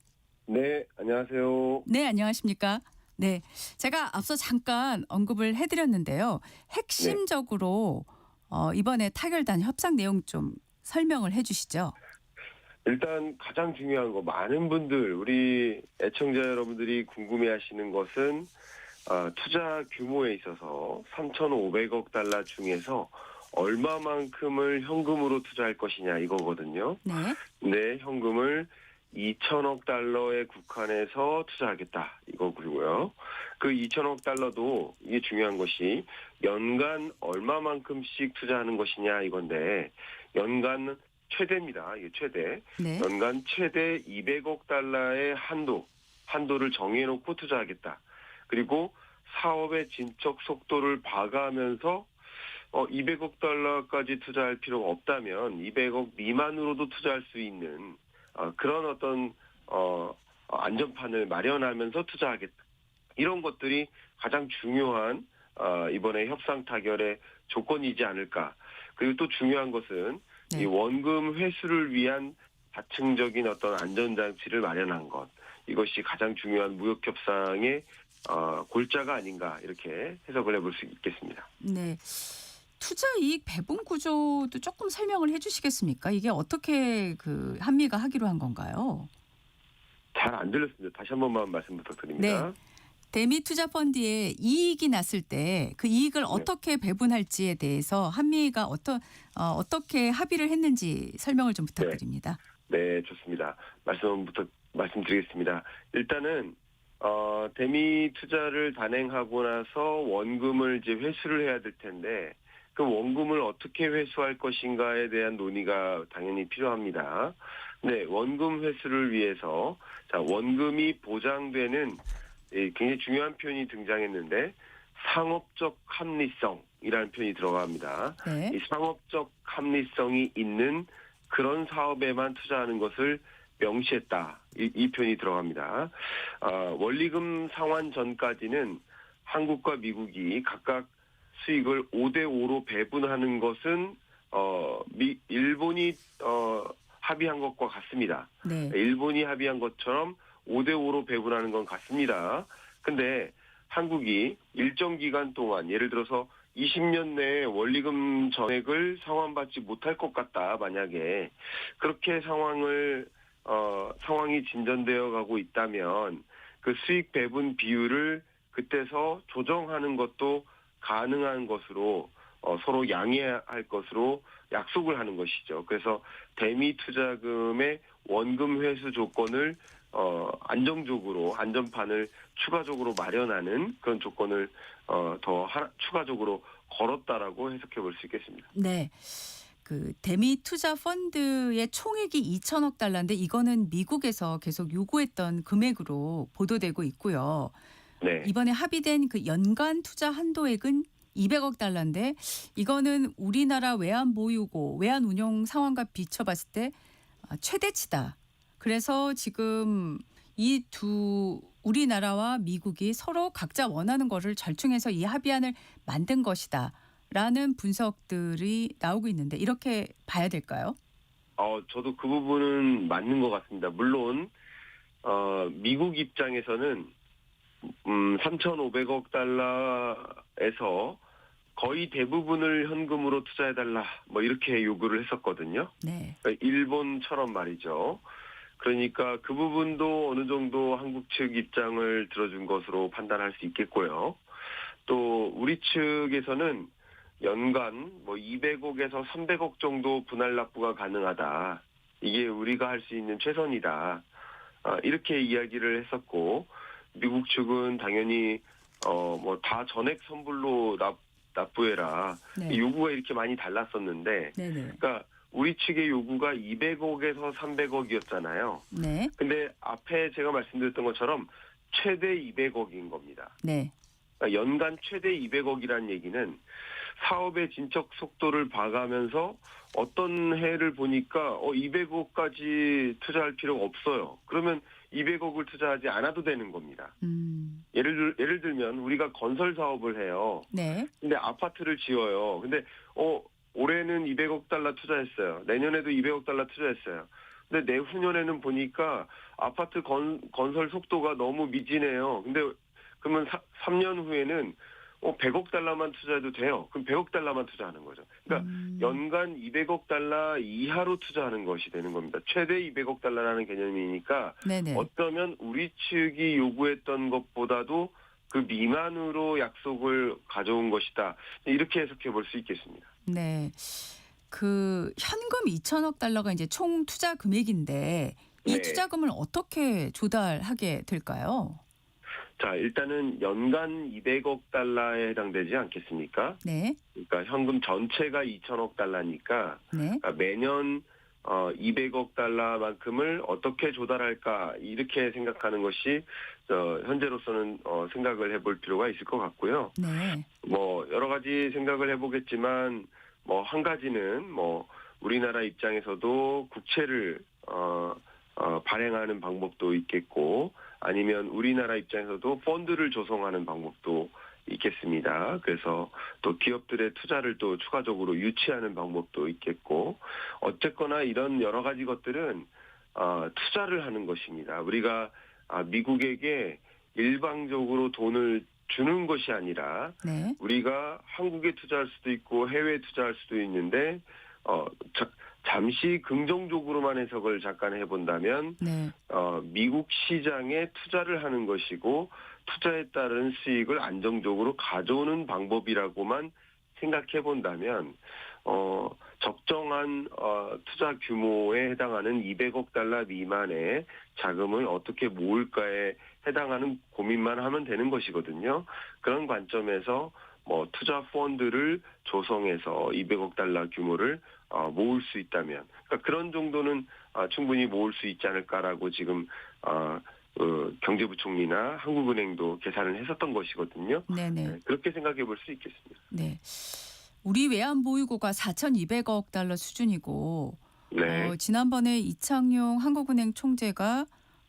네, 안녕하세요. 네, 안녕하십니까? 네, 제가 앞서 잠깐 언급을 해드렸는데요. 핵심적으로 이번에 타결된 협상 내용 좀 설명을 해주시죠. 일단 가장 중요한 거 많은 분들 우리 애청자 여러분들이 궁금해하시는 것은 투자 규모에 있어서 3,500억 달러 중에서 얼마만큼을 현금으로 투자할 것이냐 이거거든요. 네, 현금을 2천억 달러에 국한해서 투자하겠다 이거고요. 그 2천억 달러도 이게 중요한 것이 연간 얼마만큼씩 투자하는 것이냐 이건데 연간 최대입니다. 이게 최대. 네. 연간 최대 200억 달러의 한도를 정해놓고 투자하겠다. 그리고 사업의 진척 속도를 봐가면서 200억 달러까지 투자할 필요가 없다면 200억 미만으로도 투자할 수 있는 그런 어떤 안전판을 마련하면서 투자하겠다. 이런 것들이 가장 중요한 이번에 협상 타결의 조건이지 않을까. 그리고 또 중요한 것은 이 원금 회수를 위한 다층적인 어떤 안전장치를 마련한 것. 이것이 가장 중요한 무역 협상의 골자가 아닌가 이렇게 해석을 해볼 수 있겠습니다. 네. 투자 이익 배분 구조도 조금 설명을 해주시겠습니까? 이게 어떻게 그 한미가 하기로 한 건가요? 잘 안 들렸습니다. 다시 한 번만 말씀 부탁드립니다. 네. 대미 투자 펀드에 이익이 났을 때 그 이익을 어떻게 배분할지에 대해서 한미가 어떻게 합의를 했는지 설명을 좀 부탁드립니다. 네, 좋습니다. 말씀드리겠습니다. 일단은 대미 투자를 단행하고 나서 원금을 이제 회수를 해야 될 텐데 그 원금을 어떻게 회수할 것인가에 대한 논의가 당연히 필요합니다. 네, 원금 회수를 위해서 원금이 보장되는 굉장히 중요한 표현이 등장했는데 상업적 합리성이라는 표현이 들어갑니다. 네. 이 상업적 합리성이 있는 그런 사업에만 투자하는 것을 명시했다. 이 표현이 들어갑니다. 원리금 상환 전까지는 한국과 미국이 각각 수익을 5대5로 배분하는 것은 일본이 합의한 것과 같습니다. 네. 일본이 합의한 것처럼 5대5로 배분하는 건 같습니다. 근데 한국이 일정 기간 동안 예를 들어서 20년 내에 원리금 전액을 상환받지 못할 것 같다. 만약에 그렇게 상황이 진전되어 가고 있다면 그 수익 배분 비율을 그때서 조정하는 것도 가능한 것으로 서로 양해할 것으로 약속을 하는 것이죠. 그래서 대미 투자금의 원금 회수 조건을 안정적으로 안전판을 추가적으로 마련하는 그런 조건을 추가적으로 걸었다라고 해석해 볼 수 있겠습니다. 네. 그 대미 투자 펀드의 총액이 2천억 달러인데 이거는 미국에서 계속 요구했던 금액으로 보도되고 있고요. 네. 이번에 합의된 그 연간 투자 한도액은 200억 달러인데 이거는 우리나라 외환 보유고 외환 운용 상황과 비춰봤을 때 최대치다. 그래서 지금 우리나라와 미국이 서로 각자 원하는 거를 절충해서 이 합의안을 만든 것이다라는 분석들이 나오고 있는데 이렇게 봐야 될까요? 저도 그 부분은 맞는 것 같습니다. 물론 미국 입장에서는 3,500억 달러에서 거의 대부분을 현금으로 투자해달라 뭐 이렇게 요구를 했었거든요. 네. 일본처럼 말이죠. 그러니까 그 부분도 어느 정도 한국 측 입장을 들어준 것으로 판단할 수 있겠고요. 또 우리 측에서는 연간 200억에서 300억 정도 분할 납부가 가능하다. 이게 우리가 할 수 있는 최선이다. 이렇게 이야기를 했었고 미국 측은 당연히 다 전액 선불로 납부해라. 네. 요구가 이렇게 많이 달랐었는데 네네. 그러니까 우리 측의 요구가 200억에서 300억이었잖아요. 네. 근데 앞에 제가 말씀드렸던 것처럼 최대 200억인 겁니다. 네. 그러니까 연간 최대 200억이라는 얘기는 사업의 진척 속도를 봐가면서 어떤 해를 보니까 200억까지 투자할 필요가 없어요. 그러면 200억을 투자하지 않아도 되는 겁니다. 예를 들면 우리가 건설 사업을 해요. 네. 근데 아파트를 지어요. 근데 올해는 200억 달러 투자했어요. 내년에도 200억 달러 투자했어요. 근데 내후년에는 보니까 아파트 건설 속도가 너무 미진해요. 근데 그러면 3년 후에는 100억 달러만 투자해도 돼요. 그럼 100억 달러만 투자하는 거죠. 그러니까 연간 200억 달러 이하로 투자하는 것이 되는 겁니다. 최대 200억 달러라는 개념이니까 네네. 어쩌면 우리 측이 요구했던 것보다도 그 미만으로 약속을 가져온 것이다. 이렇게 해석해 볼 수 있겠습니다. 네. 그 현금 2천억 달러가 이제 총 투자 금액인데 이 네. 투자금을 어떻게 조달하게 될까요? 자, 일단은 연간 200억 달러에 해당되지 않겠습니까? 네. 그러니까 현금 전체가 2천억 달러니까 네. 그러니까 매년 200억 달러만큼을 어떻게 조달할까 이렇게 생각하는 것이 현재로서는 생각을 해볼 필요가 있을 것 같고요. 네. 여러 가지 생각을 해보겠지만 한 가지는 우리나라 입장에서도 국채를 발행하는 방법도 있겠고 아니면 우리나라 입장에서도 펀드를 조성하는 방법도 있겠습니다. 그래서 또 기업들의 투자를 또 추가적으로 유치하는 방법도 있겠고 어쨌거나 이런 여러 가지 것들은 투자를 하는 것입니다. 우리가 미국에게 일방적으로 돈을 주는 것이 아니라 네. 우리가 한국에 투자할 수도 있고 해외에 투자할 수도 있는데 잠시 긍정적으로만 해석을 잠깐 해본다면 네. 미국 시장에 투자를 하는 것이고 투자에 따른 수익을 안정적으로 가져오는 방법이라고만 생각해 본다면 적정한 투자 규모에 해당하는 200억 달러 미만의 자금을 어떻게 모을까에 해당하는 고민만 하면 되는 것이거든요. 그런 관점에서 투자 펀드를 조성해서 200억 달러 규모를 모을 수 있다면 그러니까 그런 정도는 충분히 모을 수 있지 않을까라고 지금 경제부총리나 한국은행도 계산을 했었던 것이거든요. 네네. 그렇게 생각해 볼 수 있겠습니다. 네. 우리 외환 보유고가 4,200억 달러 수준이고 네. 지난번에 이창용 한국은행 총재가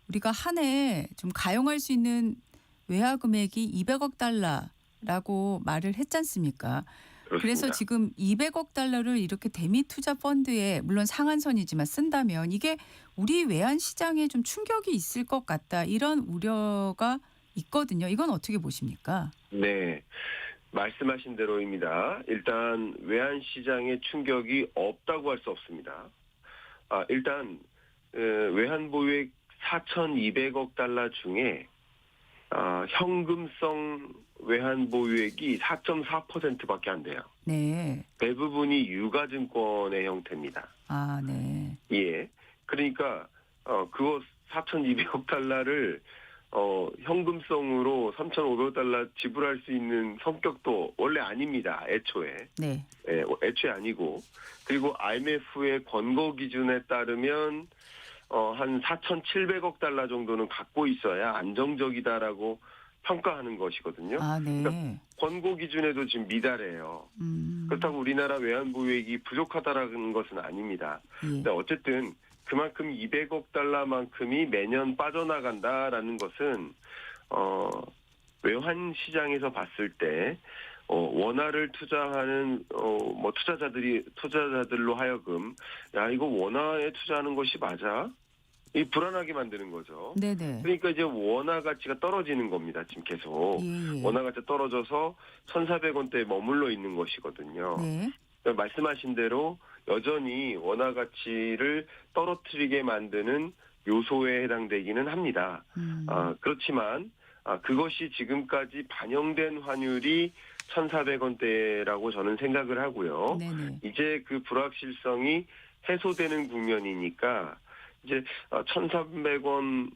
우리가 한 해 좀 가용할 수 있는 외화 금액이 200억 달러를 라고 말을 했지 않습니까? 그렇습니다. 그래서 지금 200억 달러를 이렇게 대미 투자 펀드에 물론 상한선이지만 쓴다면 이게 우리 외환 시장에 좀 충격이 있을 것 같다. 이런 우려가 있거든요. 이건 어떻게 보십니까? 네. 말씀하신 대로입니다. 일단 외환 시장에 충격이 없다고 할 수 없습니다. 일단 외환 보유액 4,200억 달러 중에 현금성 외환 보유액이 4.4%밖에 안 돼요. 네. 대부분이 유가증권의 형태입니다. 아, 네. 예. 그러니까 그거 4,200억 달러를 현금성으로 3,500억 달러 지불할 수 있는 성격도 원래 아닙니다. 애초에. 네. 예, 애초에 아니고. 그리고 IMF의 권고 기준에 따르면 한 4,700억 달러 정도는 갖고 있어야 안정적이다라고 평가하는 것이거든요. 아, 네. 그러니까 권고 기준에도 지금 미달해요. 그렇다고 우리나라 외환 보유액이 부족하다라는 것은 아닙니다. 예. 근데 어쨌든 그만큼 200억 달러만큼이 매년 빠져나간다라는 것은 외환 시장에서 봤을 때 원화를 투자하는 투자자들로 하여금 야 이거 원화에 투자하는 것이 맞아? 이 불안하게 만드는 거죠. 네네. 그러니까 이제 원화 가치가 떨어지는 겁니다. 지금 계속 예. 원화 가치가 떨어져서 1,400원대에 머물러 있는 것이거든요. 네. 그러니까 말씀하신 대로 여전히 원화 가치를 떨어뜨리게 만드는 요소에 해당되기는 합니다. 그렇지만 그것이 지금까지 반영된 환율이 1,400원대라고 저는 생각을 하고요. 네네. 이제 그 불확실성이 해소되는 국면이니까 이제 1,300원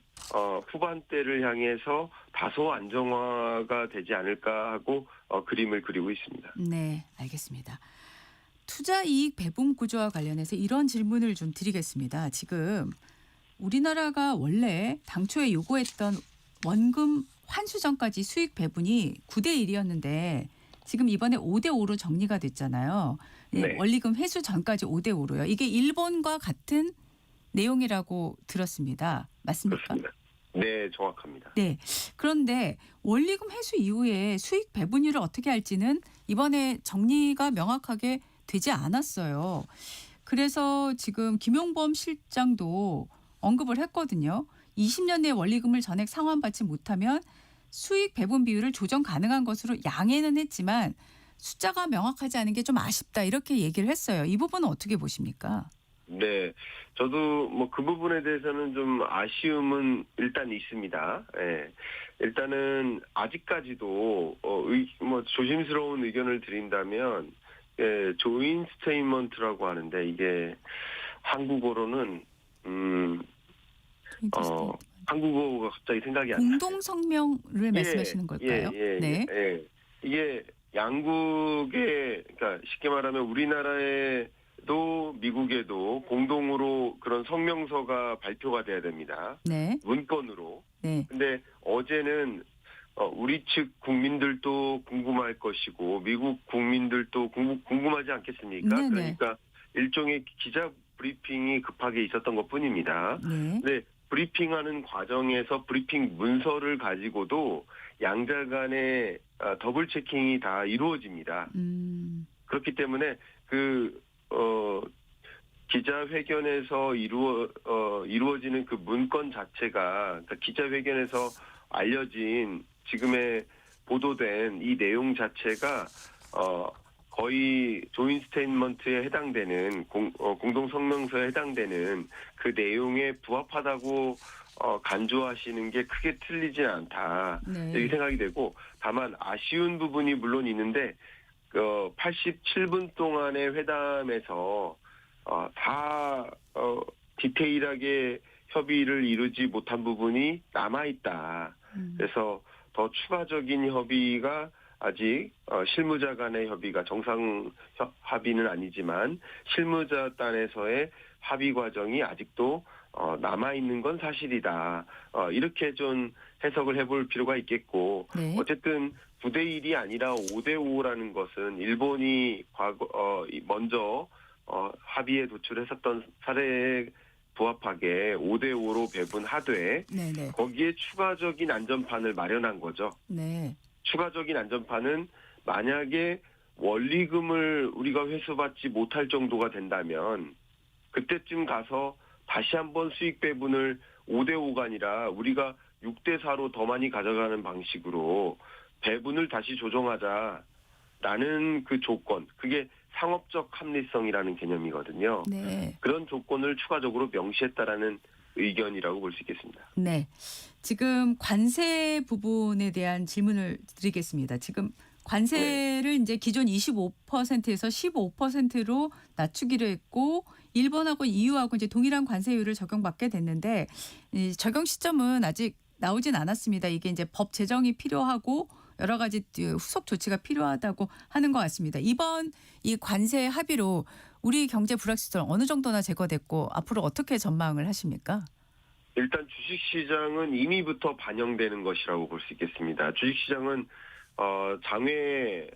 후반대를 향해서 다소 안정화가 되지 않을까 하고 그림을 그리고 있습니다. 네, 알겠습니다. 투자 이익 배분 구조와 관련해서 이런 질문을 좀 드리겠습니다. 지금 우리나라가 원래 당초에 요구했던 원금 환수전까지 수익 배분이 9대 1이었는데 지금 이번에 5대 5로 정리가 됐잖아요. 네. 원리금 회수 전까지 5대 5로요. 이게 일본과 같은 내용이라고 들었습니다. 맞습니까? 그렇습니다. 네, 정확합니다. 네. 그런데 원리금 회수 이후에 수익 배분율을 어떻게 할지는 이번에 정리가 명확하게 되지 않았어요. 그래서 지금 김용범 실장도 언급을 했거든요. 20년 내 원리금을 전액 상환받지 못하면 수익 배분 비율을 조정 가능한 것으로 양해는 했지만 숫자가 명확하지 않은 게 좀 아쉽다 이렇게 얘기를 했어요. 이 부분은 어떻게 보십니까? 네, 저도 뭐 그 부분에 대해서는 좀 아쉬움은 일단 있습니다. 예. 일단은 아직까지도 뭐 조심스러운 의견을 드린다면 조인 스테이먼트라고 하는데 이게 한국어로는 한국어가 갑자기 생각이 안 나요. 공동 성명을 말씀하시는 걸까요? 네. 예. 이게 양국의 그러니까 쉽게 말하면 우리나라에도 미국에도 공동으로 그런 성명서가 발표가 돼야 됩니다. 네. 문건으로. 네. 근데 어제는 우리 측 국민들도 궁금할 것이고 미국 국민들도 궁금하지 않겠습니까? 네네. 그러니까 일종의 기자 브리핑이 급하게 있었던 것뿐입니다. 네. 근데 브리핑하는 과정에서 브리핑 문서를 가지고도 양자 간의 더블 체킹이 다 이루어집니다. 그렇기 때문에 기자회견에서 이루어지는 그 문건 자체가 그러니까 기자회견에서 알려진 지금의 보도된 이 내용 자체가 거의 조인 스테이트먼트에 해당되는 공동 성명서에 해당되는 그 내용에 부합하다고 간주하시는 게 크게 틀리지 않다 이렇게 생각이 되고 다만 아쉬운 부분이 물론 있는데 87분 동안의 회담에서 다 디테일하게 협의를 이루지 못한 부분이 남아있다. 그래서 더 추가적인 협의가 아직 실무자 간의 협의가 정상 합의는 아니지만 실무자 단에서의 합의 과정이 아직도 남아있는 건 사실이다. 이렇게 좀 해석을 해볼 필요가 있겠고 네. 어쨌든 9대 1이 아니라 5대 5라는 것은 일본이 먼저 합의에 도출했었던 사례에 부합하게 5대 5로 배분하되 네네. 거기에 추가적인 안전판을 마련한 거죠. 네. 추가적인 안전판은 만약에 원리금을 우리가 회수받지 못할 정도가 된다면 그때쯤 가서 다시 한번 수익 배분을 5대5가 아니라 우리가 6대4로 더 많이 가져가는 방식으로 배분을 다시 조정하자라는 그 조건, 그게 상업적 합리성이라는 개념이거든요. 네. 그런 조건을 추가적으로 명시했다라는 의견이라고 볼 수 있겠습니다. 네. 지금 관세 부분에 대한 질문을 드리겠습니다. 지금 관세를 이제 기존 25%에서 15%로 낮추기로 했고 일본하고 EU하고 이제 동일한 관세율을 적용받게 됐는데 이 적용 시점은 아직 나오진 않았습니다. 이게 이제 법 제정이 필요하고 여러 가지 후속 조치가 필요하다고 하는 것 같습니다. 이번 이 관세 합의로 우리 경제 불확실성 어느 정도나 제거됐고 앞으로 어떻게 전망을 하십니까? 일단 주식시장은 이미부터 반영되는 것이라고 볼 수 있겠습니다. 주식시장은 장외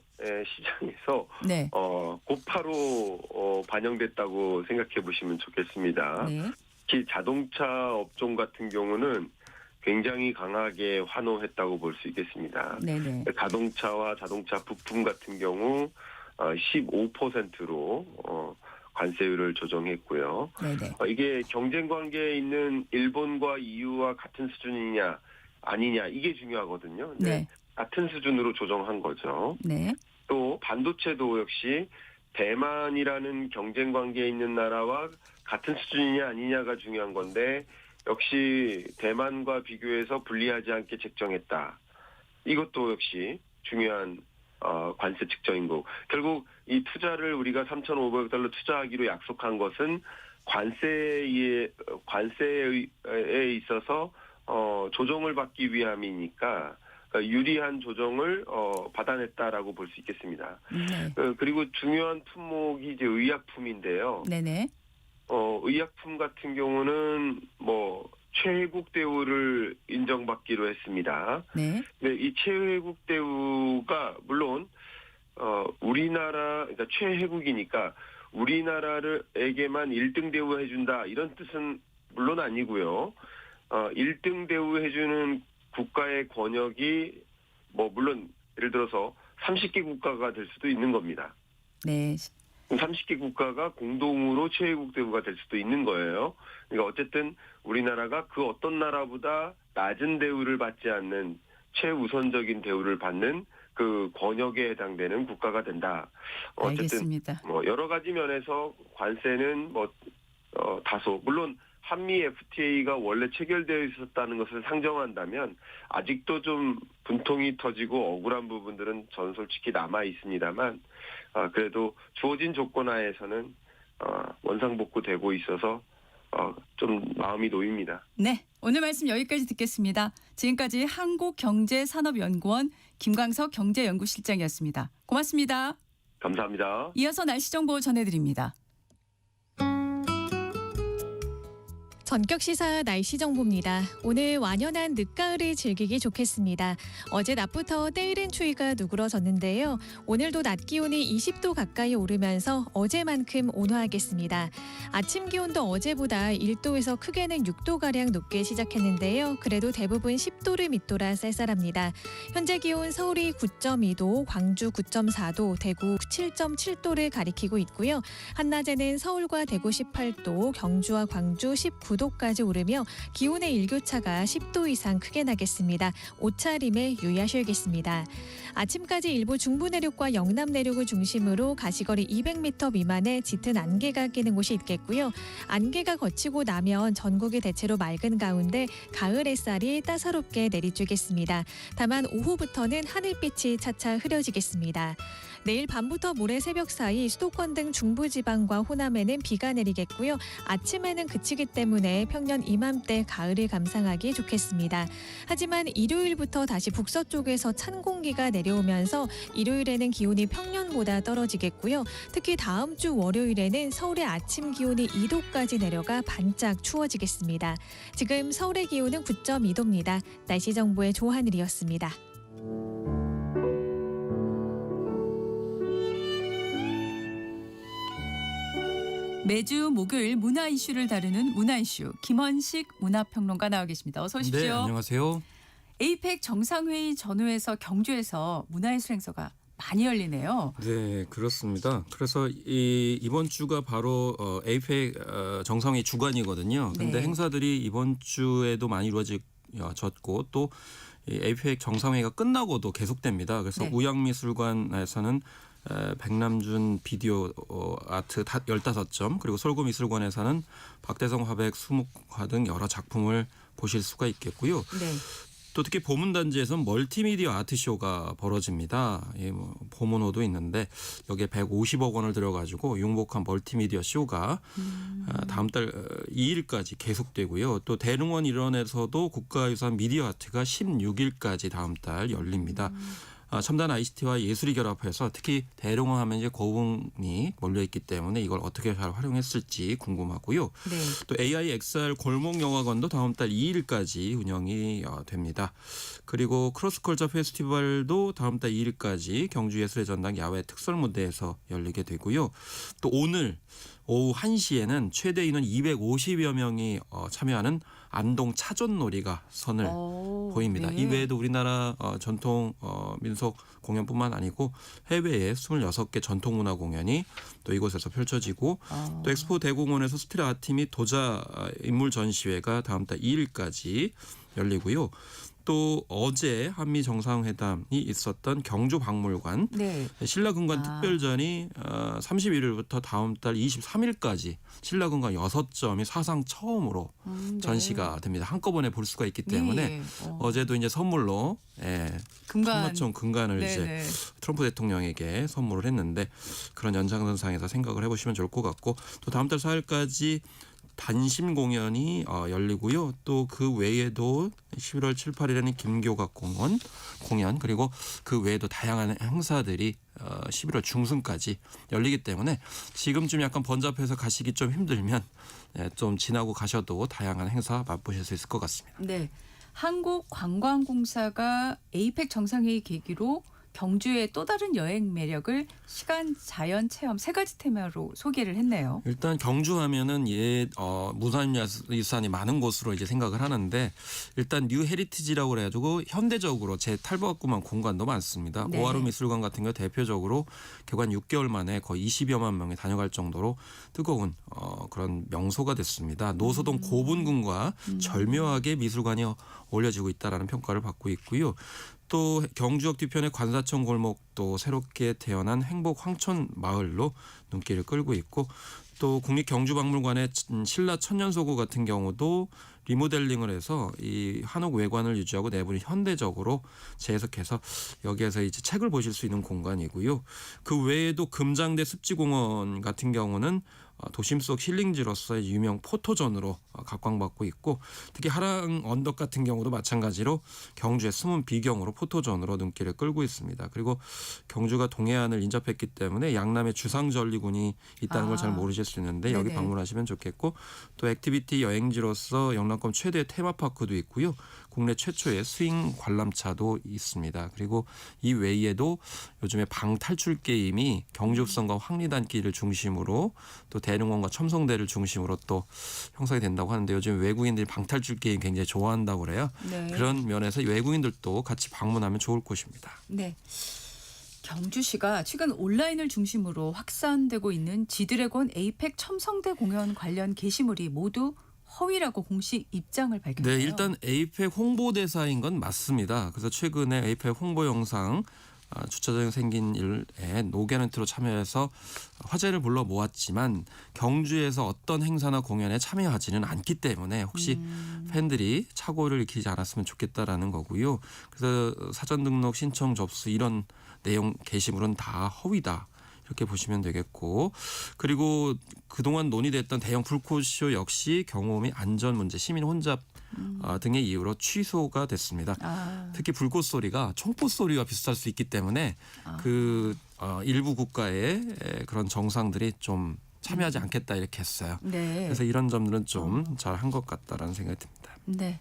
시장에서 네. 고파로 반영됐다고 생각해 보시면 좋겠습니다. 네. 특히 자동차 업종 같은 경우는 굉장히 강하게 환호했다고 볼 수 있겠습니다. 네네. 자동차와 자동차 부품 같은 경우 15%로 관세율을 조정했고요. 네네. 이게 경쟁 관계에 있는 일본과 EU와 같은 수준이냐 아니냐 이게 중요하거든요. 네. 같은 수준으로 조정한 거죠. 네. 또 반도체도 역시 대만이라는 경쟁 관계에 있는 나라와 같은 수준이냐 아니냐가 중요한 건데 역시 대만과 비교해서 불리하지 않게 책정했다. 이것도 역시 중요한 관세 측정인 거고 결국 이 투자를 우리가 3,500달러 투자하기로 약속한 것은 관세에 있어서 조정을 받기 위함이니까 유리한 조정을 받아냈다라고 볼 수 있겠습니다. 네. 그리고 중요한 품목이 이제 의약품인데요. 네네. 의약품 같은 경우는 최혜국 대우를 인정받기로 했습니다. 네. 근데 이 최혜국 대우가 물론 우리나라 그러니까 최혜국이니까 우리나라에게만 1등 대우 해준다 이런 뜻은 물론 아니고요. 1등 대우 해주는 국가의 권역이 물론 예를 들어서 30개 국가가 될 수도 있는 겁니다. 네. 30개 국가가 공동으로 최혜국 대우가 될 수도 있는 거예요. 그러니까 어쨌든 우리나라가 그 어떤 나라보다 낮은 대우를 받지 않는 최우선적인 대우를 받는 그 권역에 해당되는 국가가 된다. 어쨌든 알겠습니다. 여러 가지 면에서 관세는 다소 물론 한미 FTA가 원래 체결되어 있었다는 것을 상정한다면 아직도 좀 분통이 터지고 억울한 부분들은 저는 솔직히 남아 있습니다만 그래도 주어진 조건 하에서는 원상복구되고 있어서 좀 마음이 놓입니다. 네, 오늘 말씀 여기까지 듣겠습니다. 지금까지 한국경제산업연구원 김광석 경제연구실장이었습니다. 고맙습니다. 감사합니다. 이어서 날씨 정보 전해드립니다. 전격 시사 날씨 정보입니다. 오늘 완연한 늦가을을 즐기기 좋겠습니다. 어제 낮부터 때이른 추위가 누그러졌는데요. 오늘도 낮 기온이 20도 가까이 오르면서 어제만큼 온화하겠습니다. 아침 기온도 어제보다 1도에서 크게는 6도가량 높게 시작했는데요. 그래도 대부분 10도를 밑돌아 쌀쌀합니다. 현재 기온 서울이 9.2도, 광주 9.4도, 대구 7.7도를 가리키고 있고요. 한낮에는 서울과 대구 18도, 경주와 광주 19도까지 오르며 기온의 일교차가 10도 이상 크게 나겠습니다. 옷차림에 유의하셔야겠습니다. 아침까지 일부 중부 내륙과 영남 내륙을 중심으로 가시거리 200m 미만의 짙은 안개가 끼는 곳이 있겠고요. 안개가 거치고 나면 전국이 대체로 맑은 가운데 가을 햇살이 따사롭게 내리쬐겠습니다. 다만 오후부터는 하늘빛이 차차 흐려지겠습니다. 내일 밤부터 모레 새벽 사이 수도권 등 중부지방과 호남에는 비가 내리겠고요. 아침에는 그치기 때문에 평년 이맘때 가을을 감상하기 좋겠습니다. 하지만 일요일부터 다시 북서쪽에서 찬 공기가 내려오면서 일요일에는 기온이 평년보다 떨어지겠고요. 특히 다음 주 월요일에는 서울의 아침 기온이 2도까지 내려가 반짝 추워지겠습니다. 지금 서울의 기온은 9.2도입니다. 날씨 정보의 조하늘이었습니다. 매주 목요일 문화 이슈를 다루는 문화 이슈 김원식 문화평론가 나와 계십니다. 어서 오십시오. 네, 안녕하세요. 에이펙 정상회의 전후에서 경주에서 문화예술 행사가 많이 열리네요. 네, 그렇습니다. 그래서 이번 주가 바로 에이펙 정상회의 주간이거든요. 근데 네. 행사들이 이번 주에도 많이 이루어졌고 또 이 에이펙 정상회의가 끝나고도 계속됩니다. 그래서 네. 우양미술관에서는 백남준 비디오 아트 15점, 그리고 솔고미술관에서는 박대성 화백 수묵화 등 여러 작품을 보실 수가 있겠고요. 네. 또 특히 보문단지에서는 멀티미디어 아트쇼가 벌어집니다. 예, 뭐 보문호도 있는데 여기에 150억 원을 들여가지고 융복한 멀티미디어 쇼가 다음 달 2일까지 계속되고요. 또 대릉원 일원에서도 국가유산 미디어 아트가 16일까지 다음 달 열립니다. 첨단 ICT와 예술이 결합해서 특히 대릉원 하면 이제 고흥이 몰려있기 때문에 이걸 어떻게 잘 활용했을지 궁금하고요. 네. 또 AI XR 골목 영화관도 다음 달 2일까지 운영이 됩니다. 그리고 크로스컬처 페스티벌도 다음 달 2일까지 경주예술의 전당 야외 특설 무대에서 열리게 되고요. 또 오늘 오후 1시에는 최대 인원 250여 명이 참여하는 안동 차전놀이가 선을 보입니다. 네. 이 외에도 우리나라 전통 민속 공연뿐만 아니고 해외의 26개 전통문화 공연이 또 이곳에서 펼쳐지고 또 엑스포 대공원에서 스트릿 아트 및 도자 인물 전시회가 다음 달 2일까지 열리고요. 또 어제 한미 정상회담이 있었던 경주박물관 네. 신라궁관 특별전이 31일부터 다음 달 23일까지 신라궁관 6점이 사상 처음으로 네. 전시가 됩니다. 한꺼번에 볼 수가 있기 때문에 네. 어제도 이제 선물로 청라청 금관을 네, 이제 네. 트럼프 대통령에게 선물을 했는데 그런 연장선상에서 생각을 해보시면 좋을 것 같고 또 다음 달 4일까지 단심 공연이 열리고요. 또 그 외에도 11월 7, 8일에는 김교각 공연 그리고 그 외에도 다양한 행사들이 11월 중순까지 열리기 때문에 지금쯤 약간 번잡해서 가시기 좀 힘들면 좀 지나고 가셔도 다양한 행사 맛보실 수 있을 것 같습니다. 네. 한국관광공사가 에이펙 정상회의 계기로 경주의 또 다른 여행 매력을 시간, 자연, 체험 세 가지 테마로 소개를 했네요. 일단 경주하면은 문화유산이 많은 곳으로 이제 생각을 하는데 일단 뉴 헤리티지라고 그래가지고 현대적으로 재탈바꿈한 공간도 많습니다. 네. 오하루 미술관 같은 경우 대표적으로 개관 6개월 만에 거의 20여만 명이 다녀갈 정도로 뜨거운 그런 명소가 됐습니다. 노소동 고분군과 절묘하게 미술관이 올려지고 있다라는 평가를 받고 있고요. 또 경주역 뒤편의 관사천 골목도 새롭게 태어난 행복 황천 마을로 눈길을 끌고 있고 또 국립경주박물관의 신라 천년소고 같은 경우도 리모델링을 해서 이 한옥 외관을 유지하고 내부를 현대적으로 재해석해서 여기에서 이제 책을 보실 수 있는 공간이고요. 그 외에도 금장대 습지공원 같은 경우는 도심 속 힐링지로서의 유명 포토존으로 각광받고 있고 특히 하랑 언덕 같은 경우도 마찬가지로 경주의 숨은 비경으로 포토존으로 눈길을 끌고 있습니다. 그리고 경주가 동해안을 인접했기 때문에 양남에 주상전리군이 있다는 걸 잘 모르실 수 있는데 여기 네네. 방문하시면 좋겠고 또 액티비티 여행지로서 영남권 최대의 테마파크도 있고요. 국내 최초의 스윙 관람차도 있습니다. 그리고 이 외에도 요즘에 방탈출 게임이 경주읍선과 황리단길을 중심으로 또 대릉원과 첨성대를 중심으로 또 형성이 된다고 하는데 요즘 외국인들이 방탈출 게임 굉장히 좋아한다고 그래요. 네. 그런 면에서 외국인들도 같이 방문하면 좋을 곳입니다. 네. 경주시가 최근 온라인을 중심으로 확산되고 있는 지드래곤 에이펙 첨성대 공연 관련 게시물이 모두 허위라고 공식 입장을 밝혔네요. 네, 일단 에이펙 홍보대사인 건 맞습니다. 그래서 최근에 에이펙 홍보 영상 주차장에 생긴 일에 노게런티로 참여해서 화제를 불러 모았지만 경주에서 어떤 행사나 공연에 참여하지는 않기 때문에 혹시 팬들이 착오를 익히지 않았으면 좋겠다라는 거고요. 그래서 사전 등록 신청 접수 이런 내용 게시물은 다 허위다. 이렇게 보시면 되겠고 그리고 그동안 논의됐던 대형 불꽃쇼 역시 경호 및 안전 문제, 시민 혼잡 등의 이유로 취소가 됐습니다. 특히 불꽃 소리가 총포 소리와 비슷할 수 있기 때문에 일부 국가의 그런 정상들이 좀 참여하지 않겠다 이렇게 했어요. 네. 그래서 이런 점들은 좀 잘 한 것 같다라는 생각이 듭니다. 네.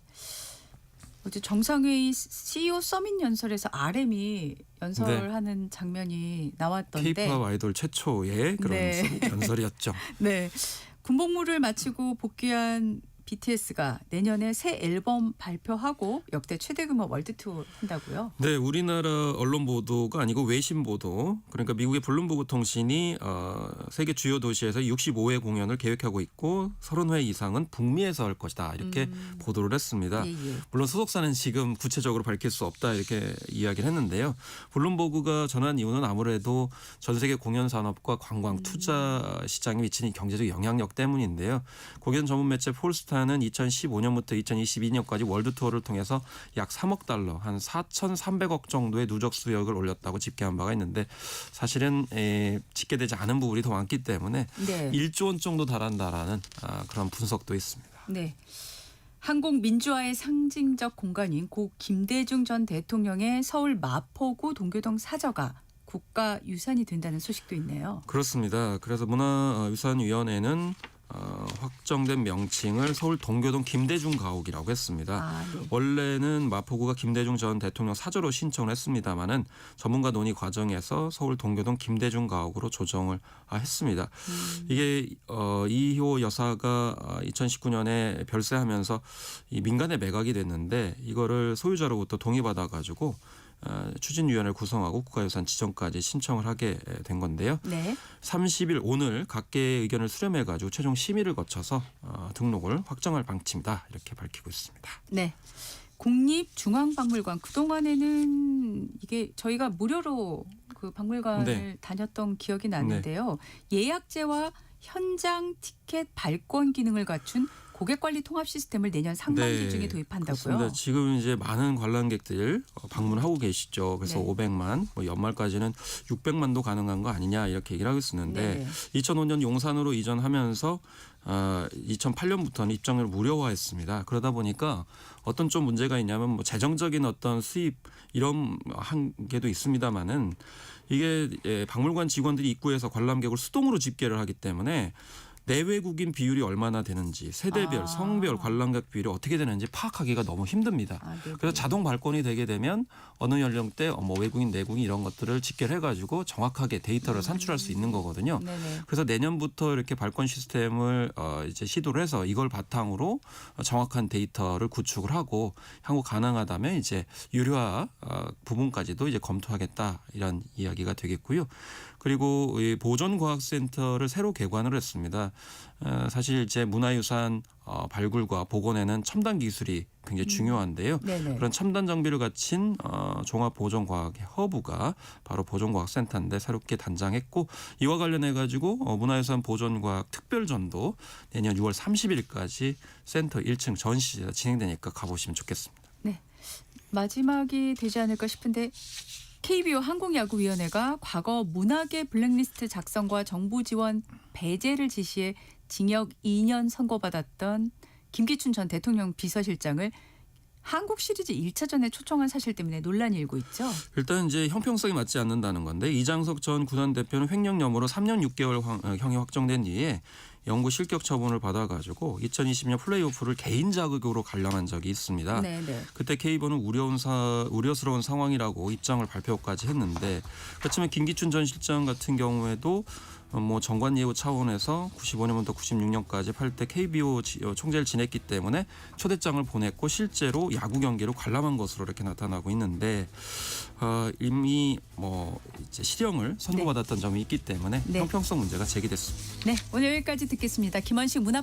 어제 정상회의 CEO 서밋 연설에서 RM이 연설하는 장면이 나왔던데 K-팝 아이돌 최초의 그런 네. 연설이었죠. 네. 군복무를 마치고 복귀한 BTS가 내년에 새 앨범 발표하고 역대 최대 규모 월드 투어 한다고요? 네, 우리나라 언론 보도가 아니고 외신 보도. 그러니까 미국의 블룸버그 통신이 세계 주요 도시에서 65회 공연을 계획하고 있고 30회 이상은 북미에서 할 것이다. 이렇게 보도를 했습니다. 물론 소속사는 지금 구체적으로 밝힐 수 없다 이렇게 이야기를 했는데요. 블룸버그가 전한 이유는 아무래도 전 세계 공연 산업과 관광 투자 시장에 미치는 경제적 영향력 때문인데요. 공연 전문 매체 폴스타는 2015년부터 2022년까지 월드 투어를 통해서 약 3억 달러, 한 4,300억 정도의 누적 수익을 올렸다고 집계한 바가 있는데 사실은 집계되지 않은 부분이 더 많기 때문에 네. 1조 원 정도 달한다라는 그런 분석도 있습니다. 네. 한국 민주화의 상징적 공간인 고 김대중 전 대통령의 서울 마포구 동교동 사저가 국가유산이 된다는 소식도 있네요. 그렇습니다. 그래서 문화유산위원회는 확정된 명칭을 서울 동교동 김대중 가옥이라고 했습니다. 네. 원래는 마포구가 김대중 전 대통령 사저로 신청을 했습니다마는 전문가 논의 과정에서 서울 동교동 김대중 가옥으로 조정을 했습니다. 이게 이효 여사가 2019년에 별세하면서 이 민간에 매각이 됐는데 이거를 소유자로부터 동의받아 가지고 추진위원회를 구성하고 국가유산 지정까지 신청을 하게 된 건데요. 네. 30일 오늘 각계의 의견을 수렴해가지고 최종 심의를 거쳐서 등록을 확정할 방침이다 이렇게 밝히고 있습니다. 네. 국립중앙박물관 그동안에는 이게 저희가 무료로 그 박물관을 네. 다녔던 기억이 나는데요. 예약제와 현장 티켓 발권 기능을 갖춘 고객관리 통합 시스템을 내년 상반기 중에 도입한다고요? 그렇습니다. 지금 이제 많은 관람객들 방문하고 계시죠. 그래서 네. 500만, 연말까지는 600만도 가능한 거 아니냐 이렇게 얘기를 하고 있었는데 네. 2005년 용산으로 이전하면서 2008년부터는 입장료를 무료화했습니다. 그러다 보니까 어떤 좀 문제가 있냐면 뭐 재정적인 어떤 수입 이런 한계도 있습니다만은 이게 박물관 직원들이 입구에서 관람객을 수동으로 집계를 하기 때문에 내외국인 비율이 얼마나 되는지 세대별, 성별 관람객 비율이 어떻게 되는지 파악하기가 너무 힘듭니다. 그래서 자동 발권이 되게 되면 어느 연령대, 뭐 외국인, 내국인 이런 것들을 집계를 해가지고 정확하게 데이터를 산출할 수 있는 거거든요. 네네. 그래서 내년부터 이렇게 발권 시스템을 이제 시도를 해서 이걸 바탕으로 정확한 데이터를 구축을 하고 향후 가능하다면 이제 유료화 부분까지도 이제 검토하겠다 이런 이야기가 되겠고요. 그리고 이 보존과학센터를 새로 개관을 했습니다. 사실 이제 문화유산 발굴과 복원에는 첨단 기술이 굉장히 중요한데요. 네네. 그런 첨단 장비를 갖춘 종합보존과학의 허브가 바로 보존과학센터인데 새롭게 단장했고 이와 관련해 가지고 문화유산 보존과학 특별전도 내년 6월 30일까지 센터 1층 전시가 진행되니까 가보시면 좋겠습니다. 네. 마지막이 되지 않을까 싶은데 KBO 항공야구위원회가 과거 문학의 블랙리스트 작성과 정부 지원 배제를 지시해 징역 2년 선고받았던 김기춘 전 대통령 비서실장을 한국 시리즈 1차전에 초청한 사실 때문에 논란이 일고 있죠. 일단 이제 형평성이 맞지 않는다는 건데 이장석 전 구단 대표는 횡령혐의로 3년 6개월 형이 확정된 뒤에 영구 실격 처분을 받아가지고 2020년 플레이오프를 개인 자격으로 관람한 적이 있습니다. 네네. 그때 KBO는 우려스러운 상황이라고 입장을 발표까지 했는데 그렇지만 김기춘 전 실장 같은 경우에도 뭐 정관 예우 차원에서 95년부터 96년까지 8대 KBO 총재를 지냈기 때문에 초대장을 보냈고 실제로 야구 경기를 관람한 것으로 이렇게 나타나고 있는데 이미 뭐 이제 실형을 선고받았던 점이 있기 때문에 형평성 문제가 제기됐습니다. 네, 오늘 여기까지 듣겠습니다. 김원식 문화